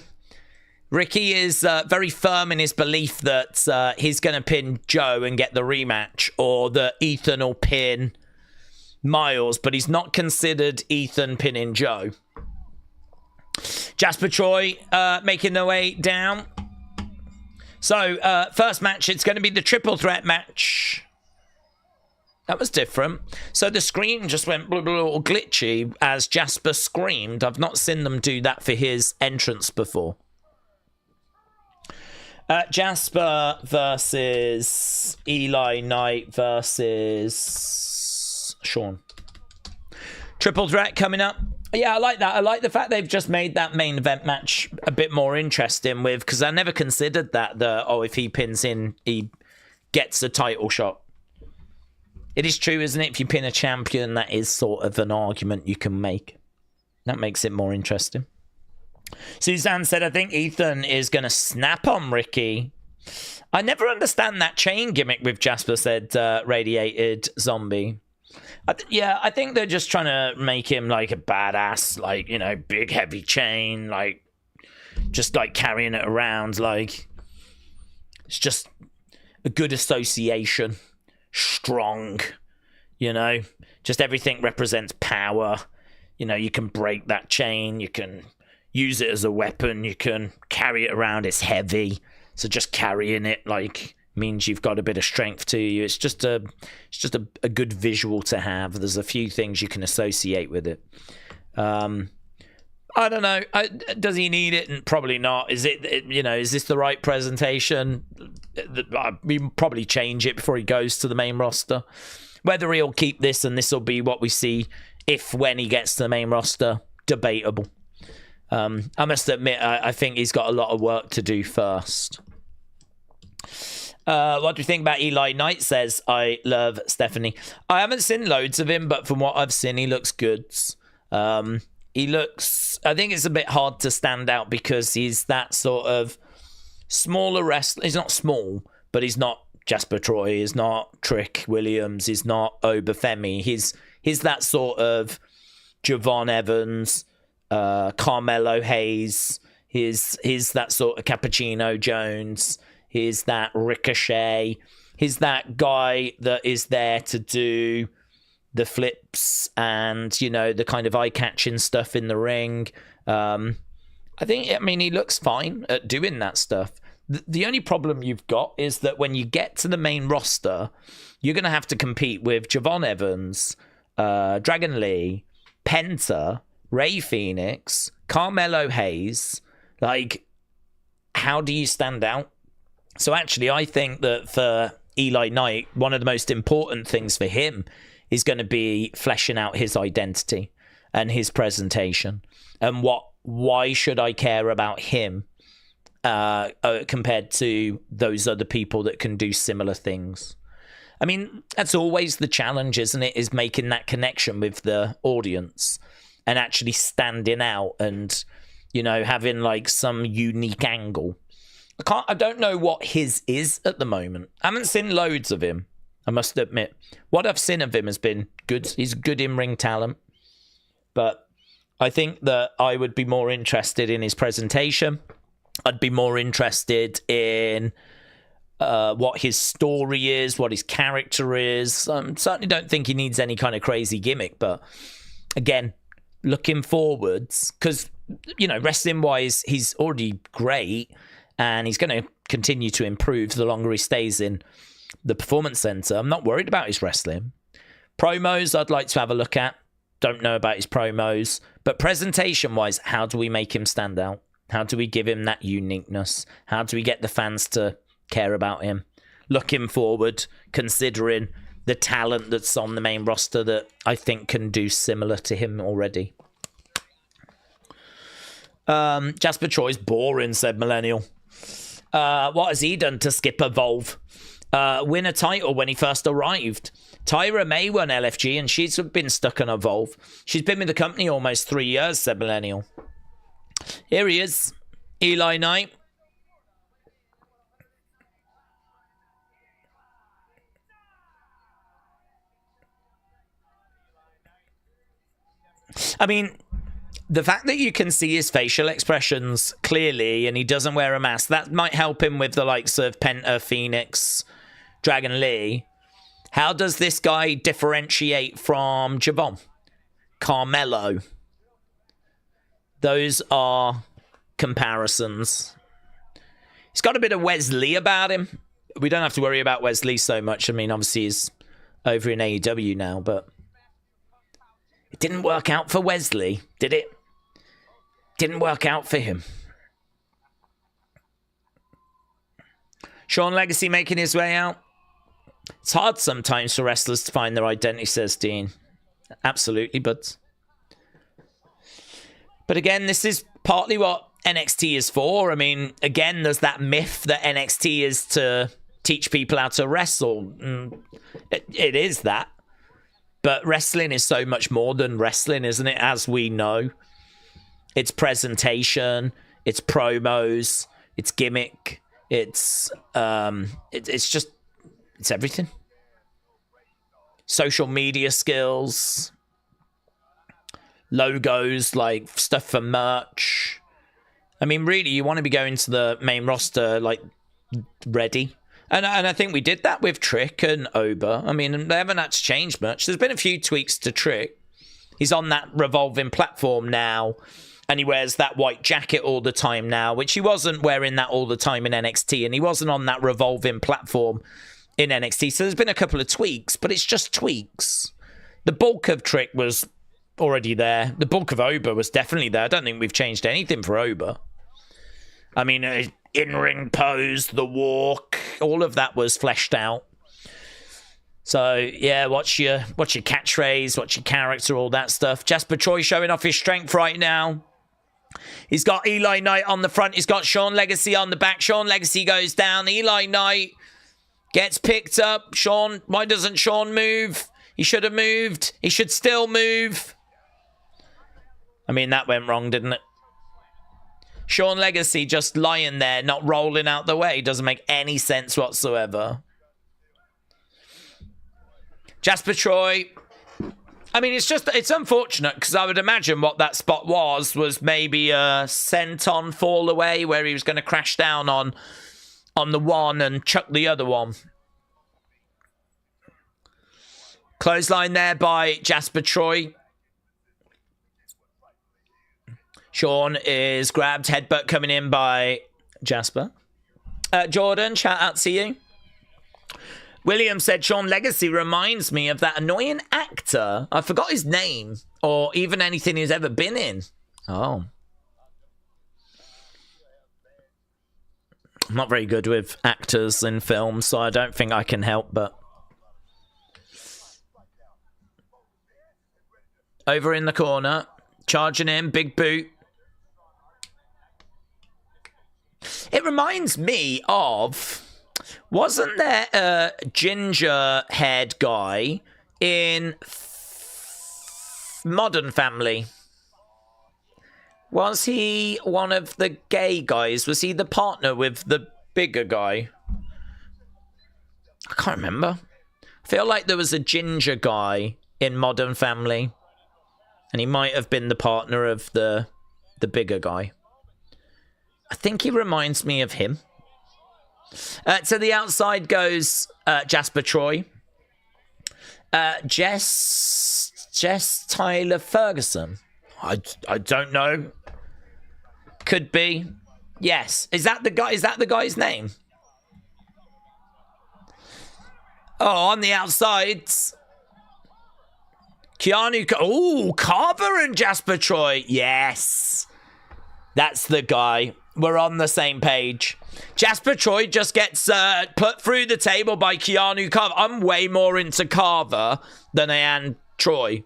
Ricky is very firm in his belief that he's going to pin Joe and get the rematch, or that Ethan will pin Myles, but he's not considered Ethan pinning Joe. Jasper Troy making their way down. So, first match, it's going to be the triple threat match. That was different. So the screen just went blah, blah, blah, glitchy as Jasper screamed. I've not seen them do that for his entrance before. Jasper versus Eli Knight versus Sean. Triple threat coming up. Yeah, I like that. I like the fact they've just made that main event match a bit more interesting with, because I never considered that, if he pins in, he gets a title shot. It is true, isn't it? If you pin a champion, that is sort of an argument you can make. That makes it more interesting. Suzanne said, I think Ethan is going to snap on Ricky. I never understand that chain gimmick with Jasper, said Radiated Zombie. I think they're just trying to make him like a badass, like, you know, big heavy chain, like, just like carrying it around. Like, it's just a good association. Strong, you know, just everything represents power. You know, you can break that chain, you can use it as a weapon, you can carry it around. It's heavy, so just carrying it like means you've got a bit of strength to you. It's just a good visual to have. There's a few things you can associate with it. I don't know. Does he need it? And probably not. Is is this the right presentation? We probably change it before he goes to the main roster. Whether he'll keep this and this will be what we see when he gets to the main roster, debatable. I must admit, I think he's got a lot of work to do first. What do you think about Eli Knight? Says, I love Stephanie. I haven't seen loads of him, but from what I've seen, he looks good. I think it's a bit hard to stand out because he's that sort of smaller wrestler. He's not small, but he's not Jasper Troy. He's not Trick Williams. He's not Obafemi. He's that sort of Javon Evans, Carmelo Hayes. He's that sort of Cappuccino Jones. He's that Ricochet. He's that guy that is there to do the flips and, the kind of eye-catching stuff in the ring. He looks fine at doing that stuff. The only problem you've got is that when you get to the main roster, you're going to have to compete with Javon Evans, Dragon Lee, Penta, Ray Phoenix, Carmelo Hayes. Like, how do you stand out? So actually, I think that for Eli Knight, one of the most important things for him is going to be fleshing out his identity and his presentation. And why should I care about him compared to those other people that can do similar things? I mean, that's always the challenge, isn't it? Is making that connection with the audience and actually standing out and, having like some unique angle. I don't know what his is at the moment. I haven't seen loads of him, I must admit. What I've seen of him has been good. He's good in-ring talent. But I think that I would be more interested in his presentation. I'd be more interested in what his story is, what his character is. I certainly don't think he needs any kind of crazy gimmick. But again, looking forwards, because, wrestling-wise, he's already great. And he's going to continue to improve the longer he stays in the Performance Center. I'm not worried about his wrestling. Promos, I'd like to have a look at. Don't know about his promos. But presentation-wise, how do we make him stand out? How do we give him that uniqueness? How do we get the fans to care about him? Looking forward, considering the talent that's on the main roster that I think can do similar to him already. Jasper Troy's boring, said Millennial. What has he done to skip Evolve? Win a title when he first arrived. Tyra May won LFG and she's been stuck on Evolve. She's been with the company almost 3 years, said Millennial. Here he is, Eli Knight. I mean, the fact that you can see his facial expressions clearly and he doesn't wear a mask, that might help him with the likes of Penta, Phoenix, Dragon Lee. How does this guy differentiate from Javon? Carmelo. Those are comparisons. He's got a bit of Wesley about him. We don't have to worry about Wesley so much. I mean, obviously he's over in AEW now, but it didn't work out for Wesley, did it? Didn't work out for him. Sean Legacy making his way out. It's hard sometimes for wrestlers to find their identity, says Dean. Absolutely, but again, this is partly what NXT is for. I mean, again, there's that myth that NXT is to teach people how to wrestle. It is that. But wrestling is so much more than wrestling, isn't it? As we know. It's presentation, it's promos, it's gimmick, it's everything. Social media skills, logos, like stuff for merch. I mean, really, you want to be going to the main roster, like, ready. And I think we did that with Trick and Oba. I mean, they haven't had to change much. There's been a few tweaks to Trick. He's on that revolving platform now. And he wears that white jacket all the time now, which he wasn't wearing that all the time in NXT. And he wasn't on that revolving platform in NXT. So there's been a couple of tweaks, but it's just tweaks. The bulk of Trick was already there. The bulk of Oba was definitely there. I don't think we've changed anything for Oba. I mean, in-ring pose, the walk, all of that was fleshed out. So, yeah, what's your catchphrase, what's your character, all that stuff. Jasper Troy showing off his strength right now. He's got Eli Knight on the front. He's got Sean Legacy on the back. Sean Legacy goes down. Eli Knight gets picked up. Sean, why doesn't Sean move? He should have moved. He should still move. I mean, that went wrong, didn't it? Sean Legacy just lying there, not rolling out the way. Doesn't make any sense whatsoever. Jasper Troy. I mean, it's unfortunate because I would imagine what that spot was maybe a senton fall away where he was going to crash down on the one and chuck the other one. Clothesline there by Jasper Troy. Sean is grabbed. Headbutt coming in by Jasper. Jordan, shout out to you. William said Sean Legacy reminds me of that annoying actor. I forgot his name or even anything he's ever been in. Oh. I'm not very good with actors in films, so I don't think I can help, but... Over in the corner. Charging in. Big boot. It reminds me of... Wasn't there a ginger haired guy in Modern Family? Was he one of the gay guys? Was he the partner with the bigger guy? I can't remember. I feel like there was a ginger guy in Modern Family. And he might have been the partner of the bigger guy. I think he reminds me of him. To the outside goes Jasper Troy. Jess Tyler Ferguson. I don't know. Could be. Yes. Is that the guy? Is that the guy's name? Oh, on the outside. Keanu. Oh, Carver and Jasper Troy. Yes. That's the guy. We're on the same page. Jasper Troy just gets put through the table by Keanu Carver. I'm way more into Carver than I am Troy.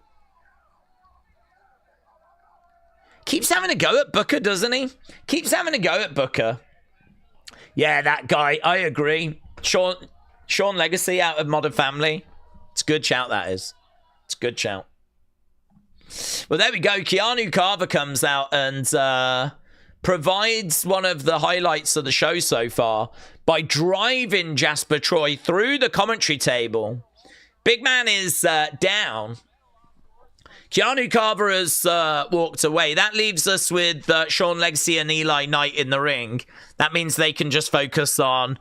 Keeps having a go at Booker, doesn't he? Keeps having a go at Booker. Yeah, that guy. I agree. Sean Legacy out of Modern Family. It's a good shout, that is. It's a good shout. Well, there we go. Keanu Carver comes out and... provides one of the highlights of the show so far by driving Jasper Troy through the commentary table. Big man is down. Keanu Carver has walked away. That leaves us with Sean Legacy and Eli Knight in the ring. That means they can just focus on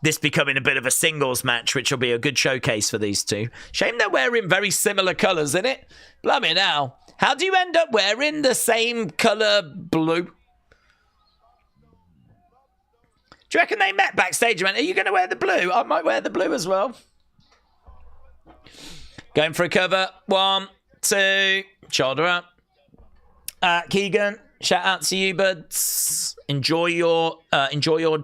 this becoming a bit of a singles match, which will be a good showcase for these two. Shame they're wearing very similar colours, isn't it? Blimey now. How do you end up wearing the same colour blue? Do you reckon they met backstage and went, are you going to wear the blue? I might wear the blue as well. Going for a cover. 1, 2. Shoulder up. Keegan, shout out to you, buds. Enjoy your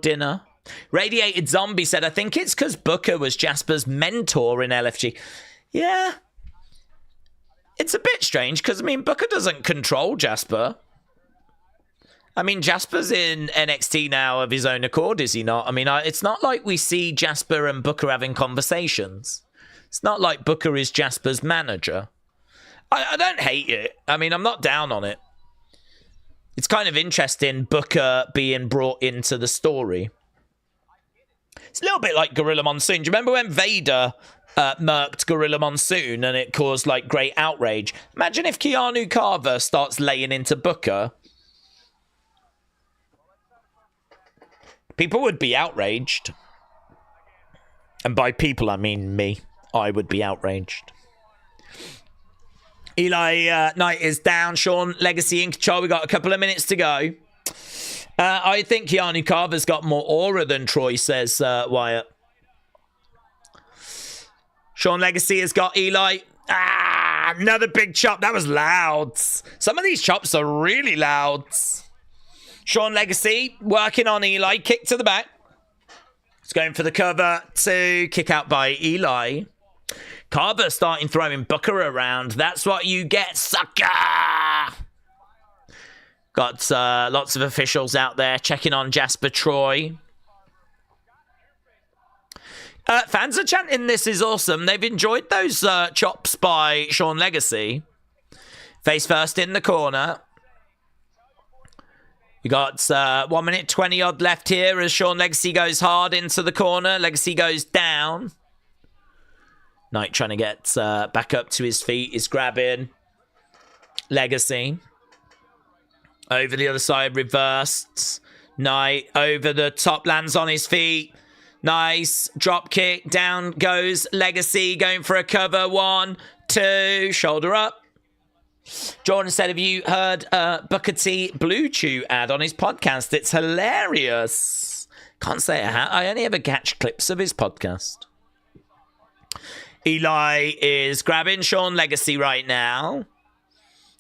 dinner. Radiated Zombie said, I think it's because Booker was Jasper's mentor in LFG. Yeah. It's a bit strange because, I mean, Booker doesn't control Jasper. I mean, Jasper's in NXT now of his own accord, is he not? I mean, it's not like we see Jasper and Booker having conversations. It's not like Booker is Jasper's manager. I don't hate it. I mean, I'm not down on it. It's kind of interesting, Booker being brought into the story. It's a little bit like Gorilla Monsoon. Do you remember when Vader murked Gorilla Monsoon and it caused, like, great outrage? Imagine if Keanu Carver starts laying into Booker. People would be outraged. And by people, I mean me. I would be outraged. Eli Knight is down. Sean Legacy in control. We got a couple of minutes to go. I think Keanu Carver's got more aura than Troy, says Wyatt. Sean Legacy has got Eli. Another big chop. That was loud. Some of these chops are really loud. Sean Legacy working on Eli. Kick to the back. He's going for the cover. 2. Kick out by Eli. Carver starting throwing Booker around. That's what you get, sucker! Got lots of officials out there checking on Jasper Troy. Fans are chanting, "This is awesome." They've enjoyed those chops by Sean Legacy. Face first in the corner. You got 1 minute 20 odd left here as Sean Legacy goes hard into the corner. Legacy goes down. Knight trying to get back up to his feet. Is grabbing Legacy. Over the other side, reversed. Knight over the top, lands on his feet. Nice. Drop kick. Down goes Legacy, going for a cover. 1, 2. Shoulder up. Jordan said, have you heard Booker T Blue Chew ad on his podcast? It's hilarious. Can't say I have. I only ever catch clips of his podcast. Eli is grabbing Sean Legacy right now.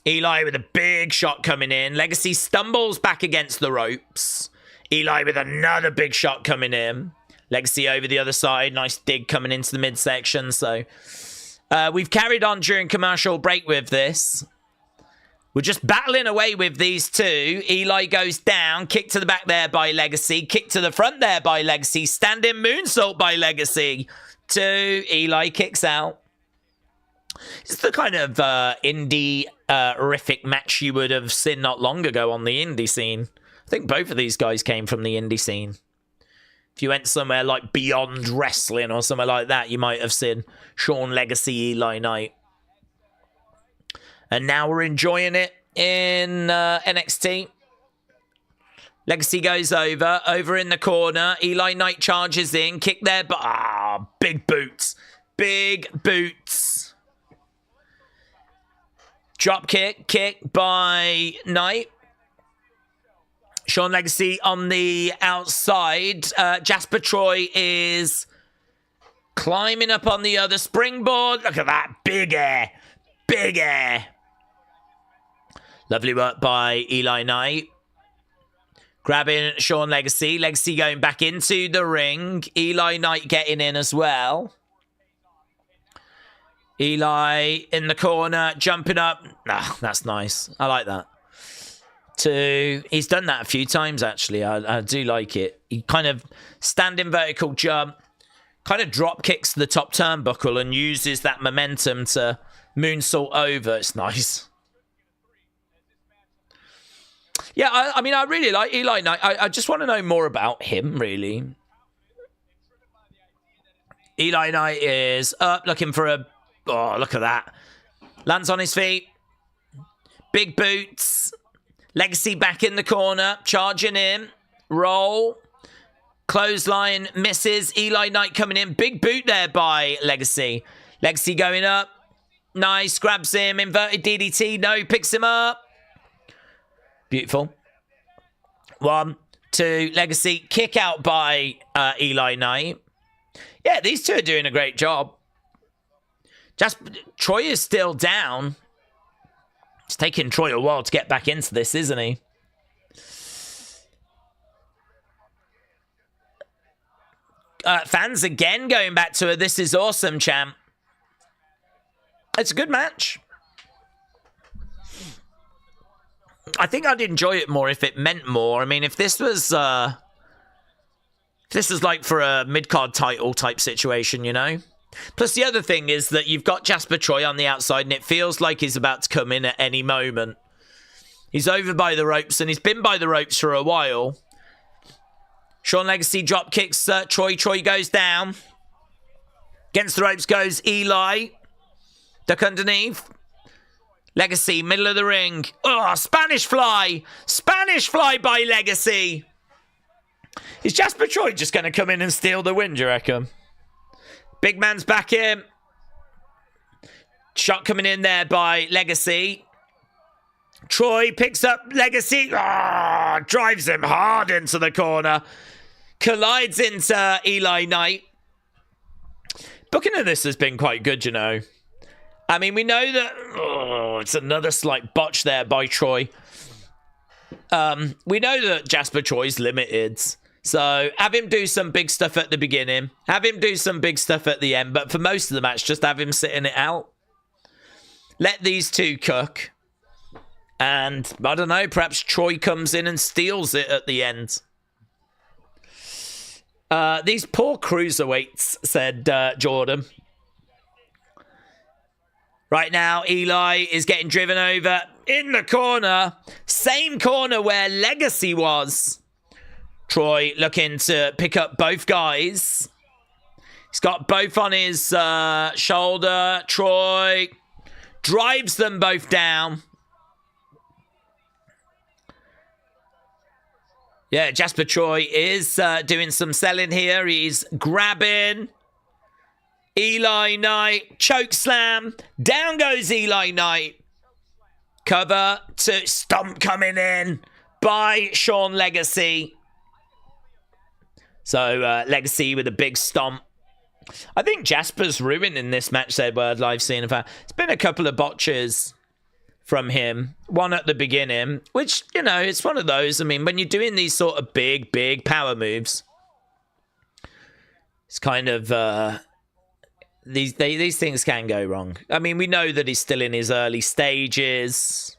Eli with a big shot coming in. Legacy stumbles back against the ropes. Eli with another big shot coming in. Legacy over the other side. Nice dig coming into the midsection. So we've carried on during commercial break with this. We're just battling away with these two. Eli goes down. Kick to the back there by Legacy. Kick to the front there by Legacy. Standing moonsault by Legacy. 2. Eli kicks out. It's the kind of indie-rific match you would have seen not long ago on the indie scene. I think both of these guys came from the indie scene. If you went somewhere like Beyond Wrestling or somewhere like that, you might have seen Sean Legacy, Eli Knight. And now we're enjoying it in NXT. Legacy goes over in the corner. Eli Knight charges in, kick there, but big boots. Big boots. Drop kick by Knight. Sean Legacy on the outside. Jasper Troy is climbing up on the other springboard. Look at that. Big air. Big air. Lovely work by Eli Knight. Grabbing Sean Legacy. Legacy going back into the ring. Eli Knight getting in as well. Eli in the corner, jumping up. That's nice. I like that. 2. He's done that a few times, actually. I do like it. He kind of standing vertical jump, kind of drop kicks the top turnbuckle and uses that momentum to moonsault over. It's nice. Yeah, I mean, I really like Eli Knight. I just want to know more about him, really. Eli Knight is up, looking for a... Oh, look at that. Lands on his feet. Big boots. Legacy back in the corner. Charging in. Roll. Clothesline misses. Eli Knight coming in. Big boot there by Legacy. Legacy going up. Nice. Grabs him. Inverted DDT. No, picks him up. Beautiful. 1, 2, Legacy. Kick out by Eli Knight. Yeah, these two are doing a great job. Troy is still down. It's taking Troy a while to get back into this, isn't he? Fans again going back to a "This is awesome" chant. It's a good match. I think I'd enjoy it more if it meant more. I mean, if this was like for a mid-card title type situation, you know? Plus, the other thing is that you've got Jasper Troy on the outside, and it feels like he's about to come in at any moment. He's over by the ropes, and he's been by the ropes for a while. Sean Legacy drop kicks Troy. Troy goes down. Against the ropes goes Eli. Duck underneath. Legacy, middle of the ring. Oh, Spanish fly. Spanish fly by Legacy. Is Jasper Troy just going to come in and steal the win, do you reckon? Big man's back in. Shot coming in there by Legacy. Troy picks up Legacy. Oh, drives him hard into the corner. Collides into Eli Knight. Booking of this has been quite good, you know. I mean, we know that... Oh, it's another slight botch there by Troy. We know that Jasper Troy's limited. So have him do some big stuff at the beginning. Have him do some big stuff at the end. But for most of the match, just have him sitting it out. Let these two cook. And, I don't know, perhaps Troy comes in and steals it at the end. These poor cruiserweights, said Jordan. Right now, Eli is getting driven over in the corner. Same corner where Legacy was. Troy looking to pick up both guys. He's got both on his shoulder. Troy drives them both down. Yeah, Jasper Troy is doing some selling here. He's grabbing Eli Knight. Choke slam. Down goes Eli Knight. Cover to stomp coming in by Sean Legacy. So, Legacy with a big stomp. I think Jasper's ruining this match, said Word Live Scene. It's been a couple of botches from him. One at the beginning, which, you know, it's one of those. I mean, when you're doing these sort of big power moves, it's kind of... These things can go wrong. I mean, we know that he's still in his early stages.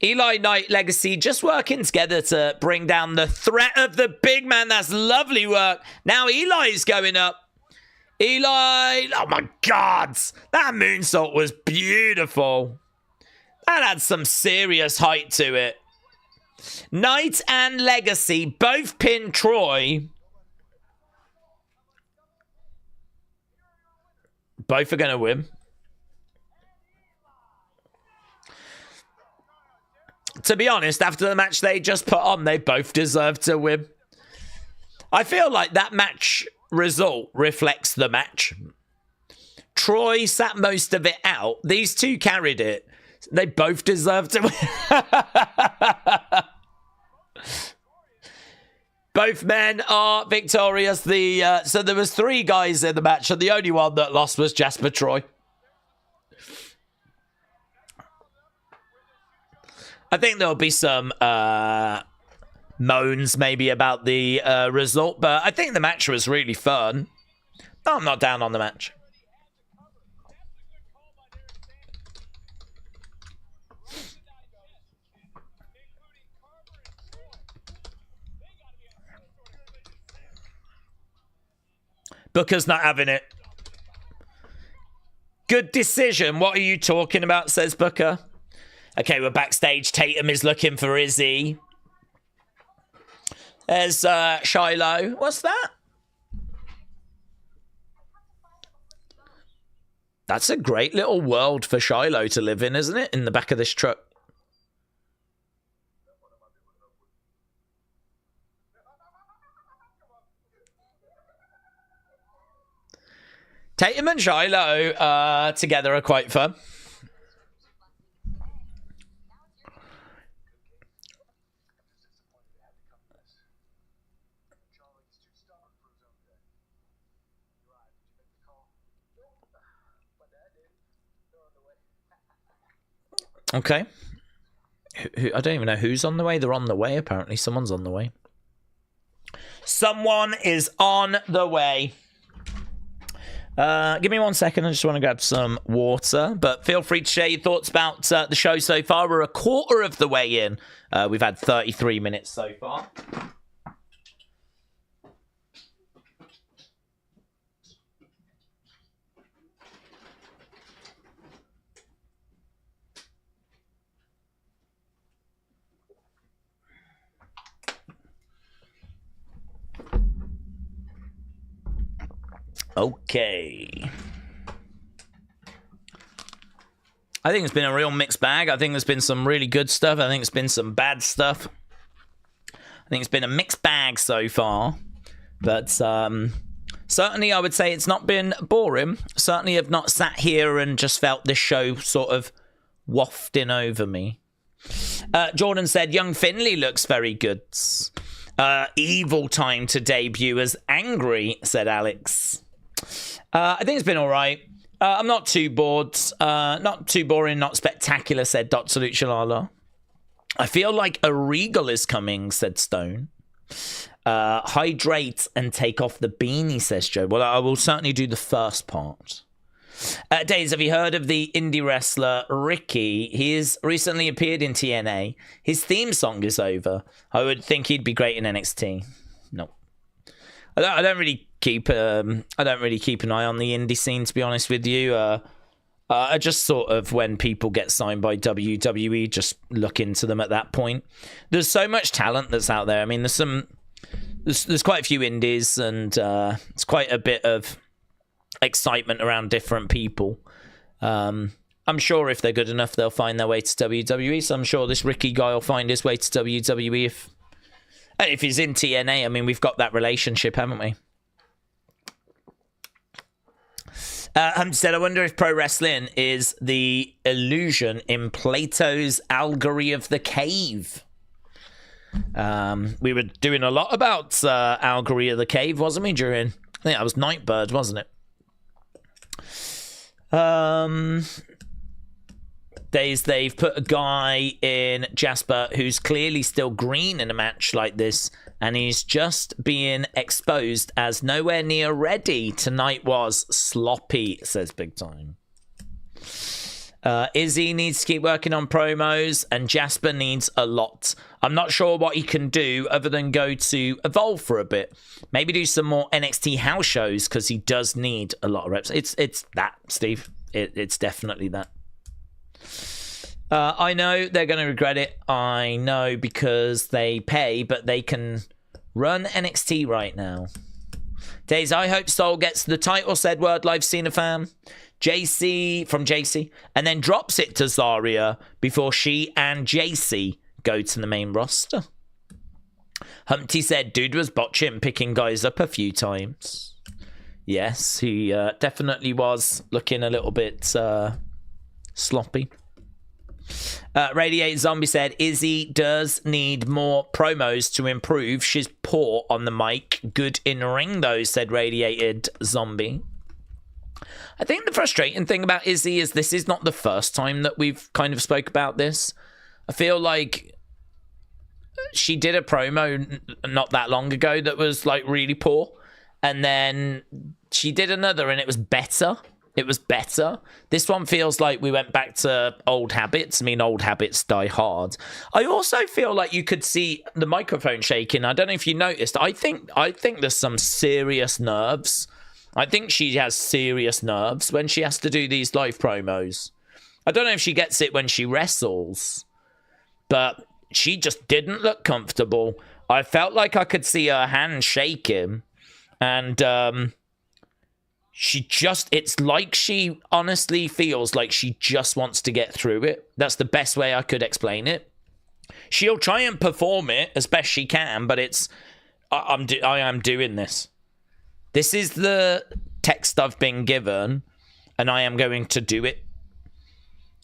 Eli Knight, Legacy just working together to bring down the threat of the big man. That's lovely work. Now Eli's going up. Eli, oh my God. That moonsault was beautiful. That had some serious height to it. Knight and Legacy both pin Troy. Both are going to win. To be honest, after the match they just put on, they both deserve to win. I feel like that match result reflects the match. Troy sat most of it out. These two carried it. They both deserve to win. Both men are victorious. So there was 3 guys in the match, and the only one that lost was Jasper Troy. I think there'll be some moans maybe about the result, but I think the match was really fun. No, I'm not down on the match. Booker's not having it. Good decision. What are you talking about, says Booker. Okay, we're backstage. Tatum is looking for Izzy. There's Shiloh. What's that? That's a great little world for Shiloh to live in, isn't it? In the back of this truck. Tatum and Shiloh together are quite fun. Okay. I don't even know who's on the way. They're on the way, apparently. Someone's on the way. Someone is on the way. Give me 1 second. I just want to grab some water. But feel free to share your thoughts about the show so far. We're a quarter of the way in. We've had 33 minutes so far. Okay. I think it's been a real mixed bag. I think there's been some really good stuff. I think it's been some bad stuff. I think it's been a mixed bag so far. But certainly I would say it's not been boring. Certainly I've not sat here and just felt this show sort of wafting over me. Jordan said, Young Finley looks very good. Evil time to debut as Angry, said Alex. I think it's been all right. I'm not too bored. Not too boring, not spectacular, said Dr. Luchalala. I feel like a regal is coming, said Stone. Hydrate and take off the beanie, says Joe. Well, I will certainly do the first part. Daze, have you heard of the indie wrestler Ricky? He has recently appeared in TNA. His theme song is over. I would think he'd be great in NXT. No. I don't really keep an eye on the indie scene, to be honest with you. I just sort of, when people get signed by WWE, just look into them at that point. There's so much talent that's out there. I mean, there's quite a few indies, and it's quite a bit of excitement around different people. I'm sure if they're good enough, they'll find their way to WWE. So I'm sure this Ricky guy will find his way to WWE if he's in TNA. I mean, we've got that relationship, haven't we? Said, I wonder if pro wrestling is the illusion in Plato's allegory of the cave. We were doing a lot about allegory of the cave, wasn't we? I think that was Nightbird, wasn't it? They've put a guy in Jasper who's clearly still green in a match like this, and he's just being exposed as nowhere near ready. Tonight was sloppy, says Big Time. Izzy needs to keep working on promos, and Jasper needs a lot. I'm not sure what he can do other than go to Evolve for a bit. Maybe do some more NXT house shows, because he does need a lot of reps. It's that, Steve. It's definitely that. I know they're going to regret it. I know, because they pay, but they can run NXT right now. Daze, I hope Soul gets the title, said Word Live Cena fan. JC, and then drops it to Zarya before she and JC go to the main roster. Humpty said dude was botching, picking guys up a few times. Yes, he definitely was looking a little bit sloppy. Radiate Zombie said Izzy does need more promos to improve. She's poor on the mic, good in ring though, said Radiated Zombie. I think the frustrating thing about Izzy is this is not the first time that we've kind of spoke about this. I feel like she did a promo not that long ago that was like really poor, and then she did another and it was better. This one feels like we went back to old habits. I mean, old habits die hard. I also feel like you could see the microphone shaking. I don't know if you noticed. I think there's some serious nerves. I think she has serious nerves when she has to do these live promos. I don't know if she gets it when she wrestles, but she just didn't look comfortable. I felt like I could see her hand shaking, and it's like she honestly feels like she just wants to get through it. That's the best way I could explain it. She'll try and perform it as best she can, but I am doing this. This is the text I've been given, and I am going to do it.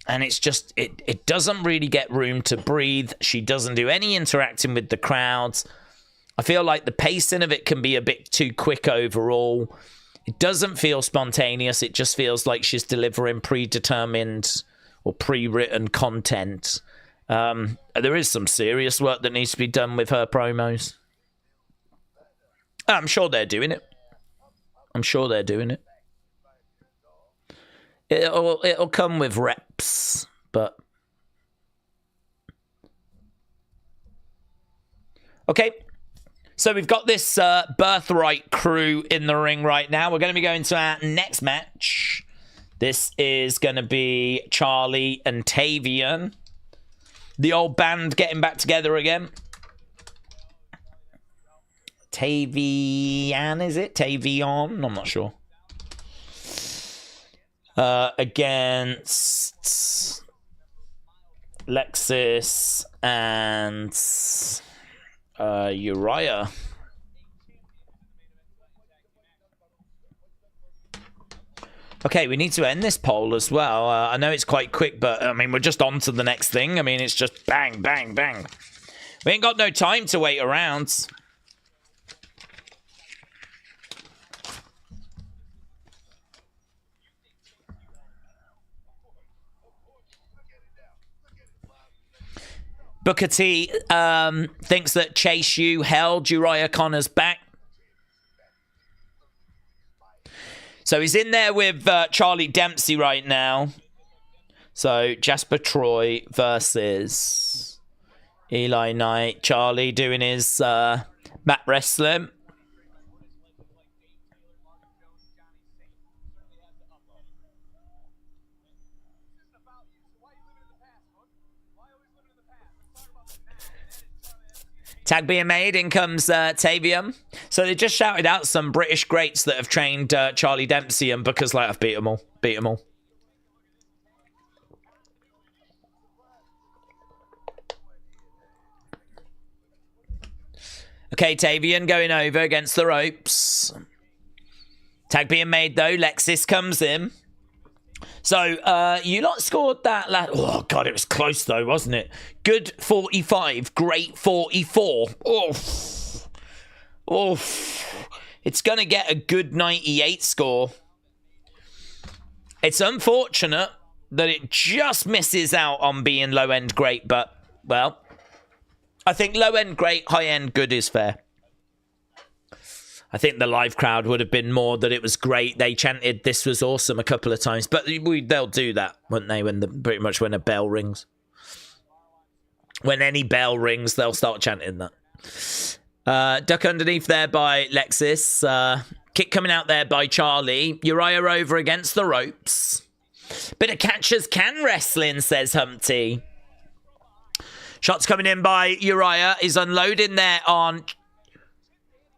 And it's just, it doesn't really get room to breathe. She doesn't do any interacting with the crowds. I feel like the pacing of it can be a bit too quick overall. It doesn't feel spontaneous. It just feels like she's delivering predetermined or pre-written content. There is some serious work that needs to be done with her promos. I'm sure they're doing it. It'll come with reps, but okay. So we've got this Birthright crew in the ring right now. We're going to be going to our next match. This is going to be Charlie and Tavion. The old band getting back together again. Tavion, is it? Tavion? I'm not sure. Against Lexis and Uriah. Okay, we need to end this poll as well. I know it's quite quick, but I mean, we're just on to the next thing. I mean, it's just bang, bang, bang. We ain't got no time to wait around. Booker T thinks that Chase U held Uriah Connors back. So he's in there with Charlie Dempsey right now. So Jasper Troy versus Eli Knight. Charlie doing his mat wrestling. Tag being made, in comes Tavion. So they just shouted out some British greats that have trained Charlie Dempsey, and Booker's like, I've beat them all. Beat them all. Okay, Tavion going over against the ropes. Tag being made, though. Lexis comes in. So, you lot scored that last... Oh, God, it was close, though, wasn't it? Good 45, great 44. Oof. Oof. It's going to get a good 98 score. It's unfortunate that it just misses out on being low-end great, but, well, I think low-end great, high-end good is fair. I think the live crowd would have been more that it was great. They chanted "this was awesome" a couple of times, but they'll do that, won't they? Pretty much when a bell rings, when any bell rings, they'll start chanting that. Duck underneath there by Lexis. Kick coming out there by Charlie. Uriah over against the ropes. Bit of catchers can wrestling, says Humpty. Shots coming in by Uriah. He's unloading there on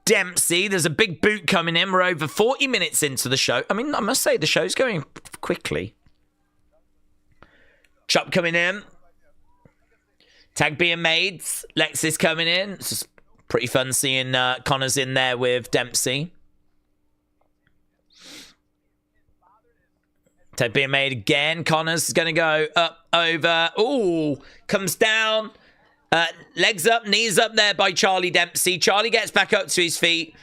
Dempsey. There's a big boot coming in. We're over 40 minutes into the show. I mean, I must say the show's going quickly. Chop coming in. Tag being made. Lexis coming in. It's just pretty fun seeing Connors in there with Dempsey. Tag being made again. Connors is going to go up, over. Ooh, comes down. Legs up, knees up there by Charlie Dempsey. Charlie gets back up to his feet.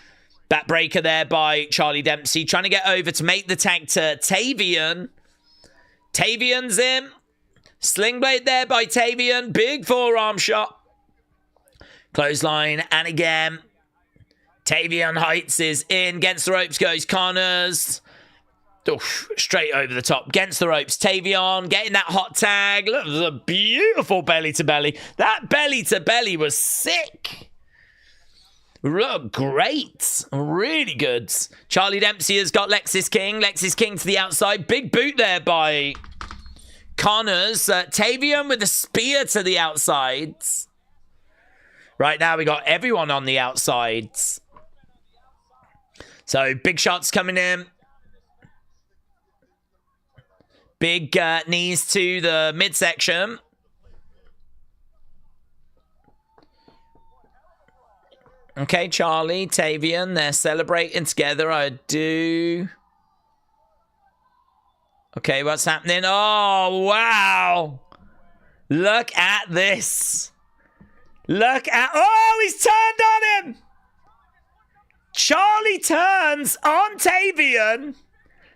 Backbreaker there by Charlie Dempsey. Trying to get over to make the tag to Tavion. Tavion's in. Sling blade there by Tavion. Big forearm shot. Clothesline, and again. Tavion Heights is in. Against the ropes goes Connors. Oof, straight over the top. Against the ropes. Tavion getting that hot tag. Look, there's a beautiful belly to belly. That belly to belly was sick. Look, great. Really good. Charlie Dempsey has got Lexis King. Lexis King to the outside. Big boot there by Connors. Tavion with a spear to the outside. Right now we got everyone on the outside. So big shots coming in. Big knees to the midsection. Okay, Charlie, Tavion, they're celebrating together. I do. Okay, what's happening? Oh, wow. Look at this. Look at... Oh, he's turned on him. Charlie turns on Tavion.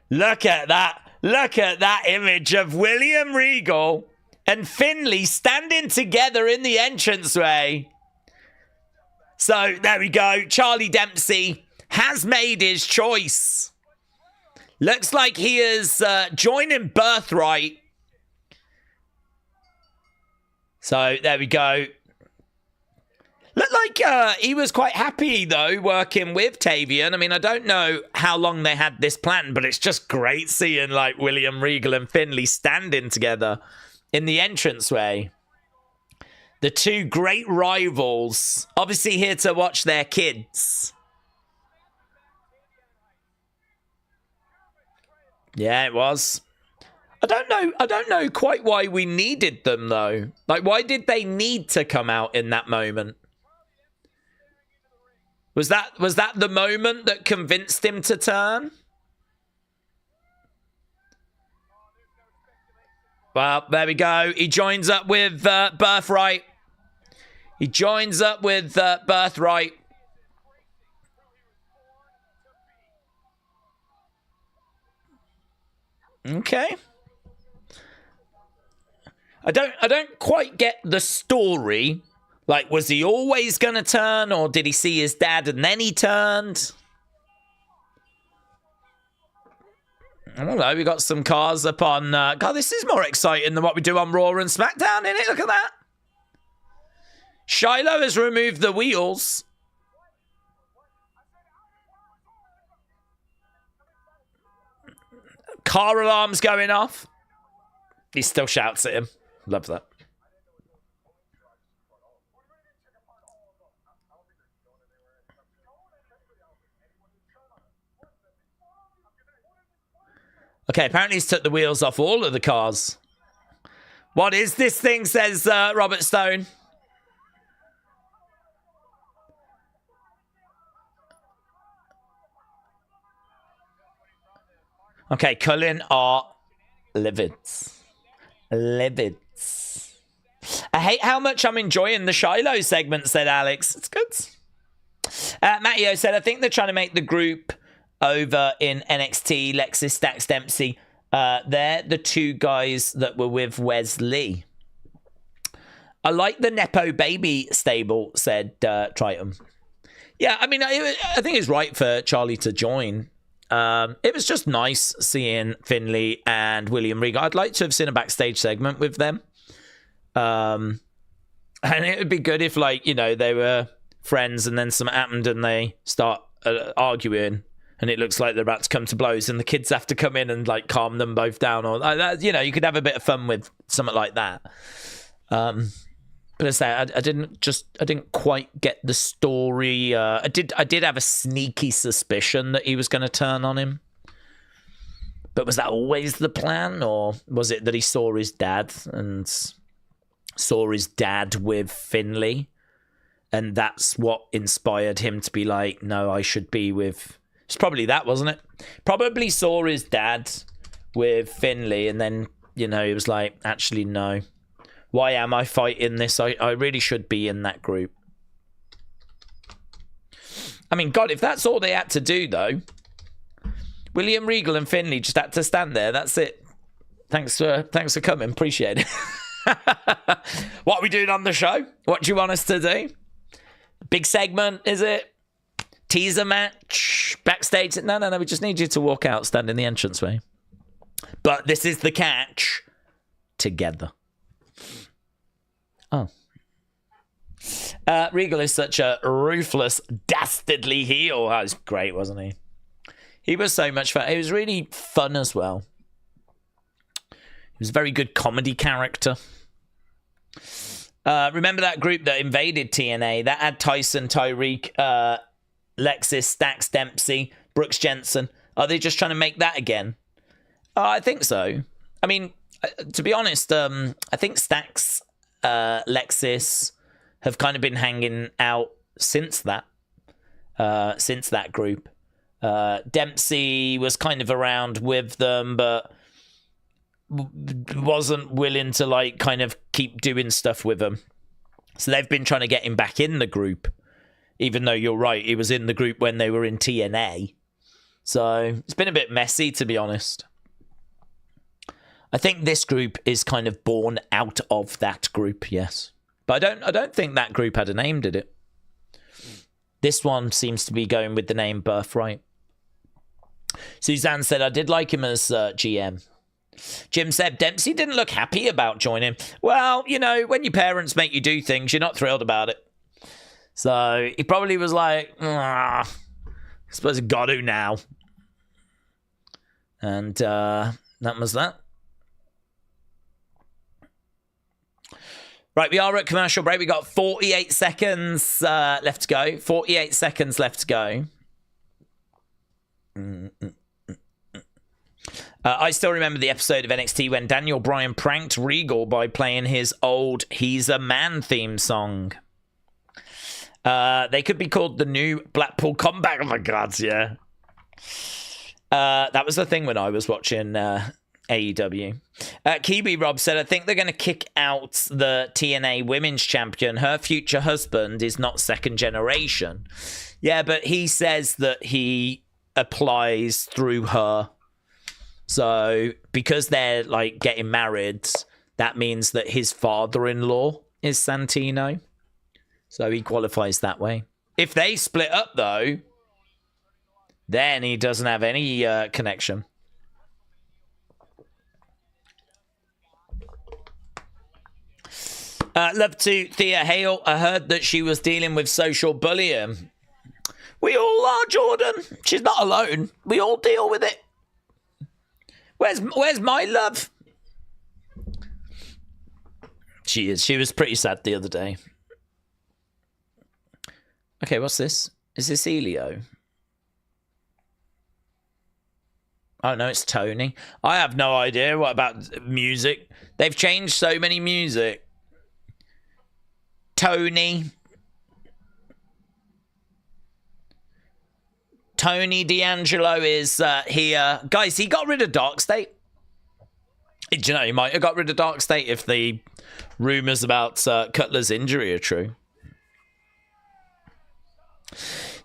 Look at that. Look at that image of William Regal and Finlay standing together in the entranceway. So, there we go. Charlie Dempsey has made his choice. Looks like he is joining Birthright. So, there we go. Looked like he was quite happy, though, working with Tavion. I mean, I don't know how long they had this planned, but it's just great seeing, like, William Regal and Finlay standing together in the entranceway. The two great rivals, obviously here to watch their kids. Yeah, it was. I don't know quite why we needed them, though. Like, why did they need to come out in that moment? Was that the moment that convinced him to turn? Well, there we go. He joins up with Birthright. He joins up with Birthright. Okay. I don't quite get the story. Like, was he always going to turn, or did he see his dad and then he turned? I don't know. We got some cars up on... God, this is more exciting than what we do on Raw and SmackDown, isn't it? Look at that. Shiloh has removed the wheels. Car alarm's going off. He still shouts at him. Love that. Okay, apparently he's took the wheels off all of the cars. What is this thing, says Robert Stone. Okay, Cullen are livid. Livid. I hate how much I'm enjoying the Shiloh segment, said Alex. It's good. Matteo said, I think they're trying to make the group over in NXT, Lexis, Stacks, Dempsey. They're the two guys that were with Wesley. I like the Nepo baby stable, said Triton. Yeah, I mean, I think it's right for Charlie to join. It was just nice seeing Finlay and William Regal. I'd like to have seen a backstage segment with them. And it would be good if, like, you know, they were friends and then something happened and they start arguing and it looks like they're about to come to blows and the kids have to come in and, like, calm them both down. Or, you know, you could have a bit of fun with something like that. But as I say, I didn't quite get the story. I did have a sneaky suspicion that he was going to turn on him. But was that always the plan, or was it that he saw his dad and saw his dad with Finlay, and that's what inspired him to be like, no, I should be with... It's probably that, wasn't it? Probably saw his dad with Finlay, and then, you know, he was like, actually, no. Why am I fighting this? I really should be in that group. I mean, God, if that's all they had to do, though, William Regal and Finlay just had to stand there. That's it. Thanks for coming. Appreciate it. What are we doing on the show? What do you want us to do? Big segment, is it? Teaser match? Backstage? No. We just need you to walk out, stand in the entranceway. But this is the catch. Together. Oh. Regal is such a ruthless, dastardly heel. That was great, wasn't he? He was so much fun. He was really fun as well. He was a very good comedy character. Remember that group that invaded TNA? That had Tyson, Tyreek, Lexis, Stacks, Dempsey, Brooks Jensen. Are they just trying to make that again? I think so. I mean, to be honest, I think Stacks, Lexis have kind of been hanging out since that group. Dempsey was kind of around with them, but wasn't willing to, like, kind of keep doing stuff with them. So they've been trying to get him back in the group, even though you're right, he was in the group when they were in TNA. So it's been a bit messy, to be honest. I think this group is kind of born out of that group, yes. But I don't think that group had a name, did it? This one seems to be going with the name Birthright. Suzanne said, I did like him as GM. Jim said, Dempsey didn't look happy about joining. Well, you know, when your parents make you do things, you're not thrilled about it. So he probably was like, I suppose I got to now. And that was that. Right, we are at commercial break. We got 48 seconds left to go. 48 seconds left to go. I still remember the episode of NXT when Daniel Bryan pranked Regal by playing his old He's a Man theme song. They could be called the new Blackpool Combat. Oh my God, yeah. That was the thing when I was watching AEW. Kiwi Rob said, I think they're going to kick out the TNA Women's Champion. Her future husband is not second generation. Yeah, but he says that he applies through her. So because they're, like, getting married, that means that his father-in-law is Santino. So he qualifies that way. If they split up, though, then he doesn't have any connection. Love to Thea Hale. I heard that she was dealing with social bullying. We all are, Jordan. She's not alone. We all deal with it. Where's my love? She is. She was pretty sad the other day. Okay, what's this? Is this Elio? Oh, no, it's Tony. I have no idea. What about music? They've changed so many music. Tony D'Angelo is here. Guys, he got rid of Dark State. Do you know, he might have got rid of Dark State if the rumours about Cutler's injury are true.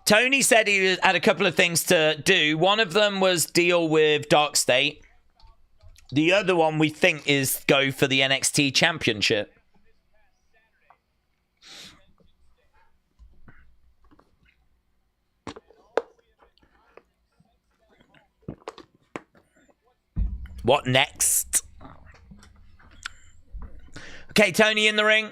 Tony said he had a couple of things to do. One of them was deal with Dark State. The other one we think is go for the NXT Championship. What next? Okay, Tony in the ring.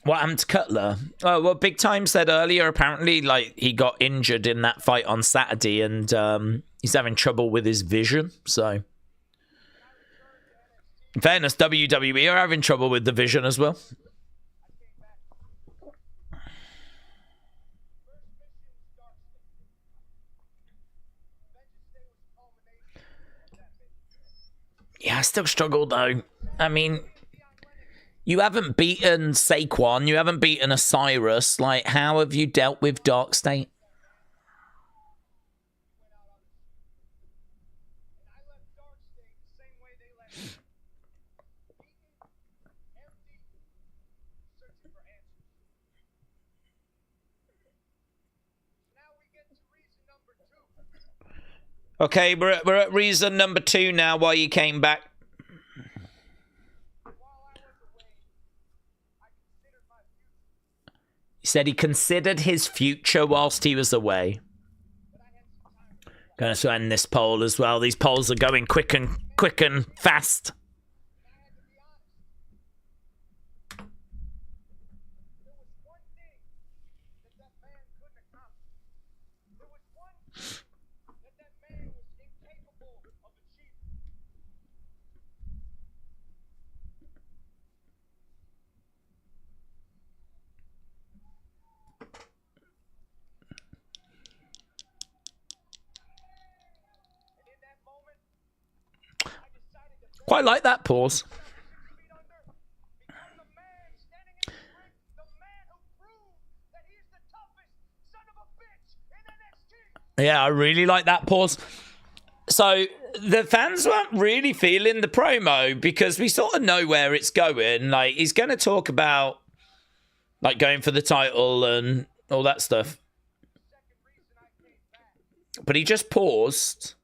What happened to Cutler? Oh, well, Big Time said earlier, apparently, like, he got injured in that fight on Saturday and he's having trouble with his vision, so. In fairness, WWE are having trouble with the vision as well. Yeah, I still struggle, though. I mean, you haven't beaten Saquon. You haven't beaten Osiris. Like, how have you dealt with Dark State? Okay, we're at reason number 2 now, why you came back. He said he considered his future whilst he was away. Going to end this poll as well. These polls are going quick and fast. Quite like that pause. Yeah, I really like that pause. So the fans weren't really feeling the promo because we sort of know where it's going. Like, he's going to talk about like going for the title and all that stuff. But he just paused.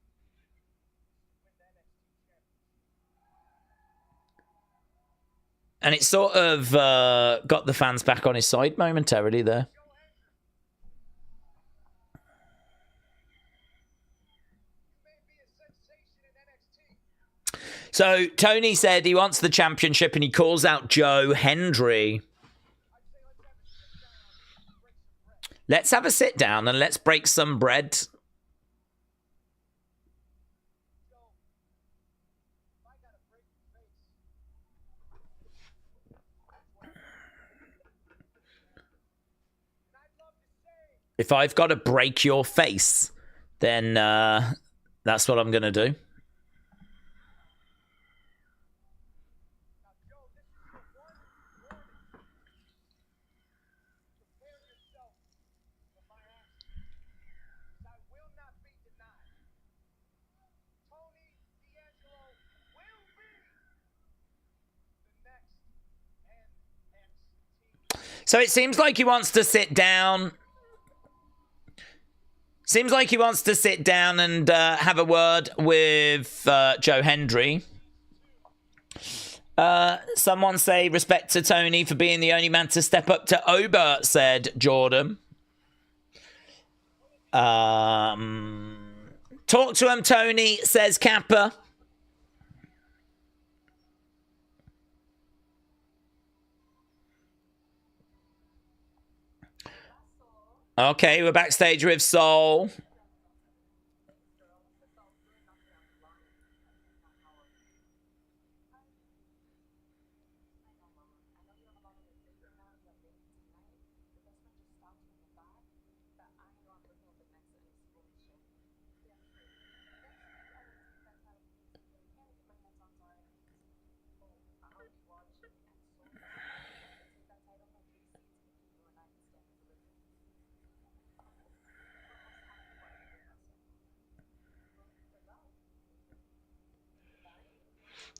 And it sort of got the fans back on his side momentarily there. So Tony said he wants the championship and he calls out Joe Hendry. Let's have a sit down and let's break some bread. If I've got to break your face, then that's what I'm going to do. So it seems like he wants to sit down. Seems like he wants to sit down and have a word with Joe Hendry. Someone say respect to Tony for being the only man to step up to Ober, said Jordan. Talk to him, Tony, says Kappa. Okay, we're backstage with Soul.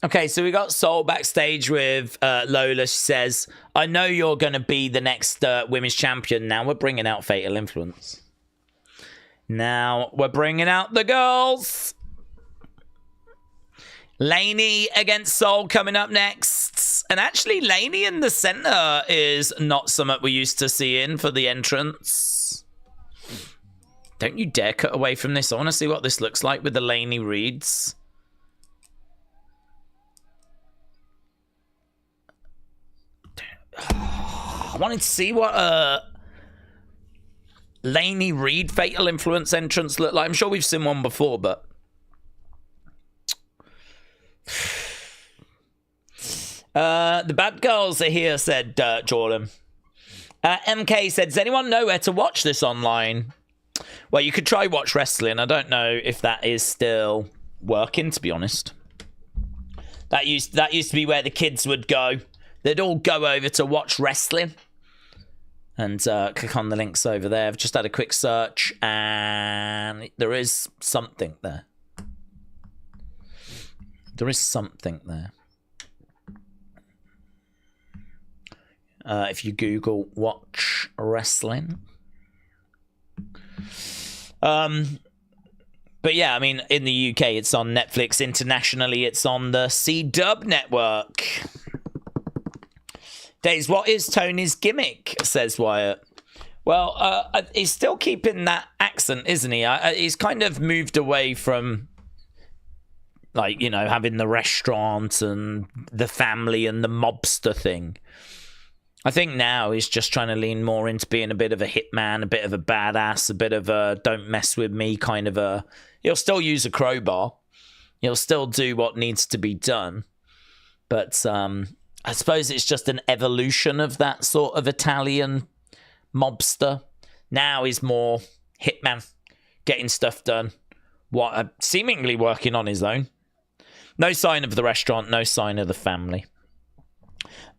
Okay, so we got Soul backstage with Lola. She says, I know you're going to be the next women's champion. Now we're bringing out Fatal Influence. Now we're bringing out the girls. Lainey against Soul coming up next. And actually, Lainey in the center is not something we're used to seeing for the entrance. Don't you dare cut away from this. I want to see what this looks like with the Lainey Reids. I wanted to see what Lainey Reid Fatal Influence entrance looked like. I'm sure we've seen one before, but the bad girls are here, said Jordan. MK said, does anyone know where to watch this online? Well, you could try Watch Wrestling. I don't know if that is still working, to be honest. That used to be where the kids would go. They'd all go over to Watch Wrestling and click on the links over there. I've just had a quick search and there is something there. There is something there. If you Google Watch Wrestling. But yeah, I mean, in the UK, it's on Netflix. Internationally, it's on the C-Dub network. Daze, what is Tony's gimmick, says Wyatt. Well, he's still keeping that accent, isn't he? He's kind of moved away from, like, you know, having the restaurant and the family and the mobster thing. I think now he's just trying to lean more into being a bit of a hitman, a bit of a badass, a bit of a don't mess with me kind of a... He'll still use a crowbar. He'll still do what needs to be done. But I suppose it's just an evolution of that sort of Italian mobster. Now he's more hitman, getting stuff done, seemingly working on his own. No sign of the restaurant, no sign of the family.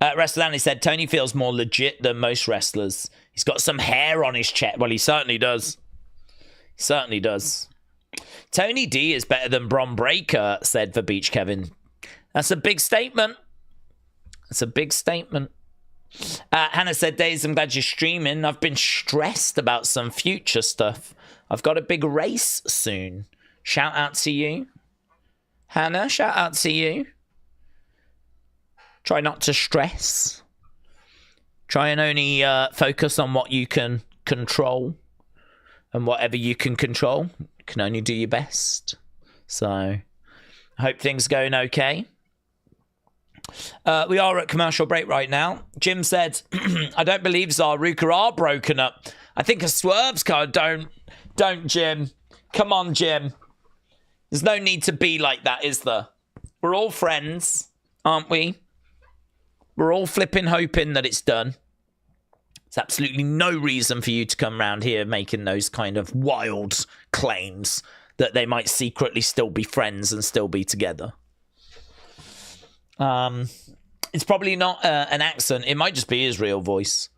Wrestler said, Tony feels more legit than most wrestlers. He's got some hair on his chest. Well, he certainly does. He certainly does. Tony D is better than Bron Breakker, said for Beach Kevin. That's a big statement. That's a big statement. Hannah said, Daze, I'm glad you're streaming. I've been stressed about some future stuff. I've got a big race soon. Shout out to you. Hannah, shout out to you. Try not to stress. Try and only focus on what you can control. And whatever you can control, you can only do your best. So, I hope things are going okay. We are at commercial break right now. Jim said, I don't believe Ruca are broken up. I think a Swerve's card. Don't, Jim. Come on, Jim. There's no need to be like that, is there? We're all friends, aren't we? We're all flipping hoping that it's done. There's absolutely no reason for you to come around here making those kind of wild claims that they might secretly still be friends and still be together. It's probably not an accent. It might just be his real voice.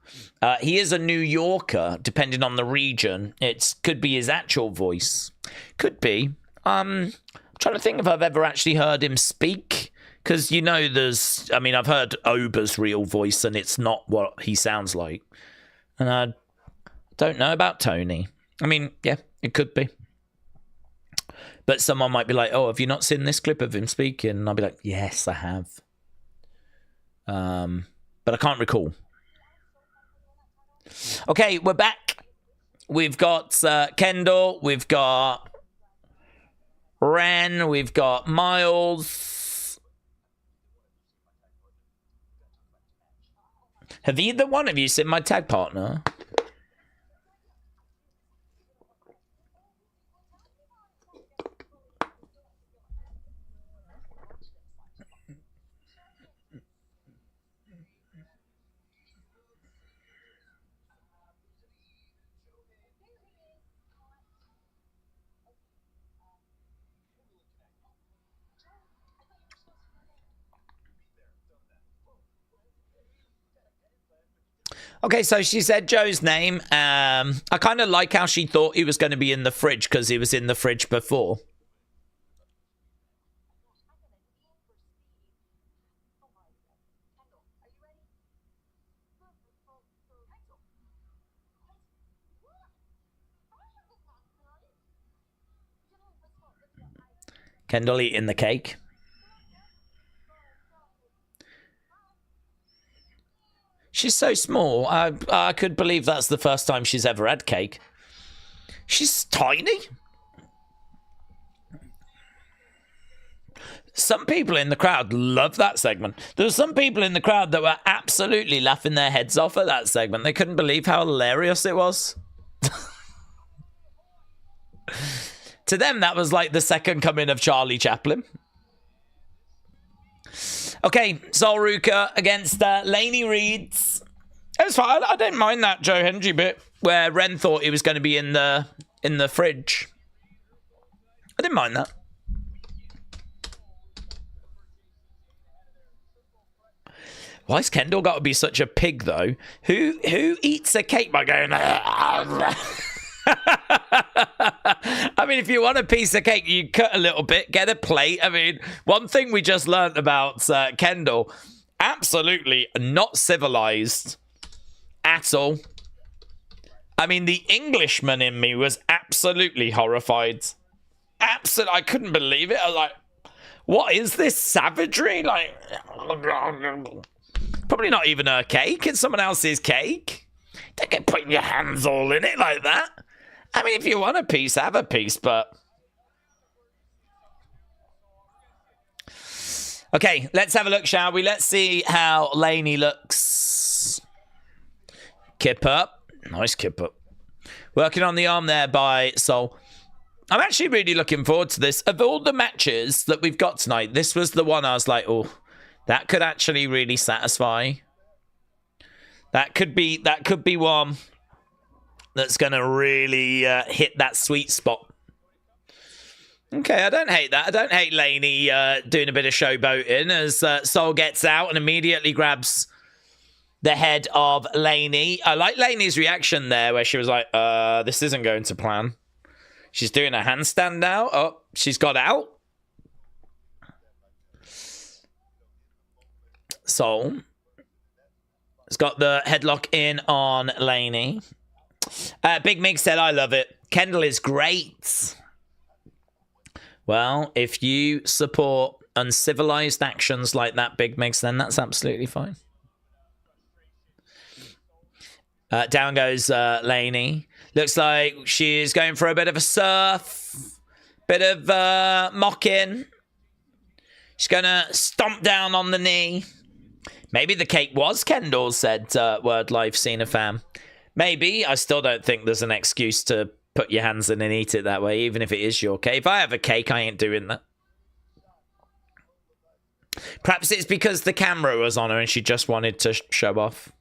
He is a New Yorker, depending on the region. It could be his actual voice. Could be. I'm trying to think if I've ever actually heard him speak. Because, you know, I've heard Ober's real voice, and it's not what he sounds like. And I don't know about Tony. I mean, yeah, It could be. But someone might be like, oh, have you not seen this clip of him speaking? And I'll be like, yes, I have. But I can't recall. Okay, we're back. We've got Kendall. We've got Wren. We've got Myles. Have either one of you seen my tag partner? Okay, so she said Joe's name. I kind of like how she thought he was going to be in the fridge because he was in the fridge before. Kendall eating the cake. She's so small. I could believe that's the first time she's ever had cake. She's tiny. Some people in the crowd love that segment. There were some people in the crowd that were absolutely laughing their heads off at that segment. They couldn't believe how hilarious it was. To them, that was like the second coming of Charlie Chaplin. Okay, so Ruca against Lainey Reid. It was fine. I didn't mind that Joe Hendry bit where Wren thought he was going to be in the fridge. I didn't mind that. Why's Kendall got to be such a pig though? Who eats a cake by going? I mean, if you want a piece of cake, you cut a little bit, get a plate. I mean, one thing we just learned about Kendall, absolutely not civilized at all. I mean, the Englishman in me was absolutely horrified. I couldn't believe it. I was like, what is this savagery? Like, probably not even her cake. It's someone else's cake. Don't get putting your hands all in it like that. I mean, if you want a piece, have a piece, but... Okay, let's have a look, shall we? Let's see how Lainey looks. Kip up. Nice kip up. Working on the arm there by Sol. I'm actually really looking forward to this. Of all the matches that we've got tonight, this was the one I was like, oh, that could actually really satisfy. That could be one that's going to really hit that sweet spot. Okay, I don't hate that. I don't hate Lainey doing a bit of showboating as Sol gets out and immediately grabs the head of Lainey. I like Lainey's reaction there where she was like, this isn't going to plan. She's doing a handstand now. Oh, she's got out. Sol has got the headlock in on Lainey. Big Mig said, I love it. Kendall is great. Well, if you support uncivilized actions like that, Big Migs, then that's absolutely fine. Down goes Lainey. Looks like she's going for a bit of a surf. Bit of mocking. She's going to stomp down on the knee. Maybe the cake was Kendall's, said Word Life Cena Fam. Maybe. I still don't think there's an excuse to put your hands in and eat it that way, even if it is your cake. If I have a cake, I ain't doing that. Perhaps it's because the camera was on her and she just wanted to show off.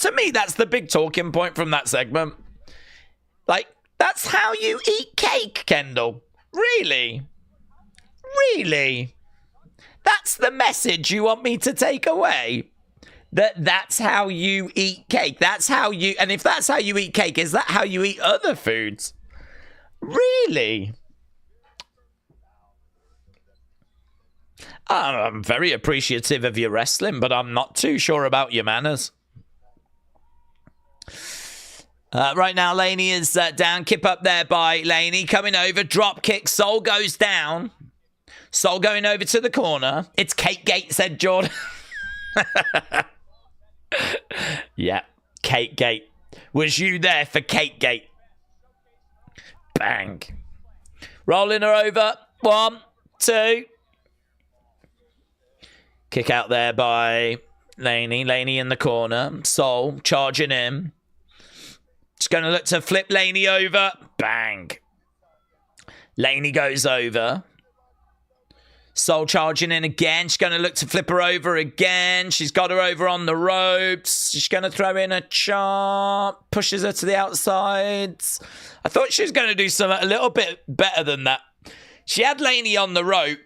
To me, that's the big talking point from that segment. Like, that's how you eat cake, Kendall. Really? Really? That's the message you want me to take away? That's how you eat cake. That's how you... And if that's how you eat cake, is that how you eat other foods? Really? I'm very appreciative of your wrestling, but I'm not too sure about your manners. Right now, Lainey is down. Kip up there by Lainey. Coming over. Drop kick. Soul goes down. Soul going over to the corner. It's Cake Gate, said Jordan. Yeah. Cake Gate. Was you there for Cake Gate? Bang. Rolling her over. 1, 2. Kick out there by Lainey. Lainey in the corner. Soul charging in. Just going to look to flip Lainey over. Bang. Lainey goes over. Soul charging in again. She's going to look to flip her over again. She's got her over on the ropes. She's going to throw in a chop. Pushes her to the outside. I thought she was going to do something a little bit better than that. She had Lainey on the rope.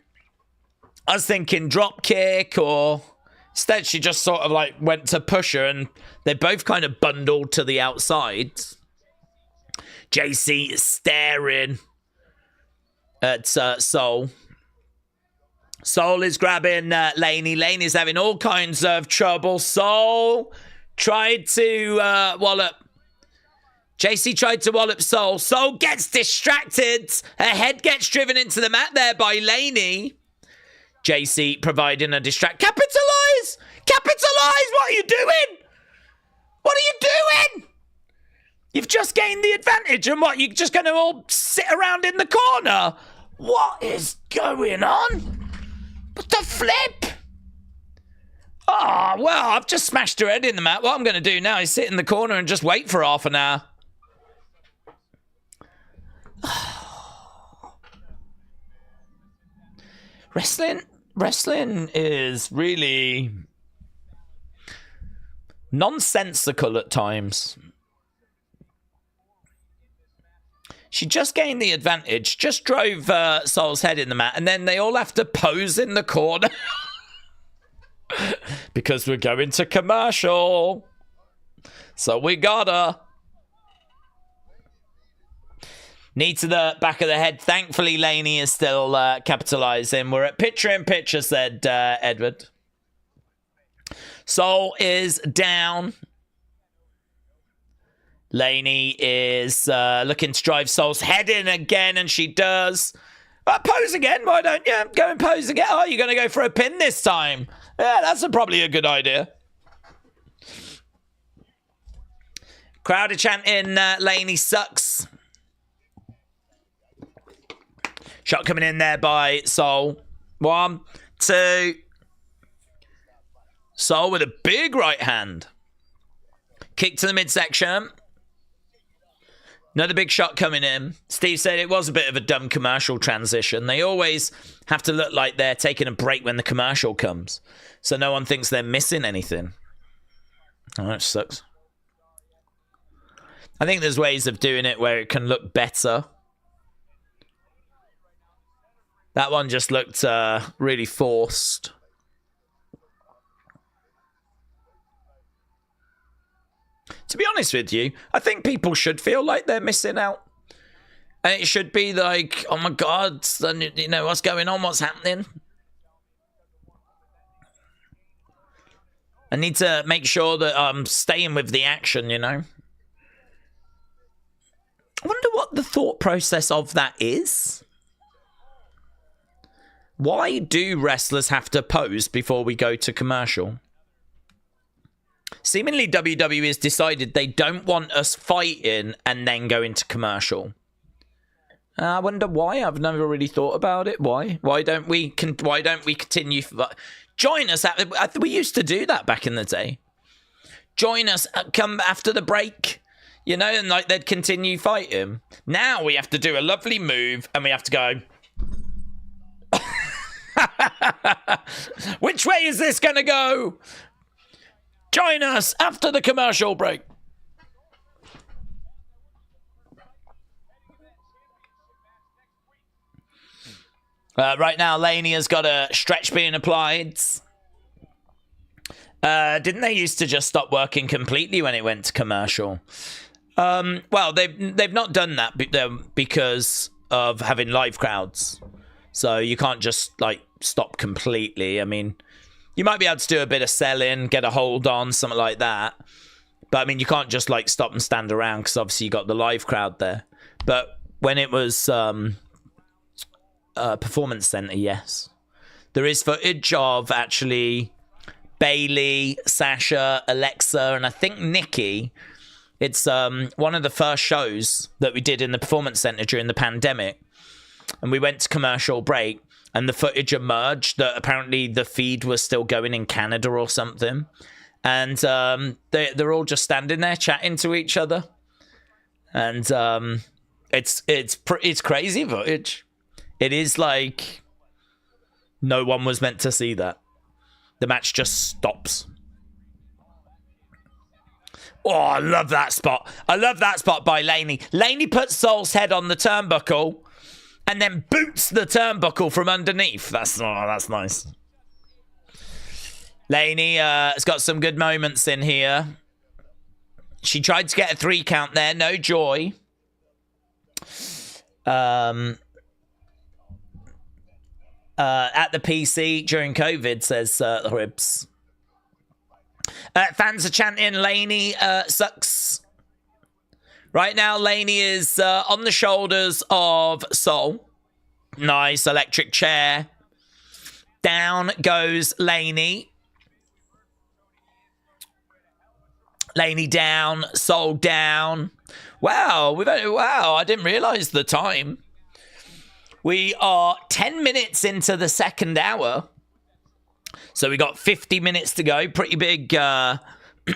I was thinking drop kick, or instead she just sort of like went to push her, and they both kind of bundled to the outside. JC is staring at Soul. Soul is grabbing Lainey. Lainey's having all kinds of trouble. Soul tried to wallop. JC tried to wallop Soul. Soul gets distracted. Her head gets driven into the mat there by Lainey. JC providing a distract. Capitalize! Capitalize! What are you doing? What are you doing? You've just gained the advantage, and what? You're just going to all sit around in the corner? What is going on? What the flip? Oh, well, I've just smashed her head in the mat. What I'm going to do now is sit in the corner and just wait for half an hour. Wrestling is really nonsensical at times. She just gained the advantage, just drove Soul's head in the mat, and then they all have to pose in the corner. Because we're going to commercial. So we gotta. Knee to the back of the head. Thankfully, Lainey is still capitalizing. We're at picture-in-picture, said Edward. Soul is down. Lainey is looking to drive Soul's head in again, and she does. Pose again, why don't you? Go and pose again. Oh, you're going to go for a pin this time. Yeah, that's probably a good idea. Crowd are chanting, Lainey sucks. Shot coming in there by Soul. 1, 2. Soul with a big right hand. Kick to the midsection. Another big shot coming in. Steve said it was a bit of a dumb commercial transition. They always have to look like they're taking a break when the commercial comes, so no one thinks they're missing anything. Oh, that sucks. I think there's ways of doing it where it can look better. That one just looked really forced. To be honest with you, I think people should feel like they're missing out. And it should be like, oh my God, you know, what's going on? What's happening? I need to make sure that I'm staying with the action, you know? I wonder what the thought process of that is. Why do wrestlers have to pose before we go to commercial? Seemingly WWE has decided they don't want us fighting and then go into commercial. I wonder why. I've never really thought about it. Why? Why don't we continue? Join us. We used to do that back in the day. Join us. Come after the break. You know, and like they'd continue fighting. Now we have to do a lovely move and we have to go. Which way is this going to go? Join us after the commercial break. Right now, Lainey has got a stretch being applied. Didn't they used to just stop working completely when it went to commercial? Well, they've not done that because of having live crowds. So you can't just like stop completely. I mean, you might be able to do a bit of selling, get a hold on, something like that. But I mean, you can't just like stop and stand around because obviously you got the live crowd there. But when it was Performance Center, yes. There is footage of actually Bailey, Sasha, Alexa, and I think Nikki. It's one of the first shows that we did in the Performance Center during the pandemic. And we went to commercial break, and the footage emerged that apparently the feed was still going in Canada or something. And they're all just standing there chatting to each other. And it's crazy footage. It is like no one was meant to see that. The match just stops. Oh, I love that spot. I love that spot by Lainey. Lainey puts Soul's head on the turnbuckle and then boots the turnbuckle from underneath. That's nice. Lainey has got some good moments in here. She tried to get a 3 count there. No joy. At the PC during COVID, says Ribs. Fans are chanting, Lainey sucks. Right now, Lainey is on the shoulders of Soul. Nice electric chair. Down goes Lainey. Lainey down, Soul down. Wow, I didn't realize the time. We are 10 minutes into the second hour. So we got 50 minutes to go. Pretty big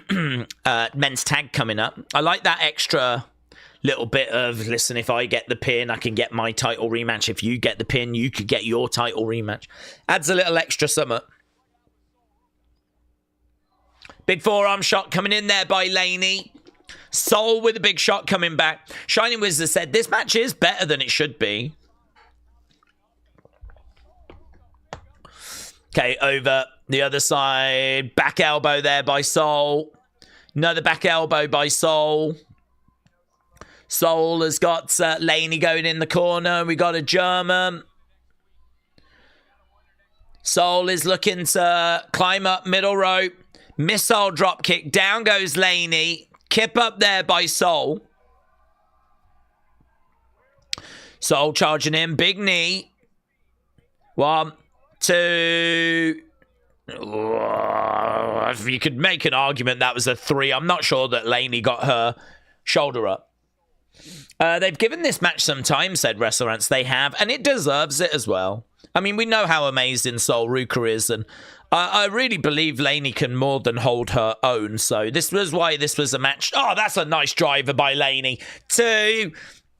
men's tag coming up. I like that extra little bit of, listen, if I get the pin, I can get my title rematch. If you get the pin, you could get your title rematch. Adds a little extra summer. Big forearm shot coming in there by Lainey. Soul with a big shot coming back. Shining Wizard said, this match is better than it should be. Okay, over the other side. Back elbow there by Soul. Another back elbow by Soul. Soul has got Lainey going in the corner. We got a German. Soul is looking to climb up middle rope. Missile drop kick. Down goes Lainey. Kip up there by Soul. Soul charging in. Big knee. 1, 2. You could make an argument that was a 3. I'm not sure that Lainey got her shoulder up. They've given this match some time, said Wrestlers. They have, and it deserves it as well. I mean, we know how amazing Soul Ruca is, and I really believe Lainey can more than hold her own. So this was why this was a match. Oh, that's a nice driver by Lainey. 2.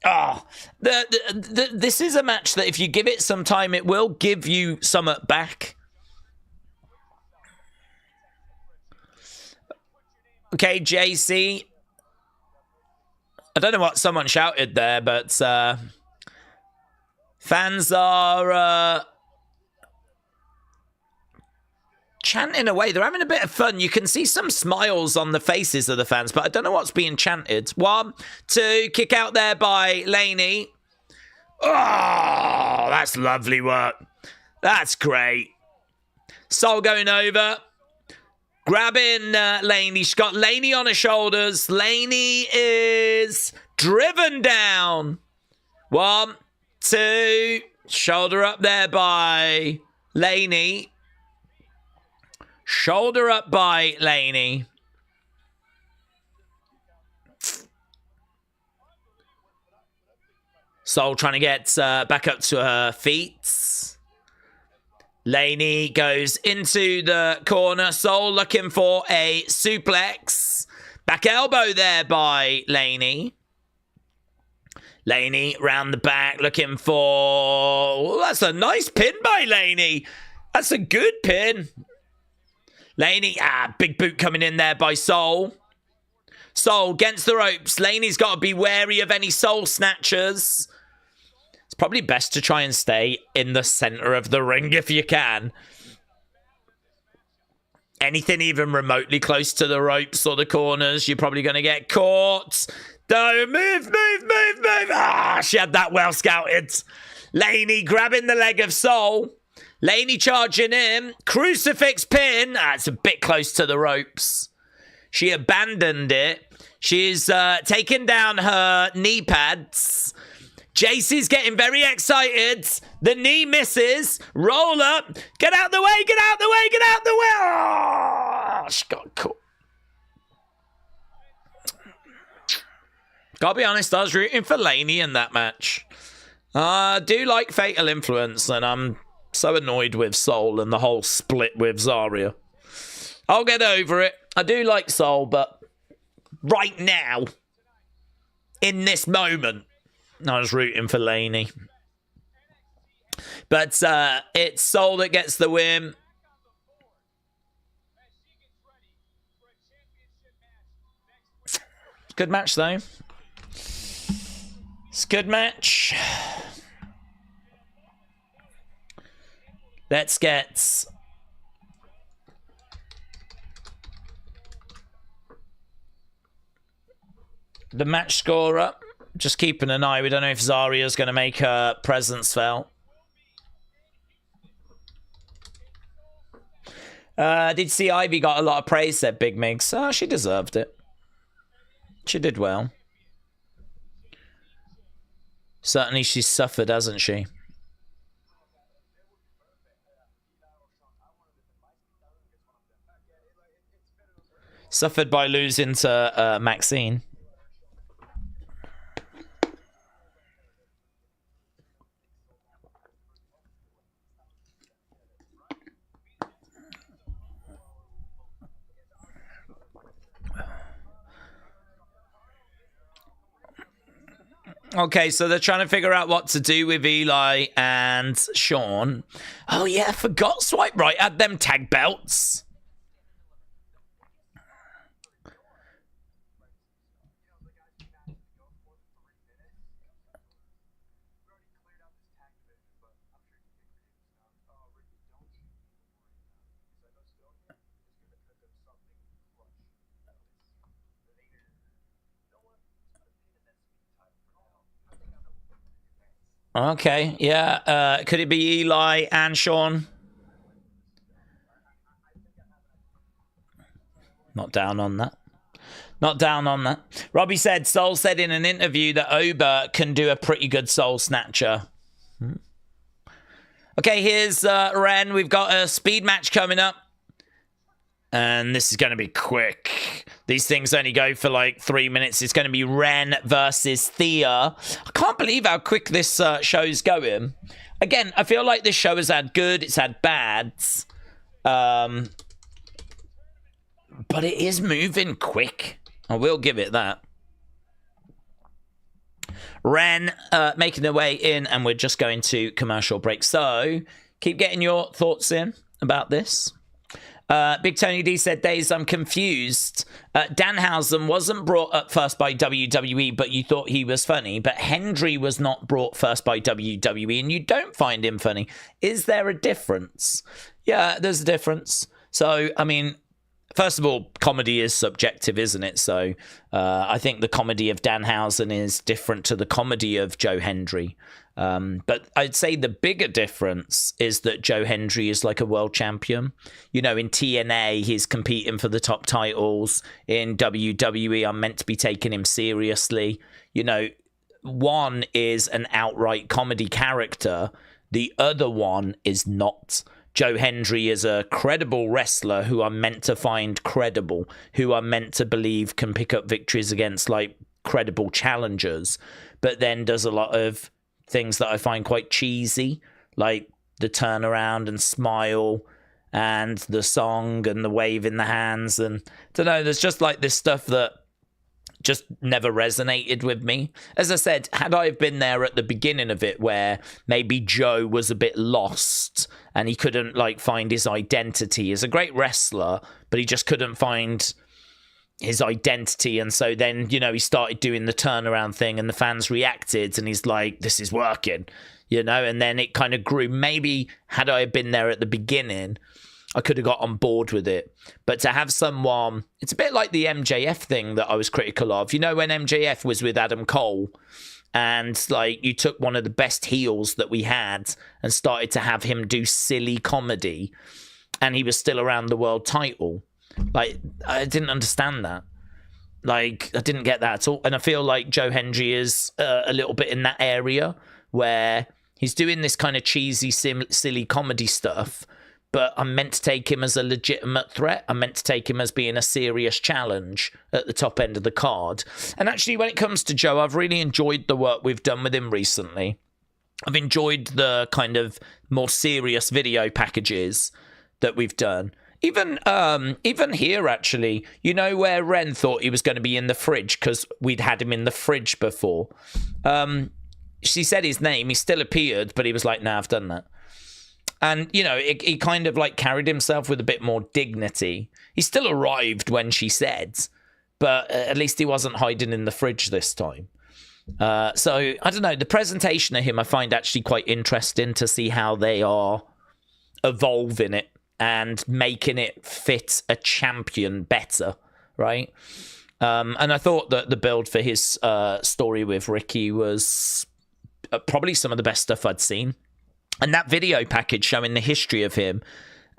Oh, this is a match that if you give it some time, it will give you some back. Okay, JC. I don't know what someone shouted there, but fans are chanting away. They're having a bit of fun. You can see some smiles on the faces of the fans, but I don't know what's being chanted. 1, 2, kick out there by Lainey. Oh, that's lovely work. That's great. Soul going over. Grabbing Lainey. She's got Lainey on her shoulders. Lainey is driven down. 1, 2. Shoulder up there by Lainey. Shoulder up by Lainey. Soul trying to get back up to her feet. Lainey goes into the corner. Soul looking for a suplex. Back elbow there by Lainey. Lainey round the back looking for... Oh, that's a nice pin by Lainey. That's a good pin. Lainey, big boot coming in there by Soul. Soul against the ropes. Lainey's got to be wary of any Soul snatchers. It's probably best to try and stay in the center of the ring if you can. Anything even remotely close to the ropes or the corners, you're probably going to get caught. No, move. She had that well scouted. Lainey grabbing the leg of Soul. Lainey charging in. Crucifix pin. It's a bit close to the ropes. She abandoned it. She's taken down her knee pads. JC's getting very excited. The knee misses. Roll up. Get out the way. Get out the way. Get out the way. Oh, she got caught. Gotta be honest, I was rooting for Lainey in that match. I do like Fatal Influence, and I'm so annoyed with Soul and the whole split with Zarya. I'll get over it. I do like Soul, but right now, in this moment, I was rooting for Lainey. But it's Soul that gets the win. Good match, though. It's a good match. Let's get the match score up. Just keeping an eye. We don't know if Zarya's going to make her presence felt. Did see Ivy got a lot of praise, said Big Migs. Oh, she deserved it. She did well. Certainly she's suffered, hasn't she? Suffered by losing to Maxine. Okay, so they're trying to figure out what to do with Eli and Sean. Oh, yeah, I forgot Swipe Right had them tag belts. Okay, yeah. Could it be Eli and Sean? Not down on that. Not down on that. Robbie said, Soul said in an interview that Oba can do a pretty good Soul Snatcher. Okay, here's Wren. We've got a speed match coming up. And this is going to be quick. These things only go for like 3 minutes. It's going to be Wren versus Thea. I can't believe how quick this show's going. Again, I feel like this show has had good, it's had bads. But it is moving quick. I will give it that. Wren making their way in, and we're just going to commercial break. So, keep getting your thoughts in about this. Big Tony D said, Daze, I'm confused. Danhausen wasn't brought up first by WWE, but you thought he was funny. But Hendry was not brought first by WWE, and you don't find him funny. Is there a difference? Yeah, there's a difference. So, I mean, first of all, comedy is subjective, isn't it? So I think the comedy of Danhausen is different to the comedy of Joe Hendry. But I'd say the bigger difference is that Joe Hendry is like a world champion. You know, in TNA, he's competing for the top titles. In WWE, I'm meant to be taking him seriously. You know, one is an outright comedy character. The other one is not. Joe Hendry is a credible wrestler who I'm meant to find credible, who I'm meant to believe can pick up victories against, like, credible challengers, but then does a lot of things that I find quite cheesy, like the turnaround and smile and the song and the wave in the hands. And I don't know, there's just like this stuff that just never resonated with me. As I said, had I been there at the beginning of it where maybe Joe was a bit lost and he couldn't like find his identity as a great wrestler, but he just couldn't find his identity, and so then, you know, he started doing the turnaround thing and the fans reacted and he's like, this is working, you know, and then it kind of grew. Maybe had I been there at the beginning, I could have got on board with it. But to have someone, it's a bit like the MJF thing that I was critical of. You know, when MJF was with Adam Cole and like you took one of the best heels that we had and started to have him do silly comedy and he was still around the world title. Like, I didn't understand that. Like, I didn't get that at all. And I feel like Joe Hendry is a little bit in that area where he's doing this kind of cheesy, silly comedy stuff, but I'm meant to take him as a legitimate threat. I'm meant to take him as being a serious challenge at the top end of the card. And actually, when it comes to Joe, I've really enjoyed the work we've done with him recently. I've enjoyed the kind of more serious video packages that we've done. Even here, actually, you know where Wren thought he was going to be in the fridge because we'd had him in the fridge before. She said his name. He still appeared, but he was like, nah, I've done that. And, you know, he kind of like carried himself with a bit more dignity. He still arrived when she said, but at least he wasn't hiding in the fridge this time. So, I don't know. The presentation of him I find actually quite interesting to see how they are evolving it and making it fit a champion better, right? And I thought that the build for his story with Ricky was probably some of the best stuff I'd seen. And that video package showing the history of him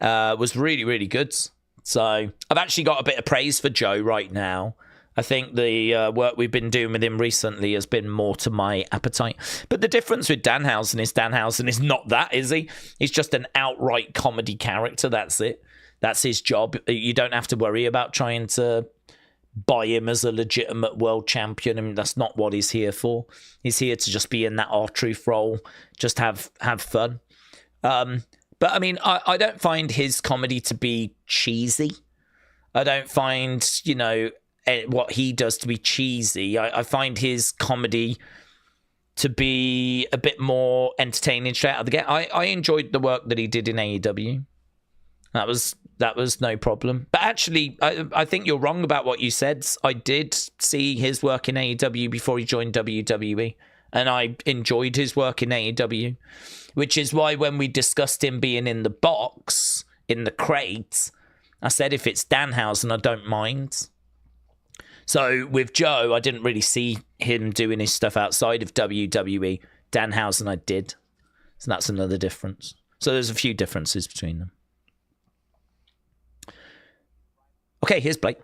was really, really good. So I've actually got a bit of praise for Joe right now. I think the work we've been doing with him recently has been more to my appetite. But the difference with Danhausen is not that, is he? He's just an outright comedy character. That's it. That's his job. You don't have to worry about trying to buy him as a legitimate world champion. I mean, that's not what he's here for. He's here to just be in that R-Truth role, just have fun. But I mean, I don't find his comedy to be cheesy. I don't find, you know, what he does to be cheesy. I find his comedy to be a bit more entertaining straight out of the gate. I enjoyed the work that he did in AEW. That was no problem. But actually, I think you're wrong about what you said. I did see his work in AEW before he joined WWE, and I enjoyed his work in AEW, which is why when we discussed him being in the box, in the crate, I said if it's Danhausen, I don't mind. So with Joe, I didn't really see him doing his stuff outside of WWE. Danhausen, I did. So that's another difference. So there's a few differences between them. Okay, here's Blake.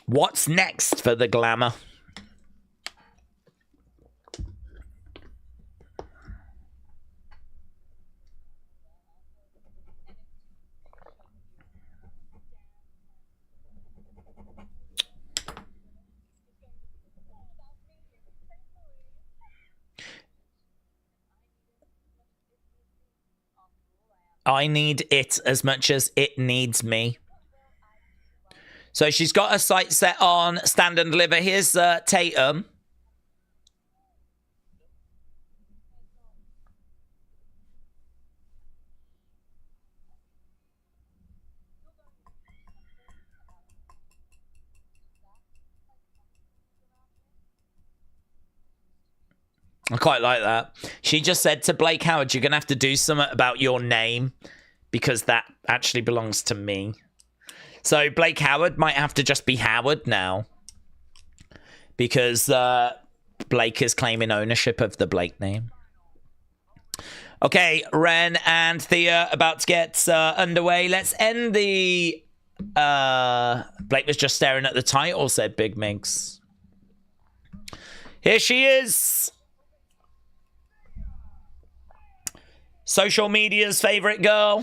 What's next for the glamour? I need it as much as it needs me. So she's got her sights set on Stand and Deliver. Here's Tatum. I quite like that. She just said to Blake Howard, you're going to have to do something about your name because that actually belongs to me. So Blake Howard might have to just be Howard now because Blake is claiming ownership of the Blake name. Okay, Wren and Thea about to get underway. Let's end the... Blake was just staring at the title, said Big Migs. Here she is. Social media's favorite girl.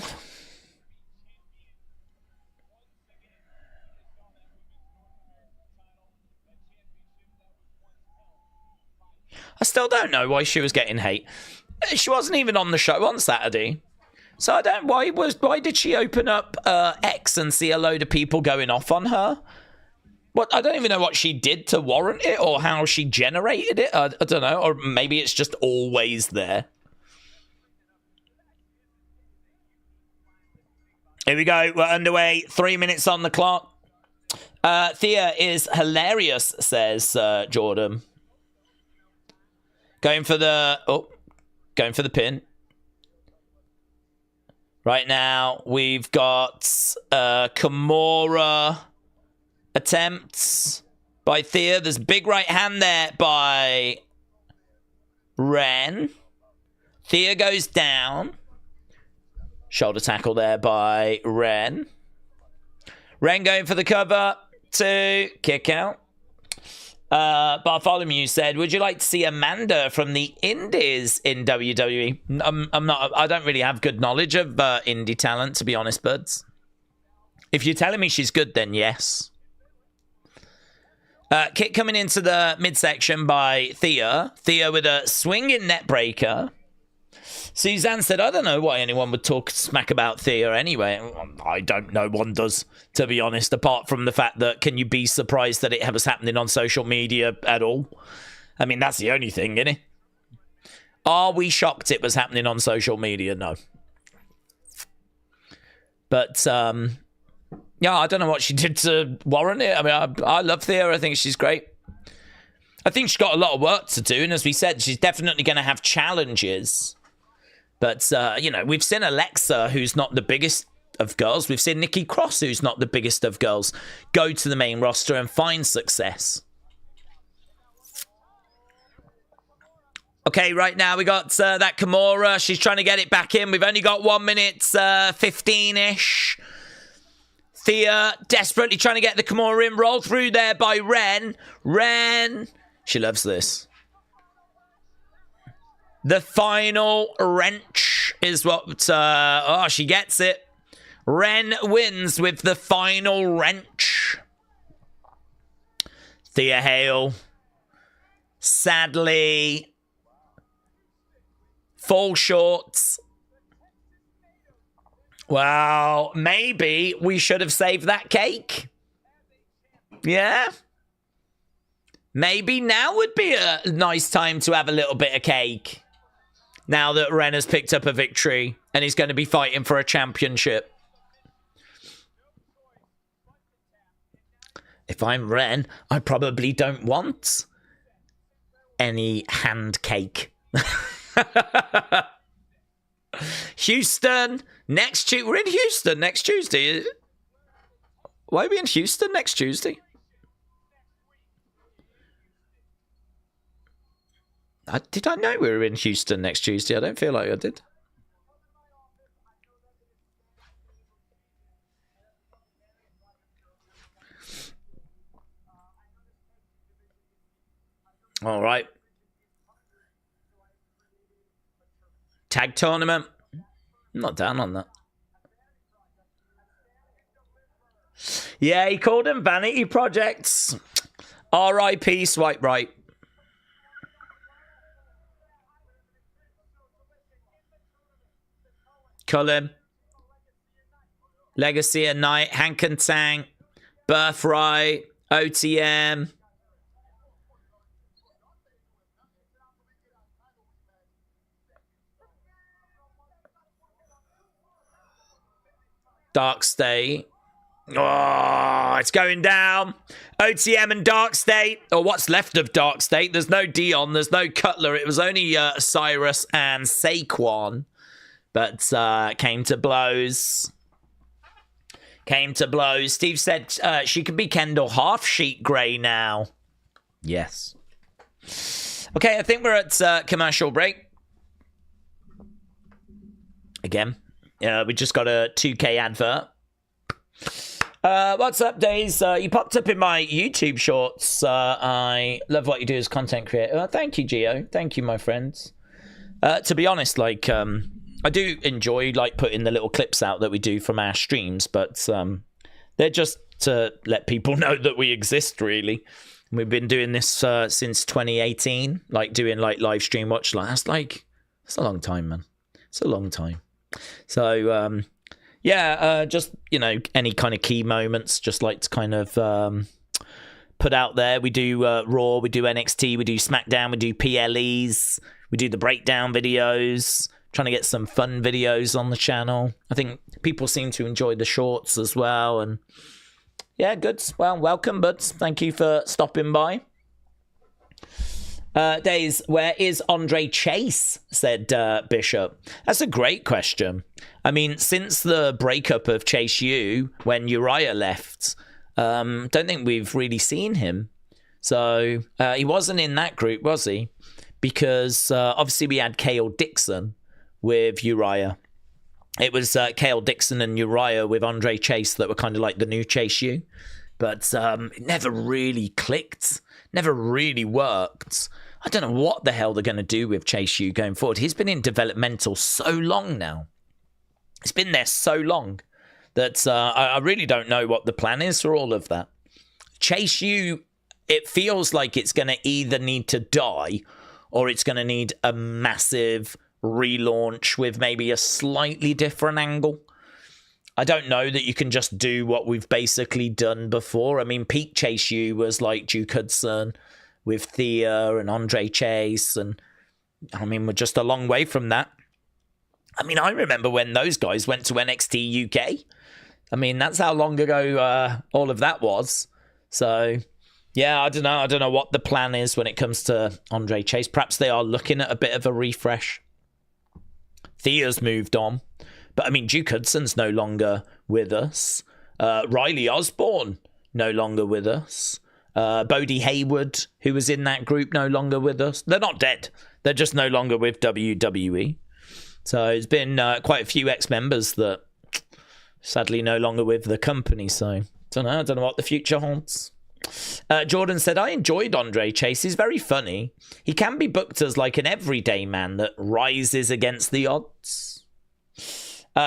I still don't know why she was getting hate. She wasn't even on the show on Saturday. So I don't... Why did she open up X and see a load of people going off on her? What, I don't even know what she did to warrant it or how she generated it. I don't know. Or maybe it's just always there. Here we go. We're underway. 3 minutes on the clock. Thea is hilarious, says Jordan. Going for the pin. Right now, we've got Kimura attempts by Thea. There's a big right hand there by Wren. Thea goes down. Shoulder tackle there by Wren. Wren going for the cover. 2. Kick out. Bartholomew said, would you like to see Amanda from the Indies in WWE? I don't really have good knowledge of indie talent, to be honest, buds. If you're telling me she's good, then yes. Kick coming into the midsection by Thea. Thea with a swinging net breaker. Suzanne said, I don't know why anyone would talk smack about Thea anyway. I don't know one does, to be honest, apart from the fact that can you be surprised that it was happening on social media at all? I mean, that's the only thing, isn't it? Are we shocked it was happening on social media? No. But, yeah, I don't know what she did to warrant it. I mean, I love Thea. I think she's great. I think she's got a lot of work to do. And as we said, she's definitely going to have challenges. But, you know, we've seen Alexa, who's not the biggest of girls. We've seen Nikki Cross, who's not the biggest of girls, go to the main roster and find success. Okay, right now we got that Kimura. She's trying to get it back in. We've only got 1 minute 15-ish. Thea desperately trying to get the Kimura in. Roll through there by Wren. Wren. She loves this. The final wrench is what... oh, she gets it. Wren wins with the final wrench. Thea Hale. Sadly. Fall short. Well, maybe we should have saved that cake. Yeah? Maybe now would be a nice time to have a little bit of cake. Now that Wren has picked up a victory and he's going to be fighting for a championship. If I'm Wren, I probably don't want any hand cake. Houston, next Tuesday. We're in Houston next Tuesday. Why are we in Houston next Tuesday? Did I know we were in Houston next Tuesday? I don't feel like I did. All right. Tag tournament. I'm not down on that. Yeah, he called them vanity projects. R.I.P. Swipe right. Cullen, Legacy at Night, Hank and Tank, Birthright, OTM. Dark State. Oh, it's going down. OTM and Dark State, or what's left of Dark State. There's no Dion, there's no Cutler. It was only Cyrus and Saquon. But came to blows. Came to blows. Steve said she could be Kendall half sheet grey now. Yes. Okay, I think we're at commercial break. Again. We just got a 2K advert. What's up, Daze? You popped up in my YouTube shorts. I love what you do as content creator. Thank you, Gio. Thank you, my friends. To be honest, like... I do enjoy like putting the little clips out that we do from our streams, but they're just to let people know that we exist, really. We've been doing this since 2018, like doing like live stream watch. That's a long time, man. It's a long time. So yeah, just you know, any kind of key moments, just like to kind of put out there. We do Raw, we do NXT, we do SmackDown, we do PLEs, we do the breakdown videos. Trying to get some fun videos on the channel. I think people seem to enjoy the shorts as well. And yeah, good. Well, welcome, buds. Thank you for stopping by. Days, where is Andre Chase? Said Bishop. That's a great question. I mean, since the breakup of Chase U, when Uriah left, don't think we've really seen him. So he wasn't in that group, was he? Because obviously we had Kale Dixon with Uriah. it was Kale Dixon and Uriah with Andre Chase that were kind of like the new Chase U. But it never really clicked, never really worked. I don't know what the hell they're going to do with Chase U going forward. He's been in developmental so long now. He's been there so long that I really don't know what the plan is for all of that. Chase U, it feels like it's going to either need to die or it's going to need a massive relaunch with maybe a slightly different angle. I don't know that you can just do what we've basically done before. I mean, peak Chase U was like Duke Hudson with Thea and Andre Chase. And I mean, we're just a long way from that. I mean, I remember when those guys went to NXT UK. I mean, that's how long ago all of that was. So, yeah, I don't know. I don't know what the plan is when it comes to Andre Chase. Perhaps they are looking at a bit of a refresh. Thea's moved on. But, I mean, Duke Hudson's no longer with us. Riley Osborne, no longer with us. Bodie Hayward, who was in that group, no longer with us. They're not dead. They're just no longer with WWE. So it's been quite a few ex-members that sadly no longer with the company. So I don't know what the future holds. Jordan said, I enjoyed Andre Chase. He's very funny. He can be booked as like an everyday man that rises against the odds.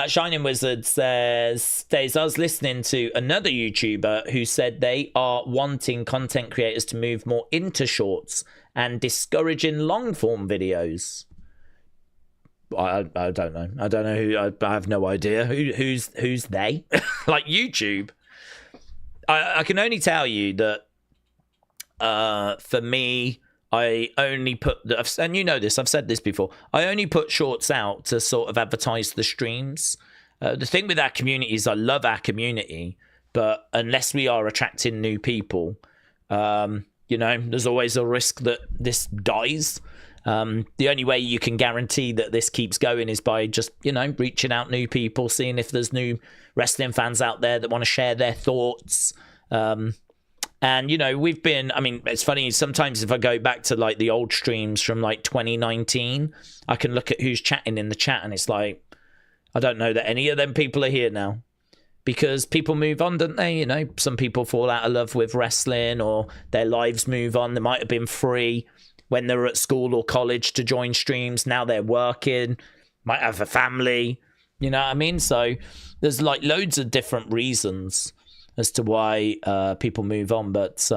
Shining Wizard says, Daze, I was listening to another YouTuber who said they are wanting content creators to move more into shorts and discouraging long form videos. I don't know. I don't know who. I have no idea who's they. Like YouTube. I can only tell you that for me, I only put, and you know this, I've said this before, I only put shorts out to sort of advertise the streams. The thing with our community is I love our community, but unless we are attracting new people, you know, there's always a risk that this dies. The only way you can guarantee that this keeps going is by just, you know, reaching out new people, seeing if there's new wrestling fans out there that want to share their thoughts. And, you know, we've been, I mean, it's funny, sometimes if I go back to like the old streams from like 2019, I can look at who's chatting in the chat and it's like, I don't know that any of them people are here now. Because people move on, don't they? You know, some people fall out of love with wrestling or their lives move on. They might have been free when they were at school or college to join streams. Now they're working, might have a family. You know what I mean? So there's like loads of different reasons as to why people move on. But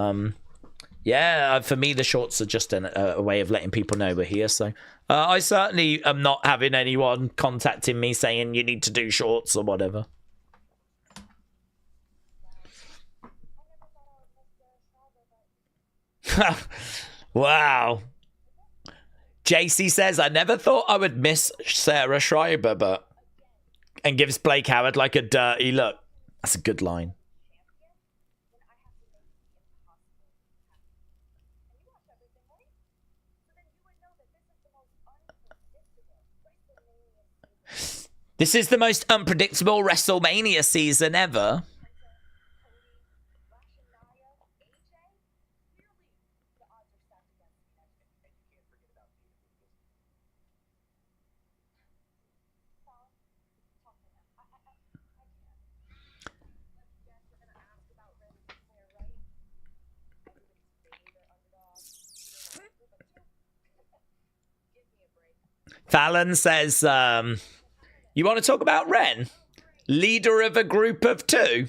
yeah, for me, the shorts are just a way of letting people know we're here. So I certainly am not having anyone contacting me saying you need to do shorts or whatever. Wow. JC says, I never thought I would miss Sarah Schreiber, but... And gives Blake Howard like a dirty look. That's a good line. This is the most unpredictable WrestleMania season ever. Fallon says, you want to talk about Wren? Leader of a group of two.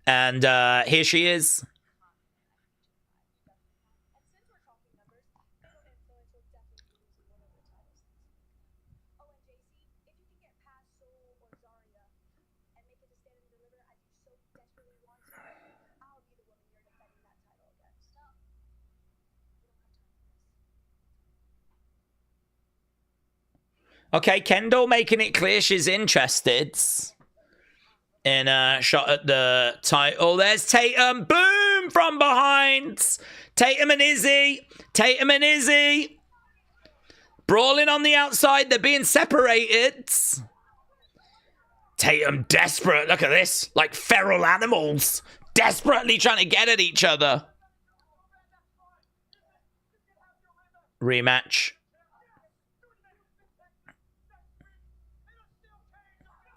And here she is. Okay, Kendall making it clear she's interested in a shot at the title. There's Tatum. Boom! From behind. Tatum and Izzy. Tatum and Izzy. Brawling on the outside. They're being separated. Tatum desperate. Look at this. Like feral animals. Desperately trying to get at each other. Rematch.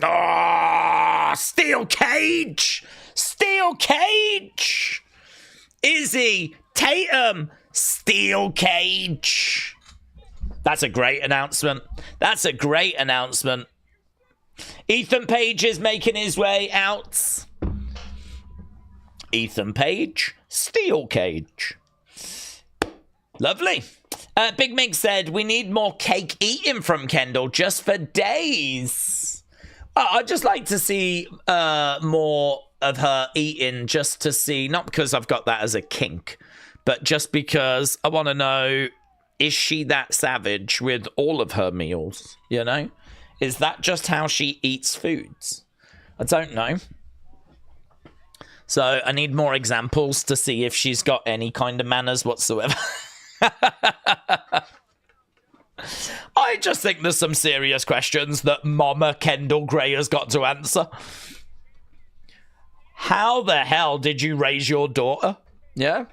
Oh, steel cage. Steel cage. Izzy, Tatum, steel cage. That's a great announcement. That's a great announcement. Ethan Page is making his way out. Ethan Page, steel cage. Lovely. Big Mig said, we need more cake eating from Kendall just for days. I'd just like to see more of her eating, just to see, not because I've got that as a kink, but just because I want to know, is she that savage with all of her meals, you know? Is that just how she eats foods? I don't know. So I need more examples to see if she's got any kind of manners whatsoever. I just think there's some serious questions that Mama Kendall Gray has got to answer. How the hell did you raise your daughter? Yeah?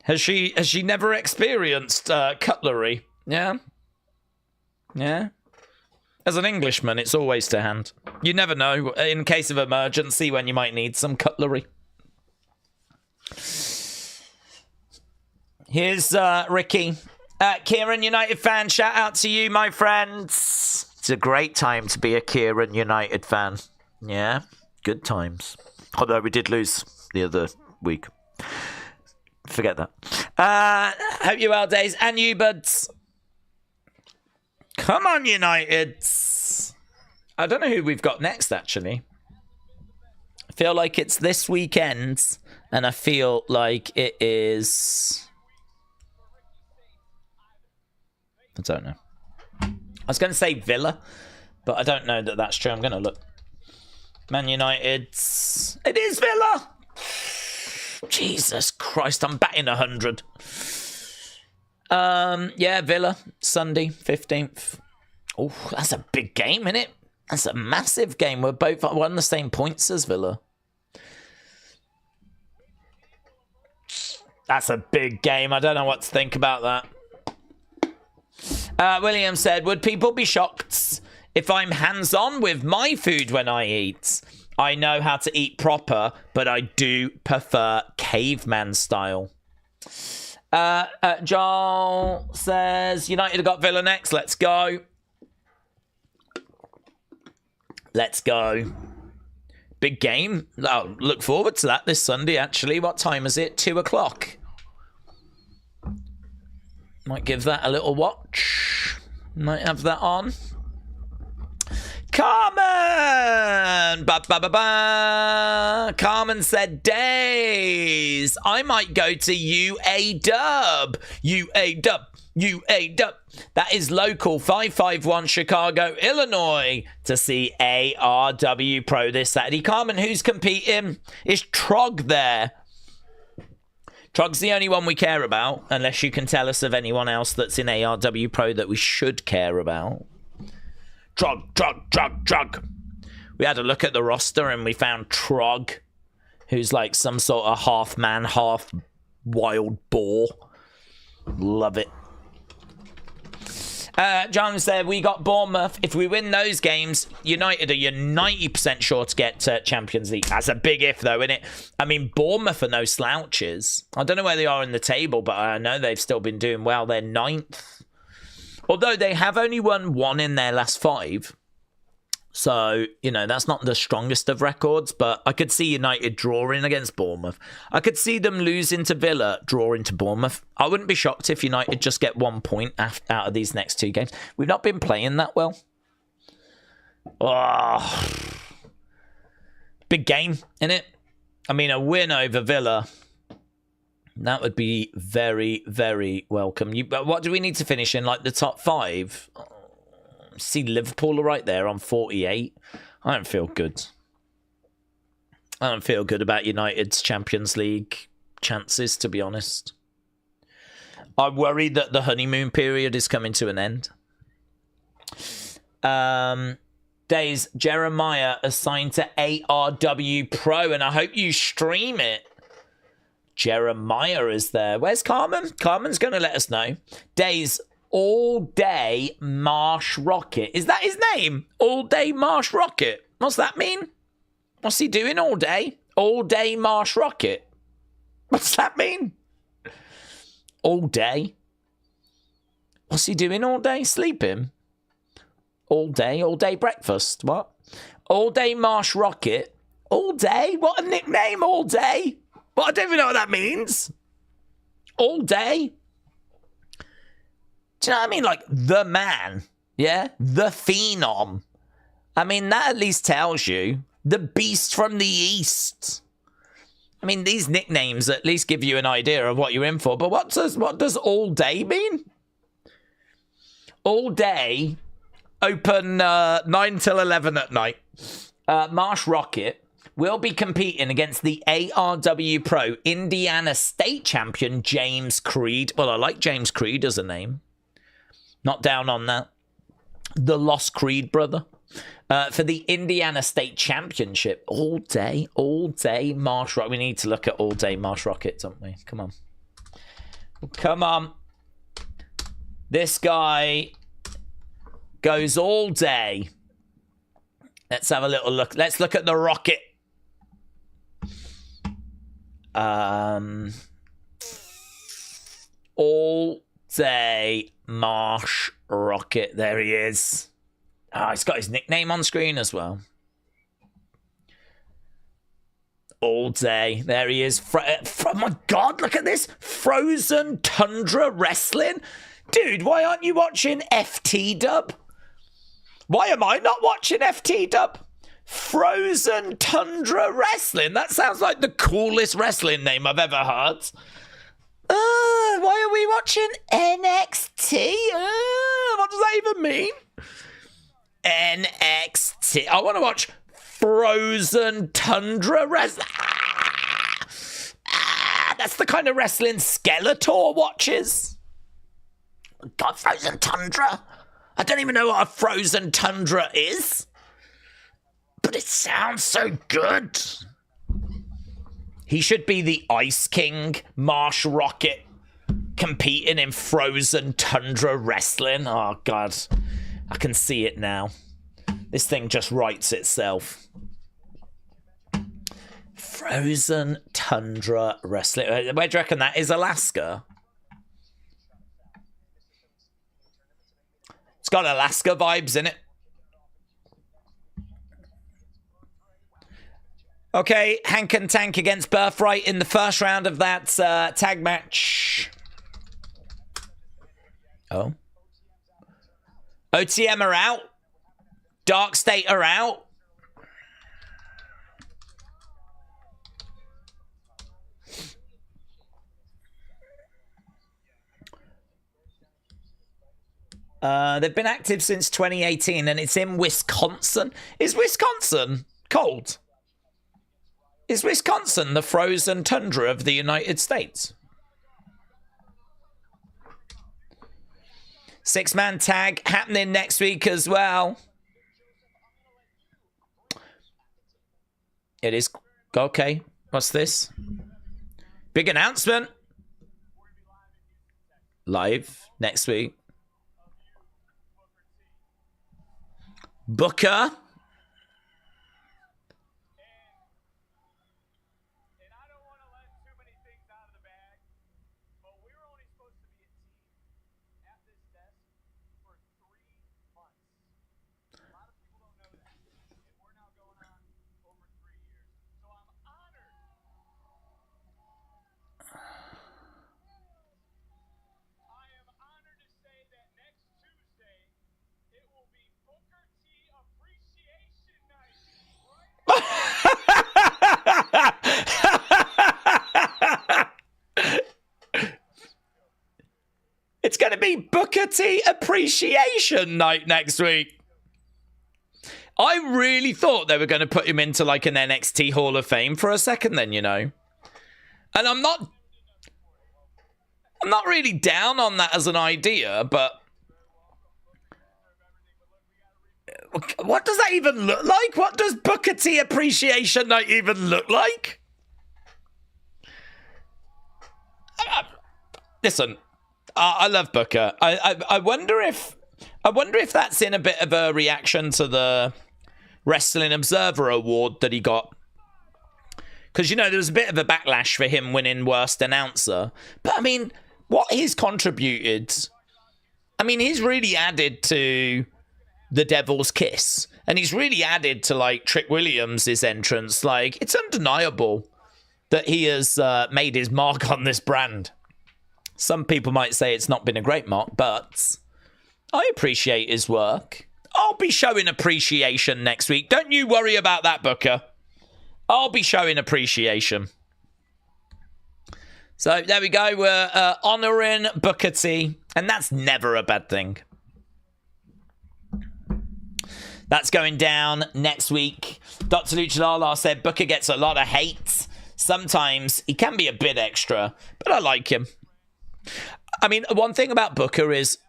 Has she never experienced cutlery? Yeah? Yeah? As an Englishman, it's always to hand. You never know, in case of emergency, when you might need some cutlery. Here's Ricky. Kieran, United fan, shout out to you, my friends. It's a great time to be a Kieran United fan. Yeah, good times. Although we did lose the other week. Forget that. Hope you're well, Daze. And you, buds. Come on, United. I don't know who we've got next, actually. I feel like it's this weekend, and I feel like it is... I don't know. I was going to say Villa, but I don't know that that's true. I'm going to look. Man United. It is Villa. Jesus Christ, I'm batting 100. Yeah, Villa, Sunday, 15th. Oh, that's a big game, isn't it? That's a massive game. We're both on the same points as Villa. That's a big game. I don't know what to think about that. William said, would people be shocked if I'm hands-on with my food when I eat? I know how to eat proper, but I do prefer caveman style. Joel says, United have got Villa next. Let's go. Let's go. Big game. Oh, look forward to that this Sunday, actually. What time is it? 2 o'clock. Might give that a little watch. Might have that on. Carmen! Ba, ba, ba, ba. Carmen said, Daze, I might go to UAW. UAW. UAW. That is local 551 Chicago, Illinois, to see ARW Pro this Saturday. Carmen, who's competing? Is Trog there? Trog's the only one we care about, unless you can tell us of anyone else that's in ARW Pro that we should care about. Trog. We had a look at the roster and we found Trog, who's like some sort of half man, half wild boar. Love it. John said, we got Bournemouth. If we win those games, United are 90% sure to get Champions League. That's a big if, though, isn't it? I mean, Bournemouth are no slouches. I don't know where they are in the table, but I know they've still been doing well. They're 9th. Although they have only won 1 in their last 5. So, you know, that's not the strongest of records, but I could see United drawing against Bournemouth. I could see them losing to Villa, drawing to Bournemouth. I wouldn't be shocked if United just get 1 point out of these next 2 games. We've not been playing that well. Oh, big game, innit? I mean, a win over Villa, that would be very, very welcome. What do we need to finish in, like the top 5? See Liverpool right there on 48. I don't feel good. I don't feel good about United's Champions League chances, to be honest. I'm worried that the honeymoon period is coming to an end. Daze, Jeremiah assigned to ARW Pro, and I hope you stream it. Jeremiah is there. Where's Carmen? Carmen's going to let us know. Daze, All Day Marsh Rocket. Is that his name? All Day Marsh Rocket. What's that mean? What's he doing all day? All Day Marsh Rocket. What's that mean? All day? What's he doing all day? Sleeping? All day breakfast. What? All Day Marsh Rocket. All day? What a nickname, All Day. Well, I don't even know what that means. All day? Do you know what I mean? Like, the man. Yeah? The phenom. I mean, that at least tells you. The beast from the east. I mean, these nicknames at least give you an idea of what you're in for. But what does all day mean? All day, open 9 till 11 at night. Marsh Rocket will be competing against the ARW Pro Indiana State Champion James Creed. Well, I like James Creed as a name. Not down on that. The Lost Creed brother. For the Indiana State Championship. All day Marsh Rocket. We need to look at All Day Marsh Rocket, don't we? Come on. Come on. This guy goes all day. Let's have a little look. Let's look at the rocket. All Day Marsh Rocket. There he is. Oh, he's got his nickname on screen as well. All day. There he is. Oh my God, look at this. Frozen Tundra Wrestling. Dude, why aren't you watching FT Dub? Why am I not watching FT Dub? Frozen Tundra Wrestling. That sounds like the coolest wrestling name I've ever heard. Why are we watching NXT? What does that even mean? NXT. I want to watch Frozen Tundra Wrestling. That's the kind of wrestling Skeletor watches. God, Frozen Tundra. I don't even know what a Frozen Tundra is. But it sounds so good. He should be the Ice King, Marsh Rocket, competing in Frozen Tundra Wrestling. Oh, God. I can see it now. This thing just writes itself. Frozen Tundra Wrestling. Where do you reckon that is? Alaska? It's got Alaska vibes in it. Okay, Hank and Tank against Birthright in the first round of that tag match. Oh. OTM are out. Dark State are out. They've been active since 2018 and it's in Wisconsin. Is Wisconsin cold? Is Wisconsin the frozen tundra of the United States? Six-man tag happening next week as well. It is. Okay. What's this? Big announcement. Live next week. Booker. It's going to be Booker T Appreciation Night next week. I really thought they were going to put him into like an NXT Hall of Fame for a second then, you know. And I'm not really down on that as an idea, but what does that even look like? What does Booker T Appreciation Night even look like? Listen, I love Booker. I wonder if that's in a bit of a reaction to the Wrestling Observer Award that he got. Because, you know, there was a bit of a backlash for him winning Worst Announcer. But, I mean, what he's contributed... I mean, he's really added to the Devil's Kiss. And he's really added to, like, Trick Williams' entrance. Like, it's undeniable that he has made his mark on this brand. Some people might say it's not been a great mark, but I appreciate his work. I'll be showing appreciation next week. Don't you worry about that, Booker. I'll be showing appreciation. So there we go. We're honouring Booker T, and that's never a bad thing. That's going down next week. Dr. Luchadala said Booker gets a lot of hate. Sometimes he can be a bit extra, but I like him. I mean, one thing about Booker is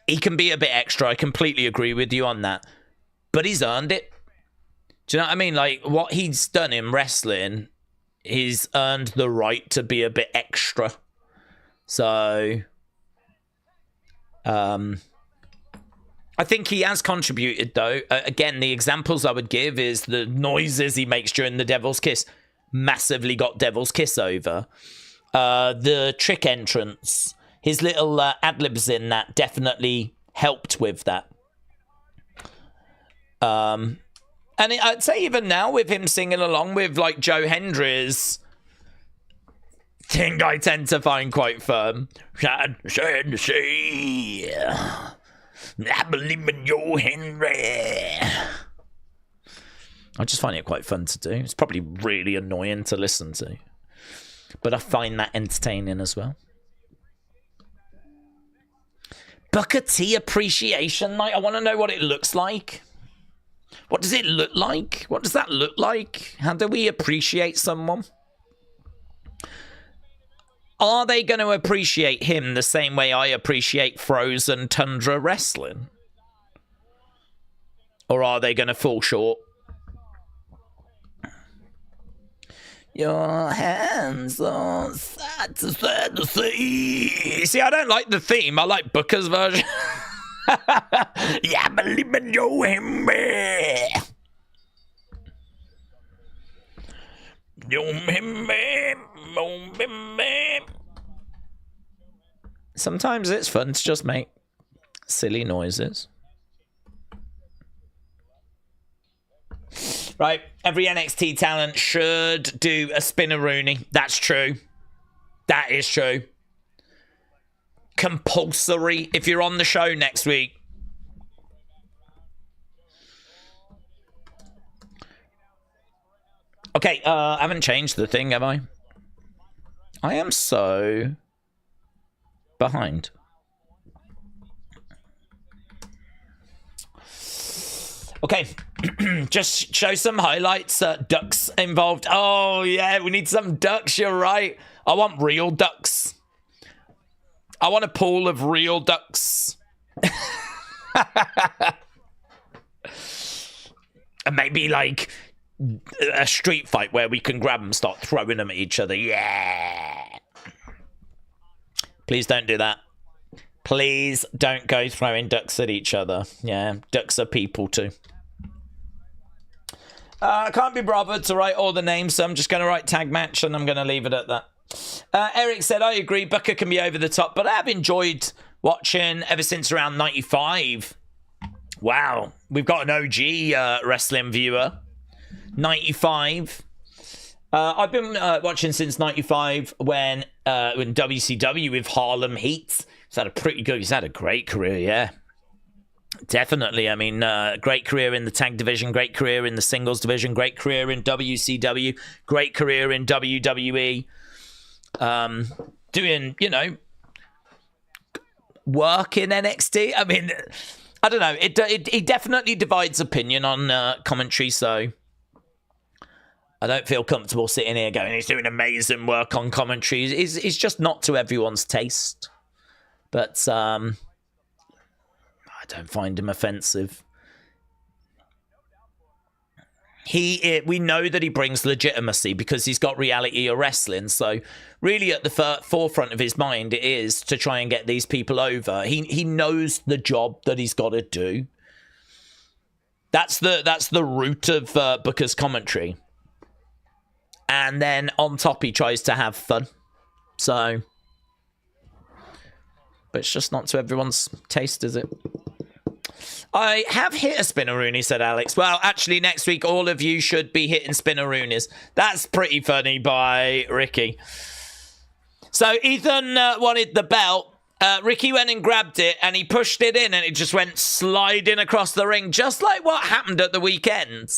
he can be a bit extra. I completely agree with you on that. But he's earned it. Do you know what I mean? Like, what he's done in wrestling, he's earned the right to be a bit extra. So, I think he has contributed, though. Again, the examples I would give is the noises he makes during the Devil's Kiss. Massively got Devil's Kiss over. The trick entrance, his little ad-libs in that definitely helped with that. And I'd say even now with him singing along with like Joe Hendry's thing, I tend to find quite firm. I believe in Joe Hendry. I just find it quite fun to do. It's probably really annoying to listen to, but I find that entertaining as well. Booker T Appreciation Night. I want to know what it looks like. What does it look like? What does that look like? How do we appreciate someone? Are they going to appreciate him the same way I appreciate Frozen Tundra Wrestling? Or are they going to fall short? Your hands are sad to see. See, I don't like the theme. I like Booker's version. Yeah, believe in Joe Hendry. Sometimes it's fun to just make silly noises. Right, every NXT talent should do a spinneroonie. That's true. That is true. Compulsory if you're on the show next week. Okay, I haven't changed the thing, have I? I am so behind. Okay, just show some highlights. Ducks involved. Oh, yeah, we need some ducks, you're right. I want real ducks. I want a pool of real ducks. And maybe like a street fight where we can grab them, start throwing them at each other. Yeah. Please don't do that. Please don't go throwing ducks at each other. Yeah, ducks are people too. I can't be bothered to write all the names, so I'm just going to write tag match and I'm going to leave it at that. Eric said, I agree, Booker can be over the top, but I have enjoyed watching ever since around 95. Wow, we've got an OG wrestling viewer. 95. I've been watching since 95 when WCW with Harlem Heat. He's had a great career, yeah. Definitely. I mean, great career in the tag division, great career in the singles division, great career in WCW, great career in WWE. Doing, you know, work in NXT. I mean, I don't know. It definitely divides opinion on commentary, so I don't feel comfortable sitting here going, he's doing amazing work on commentary. It's just not to everyone's taste. But I don't find him offensive. we know that he brings legitimacy because he's got reality of wrestling. So really at the forefront of his mind it is to try and get these people over. He knows the job that he's got to do. That's the root of Booker's commentary. And then on top he tries to have fun. So, but it's just not to everyone's taste, is it? I have hit a spinneroonie, said Alex. Well, actually, next week, all of you should be hitting spinneroonies. That's pretty funny by Ricky. So Ethan wanted the belt. Ricky went and grabbed it, and he pushed it in, and it just went sliding across the ring, just like what happened at the weekend.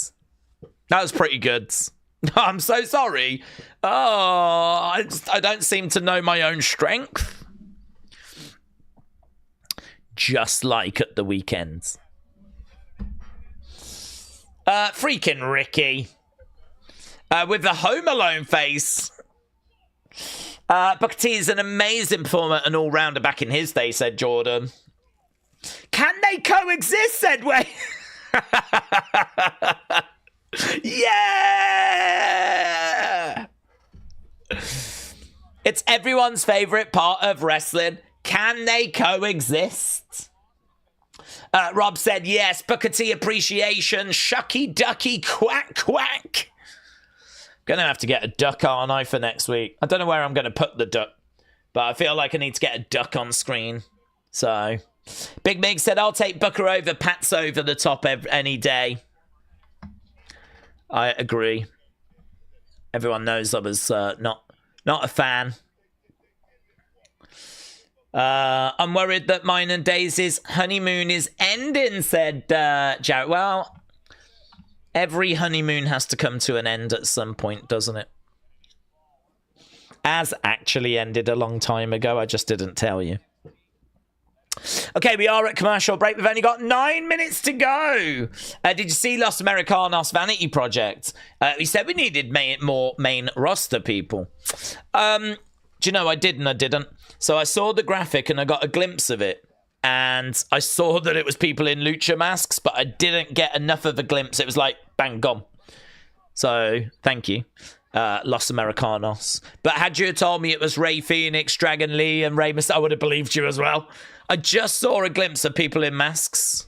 That was pretty good. I'm so sorry. Oh, I don't seem to know my own strength. Just like at the weekends. Freaking Ricky. With the Home Alone face. Booker T is an amazing performer and all-rounder back in his day, said Jordan. Can they coexist, said Wayne? Yeah! It's everyone's favourite part of wrestling. Can they coexist? Rob said, yes, Booker T appreciation. Shucky, ducky, quack, quack. Gonna have to get a duck, aren't I, for next week? I don't know where I'm gonna put the duck, but I feel like I need to get a duck on screen. So, Big Mig said, I'll take Booker over Pat's over the top any day. I agree. Everyone knows I was not a fan. I'm worried that mine and Daisy's honeymoon is ending, said Jarrett. Well, every honeymoon has to come to an end at some point, doesn't it? As actually ended a long time ago. I just didn't tell you. Okay, we are at commercial break. We've only got 9 minutes to go. Did you see Los Americanos Vanity Project? We said we needed more main roster people. Do you know, I did and I didn't. So I saw the graphic and I got a glimpse of it. And I saw that it was people in lucha masks, but I didn't get enough of a glimpse. It was like, bang, gone. So, thank you, Los Americanos. But had you told me it was Rey Fenix, Dragon Lee, and Rey Mysterio, I would have believed you as well. I just saw a glimpse of people in masks.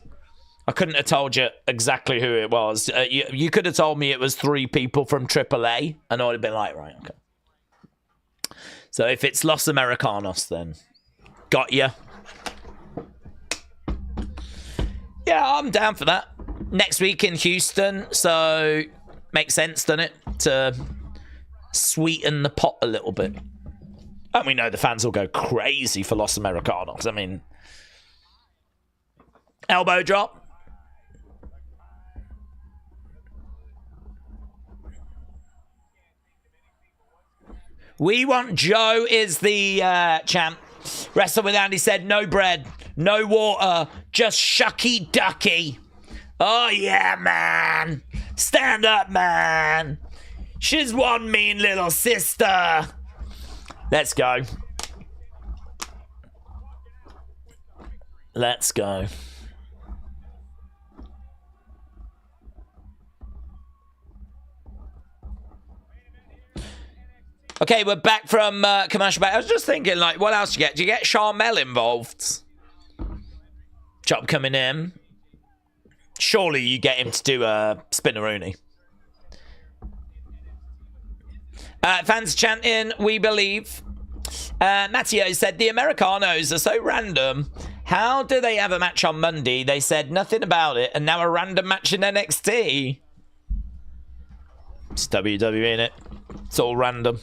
I couldn't have told you exactly who it was. You could have told me it was 3 people from AAA, and I would have been like, right, okay. So if it's Los Americanos, then got ya. Yeah, I'm down for that. Next week in Houston, so makes sense, doesn't it? To sweeten the pot a little bit. And we know the fans will go crazy for Los Americanos. I mean, elbow drop. We Want Joe is the champ. Wrestle with Andy said, no bread, no water, just shucky ducky. Oh, yeah, man. Stand up, man. She's one mean little sister. Let's go. Let's go. Okay, we're back from commercial break. I was just thinking, like, what else do you get? Do you get Charmel involved? Chop coming in. Surely you get him to do a spinneroonie. Fans chanting, we believe. Matteo said, the Americanos are so random. How do they have a match on Monday? They said nothing about it, and now a random match in NXT. It's WWE, innit? It's all random.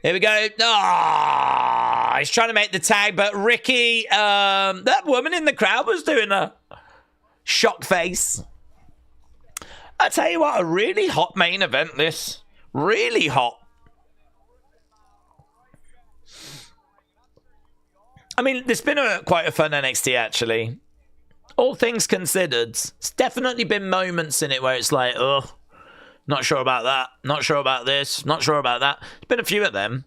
Here we go. Ah, he's trying to make the tag, but Ricky, that woman in the crowd was doing a shock face. I tell you what, a really hot main event, this. Really hot. I mean, there's been quite a fun NXT, actually. All things considered, it's definitely been moments in it where it's like, ugh. Not sure about that. Not sure about this. Not sure about that. There's been a few of them.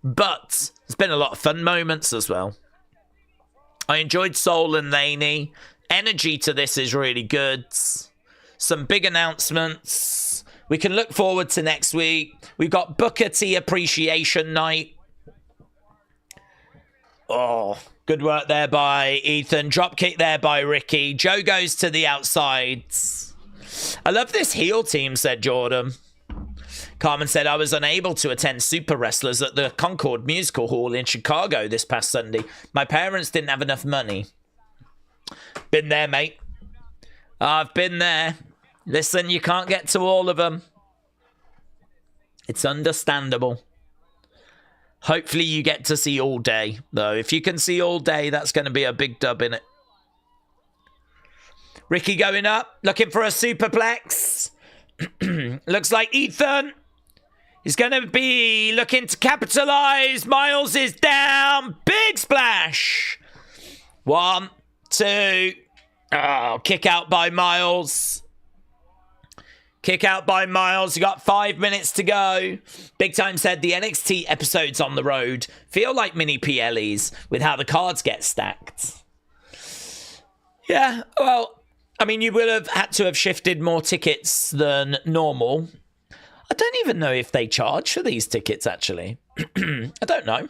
But there's been a lot of fun moments as well. I enjoyed Soul and Lainey. Energy to this is really good. some big announcements. We can look forward to next week. We've got Booker T Appreciation Night. Oh, good work there by Ethan. Dropkick there by Ricky. Joe goes to the outsides. I love this heel team, said Jordan. Carmen said, I was unable to attend Super Wrestlers at the Concord Musical Hall in Chicago this past Sunday. My parents didn't have enough money. Been there, mate. I've been there. Listen, you can't get to all of them. It's understandable. Hopefully you get to see all day, though. If you can see all day, that's going to be a big dub in it. Ricky going up, looking for a superplex. Looks like Ethan is going to be looking to capitalize. Myles is down. Big splash. 1, 2. Oh, kick out by Myles. Kick out by Myles. You got 5 minutes to go. Big Time said the NXT episodes on the road feel like mini PLEs with how the cards get stacked. Yeah, well, I mean, you will have had to have shifted more tickets than normal. I don't even know if they charge for these tickets, actually. I don't know.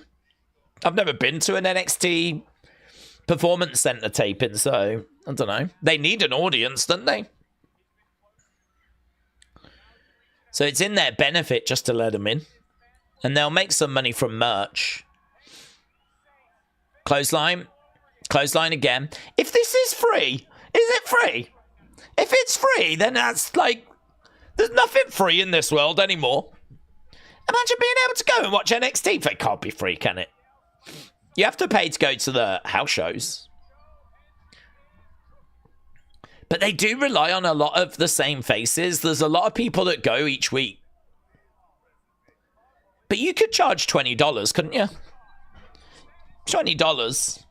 I've never been to an NXT Performance Center taping, so I don't know. They need an audience, don't they? So it's in their benefit just to let them in. And they'll make some money from merch. Clothesline. Clothesline again. If this is free, is it free? If it's free, then that's like... There's nothing free in this world anymore. Imagine being able to go and watch NXT. It can't be free, can it? You have to pay to go to the house shows. But they do rely on a lot of the same faces. There's a lot of people that go each week. But you could charge $20, couldn't you? $20.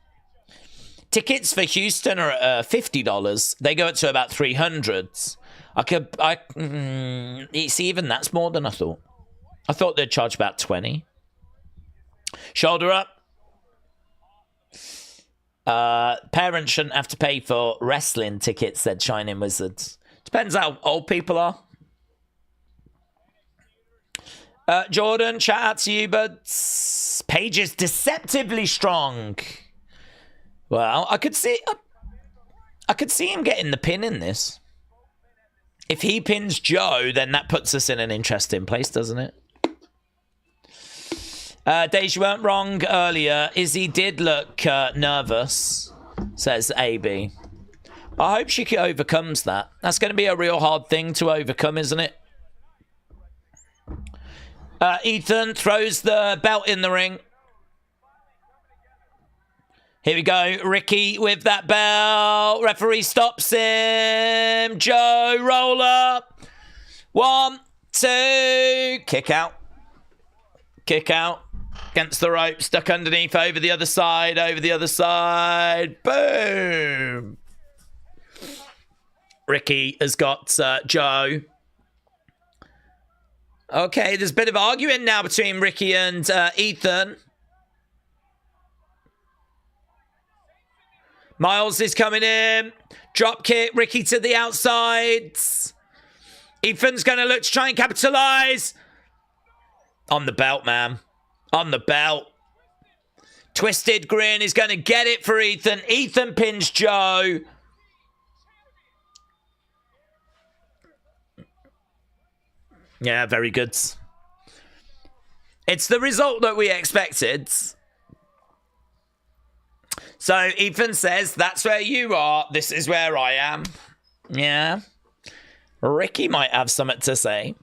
Tickets for Houston are $50. They go up to about $300. See, even that's more than I thought. I thought they'd charge about 20. Shoulder up. Parents shouldn't have to pay for wrestling tickets, said Shining Wizards. Depends how old people are. Jordan, shout out to you, buds. Paige is deceptively strong. Well, I could see him getting the pin in this. If he pins Joe, then that puts us in an interesting place, doesn't it? Daze, you weren't wrong earlier. Izzy did look nervous, says AB. I hope she overcomes that. That's going to be a real hard thing to overcome, isn't it? Ethan throws the belt in the ring. Here we go. Ricky with that belt. Referee stops him. Joe, roll up. 1, 2. Kick out. Kick out. Against the rope. Stuck underneath. Over the other side. Over the other side. Boom. Ricky has got Joe. Okay, there's a bit of arguing now between Ricky and Ethan. Myles is coming in. Drop kick. Ricky to the outside. Ethan's going to look to try and capitalize. On the belt, man. On the belt. Twisted grin is going to get it for Ethan. Ethan pins Joe. Yeah, very good. It's the result that we expected. So Ethan says, that's where you are. This is where I am. Yeah. Ricky might have something to say.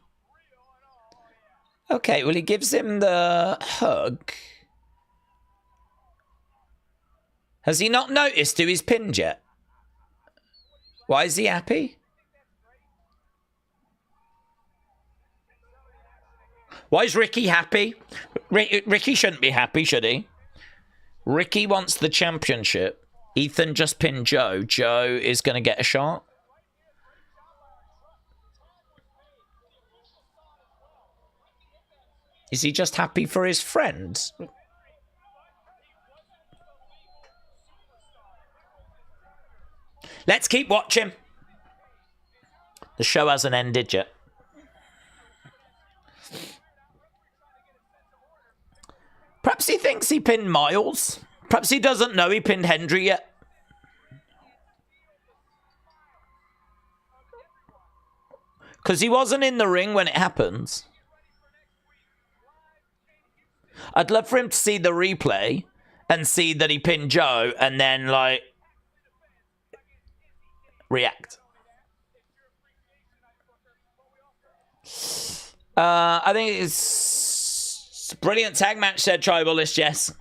Okay, well, he gives him the hug. Has he not noticed who he's pinned yet? Why is he happy? Why is Ricky happy? Ricky shouldn't be happy, should he? Ricky wants the championship. Ethan just pinned Joe. Joe is going to get a shot. Is he just happy for his friend? Let's keep watching. The show hasn't ended yet. Perhaps he thinks he pinned Myles. Perhaps he doesn't know he pinned Hendry yet. Because he wasn't in the ring when it happens. I'd love for him to see the replay and see that he pinned Joe and then, like, react. I think it's a brilliant tag match, said Tribalist, yes.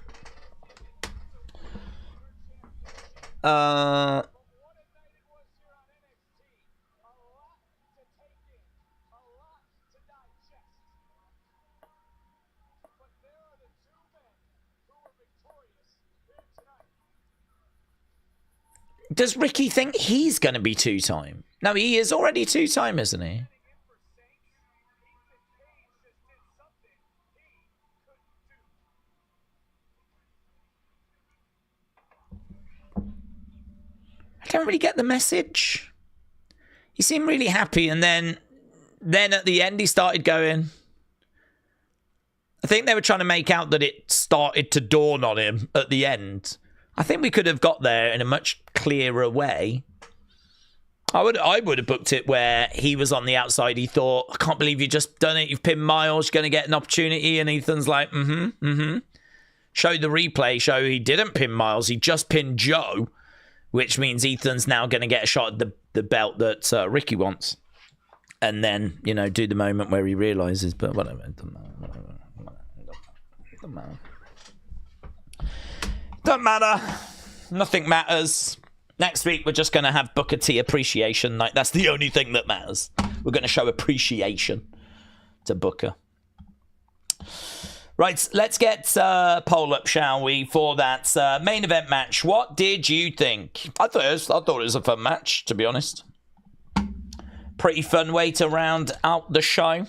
Does Ricky think he's going to be two-time? No, he is already two-time, isn't he? I don't really get the message. He seemed really happy, and then at the end he started going. I think they were trying to make out that it started to dawn on him at the end. I think we could have got there in a much clearer way. I would have booked it where he was on the outside. He thought, I can't believe you've just done it. You've pinned Myles. You're going to get an opportunity. And Ethan's like, Show the replay. Show he didn't pin Myles. He just pinned Joe, which means Ethan's now going to get a shot at the belt that Ricky wants. And then, you know, do the moment where he realizes, but whatever. It doesn't matter. Don't matter. Nothing matters. Next week, we're just going to have Booker T appreciation night. That's the only thing that matters. We're going to show appreciation to Booker. Right, let's get poll up, shall we, for that main event match. What did you think? I thought it was a fun match, to be honest. Pretty fun way to round out the show.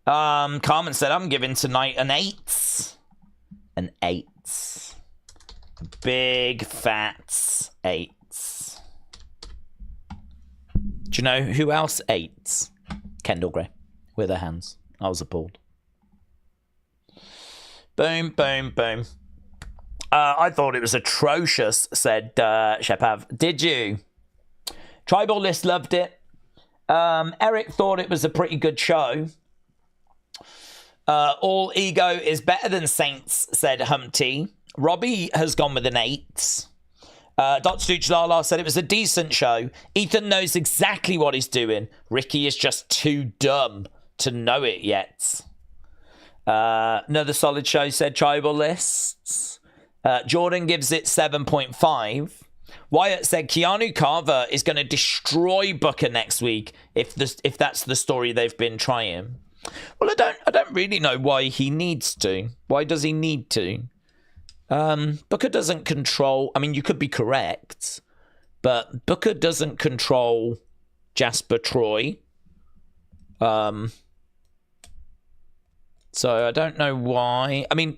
Carmen said, I'm giving tonight an 8. An 8. Big fat 8. Do you know who else 8? Kendall Gray with her hands. I was appalled. Boom, boom, boom. I thought it was atrocious, said Shepav. Did you? Tribal List loved it. Eric thought it was a pretty good show. All ego is better than Saints, said Humpty. Robbie has gone with an 8. Dr. Stooch Lala said it was a decent show. Ethan knows exactly what he's doing. Ricky is just too dumb to know it yet. Another solid show, said Tribal Lists. Jordan gives it 7.5. Wyatt said Keanu Carver is going to destroy Booker next week if that's the story they've been trying. Well, I don't really know why he needs to. Why does he need to? Booker doesn't control... I mean, you could be correct, but Booker doesn't control Jasper Troy. So I don't know why. I mean,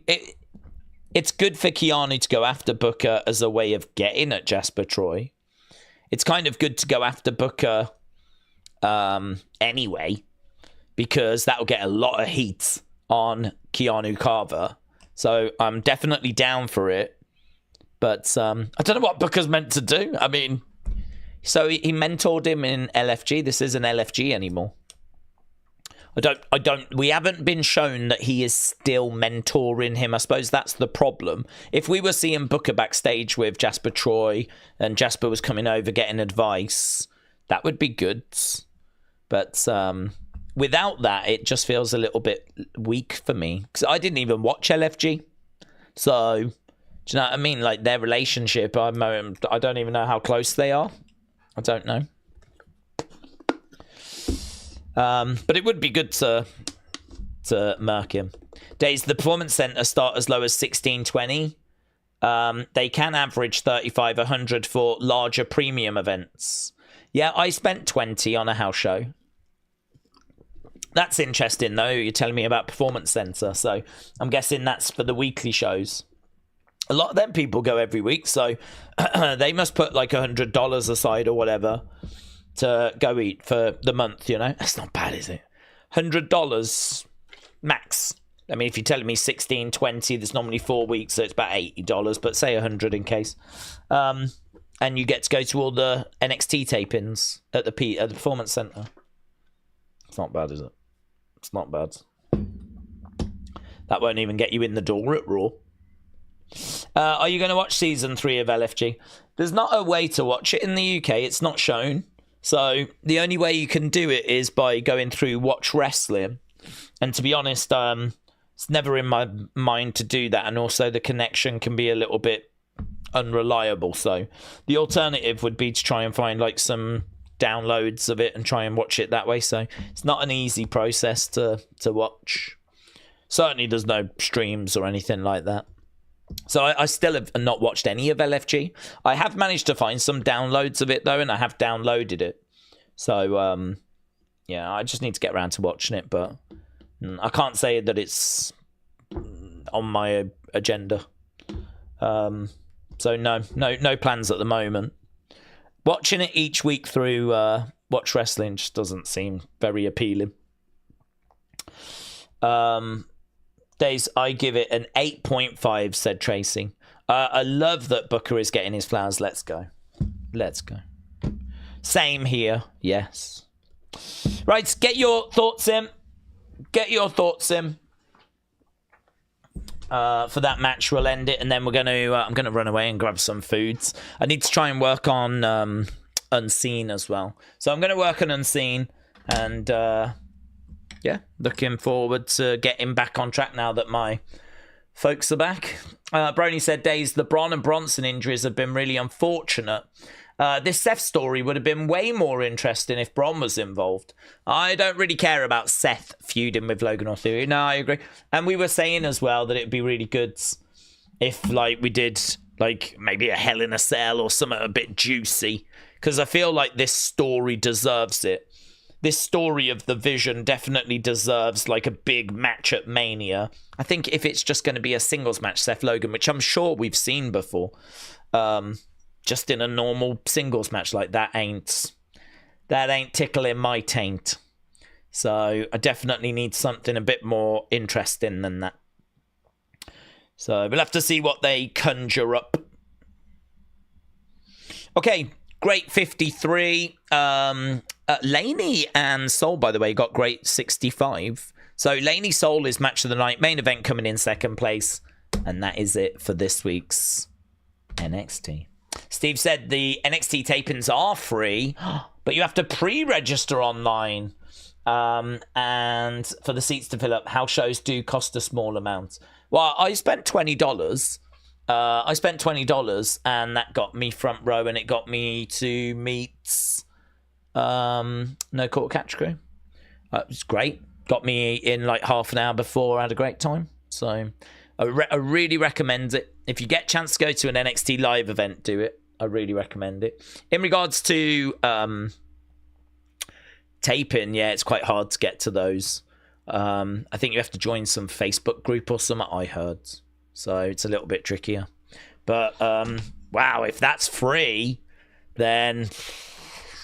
it's good for Keanu to go after Booker as a way of getting at Jasper Troy. It's kind of good to go after Booker anyway, because that'll get a lot of heat on Keanu Carver. So I'm definitely down for it. But I don't know what Booker's meant to do. I mean, so he mentored him in LFG. This isn't LFG anymore. We haven't been shown that he is still mentoring him. I suppose that's the problem. If we were seeing Booker backstage with Jasper Troy and Jasper was coming over getting advice, that would be good. But without that, it just feels a little bit weak for me. Because I didn't even watch LFG. So, do you know what I mean? Like, their relationship, I don't even know how close they are. I don't know. But it would be good to murk him. Days, the Performance Center start as low as 16.20. They can average 3,500 for larger premium events. Yeah, I spent 20 on a house show. That's interesting, though. You're telling me about Performance Center, so I'm guessing that's for the weekly shows. A lot of them people go every week, so they must put like $100 aside or whatever to go eat for the month, you know? That's not bad, is it? $100 max. I mean, if you're telling me 16, 20, there's normally 4 weeks, so it's about $80, but say 100 in case. And you get to go to all the NXT tapings at the Performance Center. It's not bad, is it? It's not bad. That won't even get you in the door at Raw. Are you going to watch season 3 of LFG? There's not a way to watch it in the UK. It's not shown. So the only way you can do it is by going through Watch Wrestling. And to be honest, it's never in my mind to do that. And also the connection can be a little bit unreliable. So the alternative would be to try and find like some downloads of it and try and watch it that way. So it's not an easy process to watch. Certainly there's no streams or anything like that. So I still have not watched any of LFG. I have managed to find some downloads of it, though, and I have downloaded it. So, yeah, I just need to get around to watching it, but I can't say that it's on my agenda. So, no plans at the moment. Watching it each week through Watch Wrestling just doesn't seem very appealing. Daze, I give it an 8.5, said Tracy. I love that Booker is getting his flowers. Let's go. Let's go. Same here. Yes. Right, get your thoughts in. Get your thoughts in. For that match, we'll end it, and then we're going to... I'm going to run away and grab some foods. I need to try and work on Unseen as well. So I'm going to work on Unseen, and... yeah, looking forward to getting back on track now that my folks are back. Brony said, Daze, the Braun and Bronson injuries have been really unfortunate. This Seth story would have been way more interesting if Braun was involved. I don't really care about Seth feuding with Logan or Thea. No, I agree. And we were saying as well that it'd be really good if, like, we did, like, maybe a Hell in a Cell or something a bit juicy. Because I feel like this story deserves it. This story of the Vision definitely deserves like a big match at Mania. I think if it's just going to be a singles match, Seth Logan, which I'm sure we've seen before, just in a normal singles match like that ain't tickling my taint. So I definitely need something a bit more interesting than that. So we'll have to see what they conjure up. Okay, great 53. Lainey and Soul, by the way, got great 65. So Lainey Soul is match of the night. Main event coming in second place. And that is it for this week's NXT. Steve said the NXT tapings are free, but you have to pre-register online. And for the seats to fill up, house shows do cost a small amount. Well, I spent $20. I spent $20 and that got me front row, and it got me to meet No Quarter Catch Crew. It was great. Got me in like half an hour before. I had a great time. So I really recommend it. If you get a chance to go to an NXT live event, do it. I really recommend it. In regards to taping, yeah, it's quite hard to get to those. I think you have to join some Facebook group or something, I heard. So it's a little bit trickier. But, wow, if that's free, then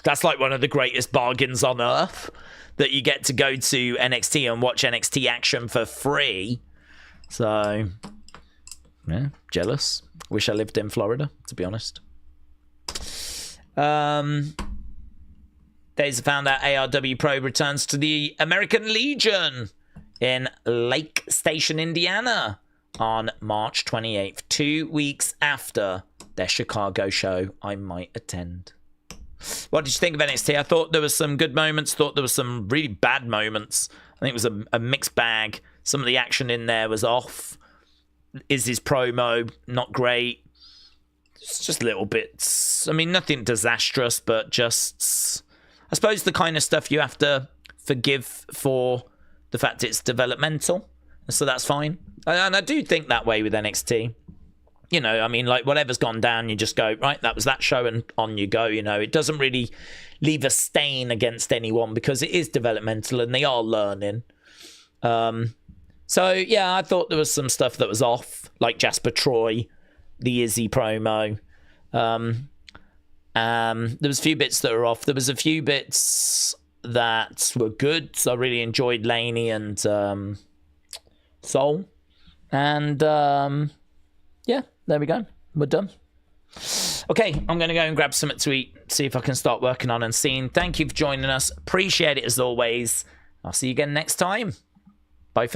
that's like one of the greatest bargains on earth, that you get to go to NXT and watch NXT action for free. So, yeah, jealous. Wish I lived in Florida, to be honest. Days found out ARW Pro returns to the American Legion in Lake Station, Indiana on March 28th, 2 weeks after their Chicago show I might attend. What did you think of NXT? I thought there was some good moments, thought there was some really bad moments. I think it was a mixed bag. Some of the action in there was off. Izzy's promo, not great. It's just little bits. I mean, nothing disastrous, but just, I suppose, the kind of stuff you have to forgive for the fact it's developmental. So that's fine. And I do think that way with NXT. You know, I mean, like, whatever's gone down, you just go, right, that was that show, and on you go, you know. It doesn't really leave a stain against anyone because it is developmental and they are learning. So, yeah, I thought there was some stuff that was off, like Jasper Troy, the Izzy promo. And There was a few bits that were off. There was a few bits that were good. So I really enjoyed Lainey and Soul. And yeah, there we go. We're done. Okay, I'm going to go and grab something to eat, see if I can start working on Unseen. Thank you for joining us. Appreciate it as always. I'll see you again next time.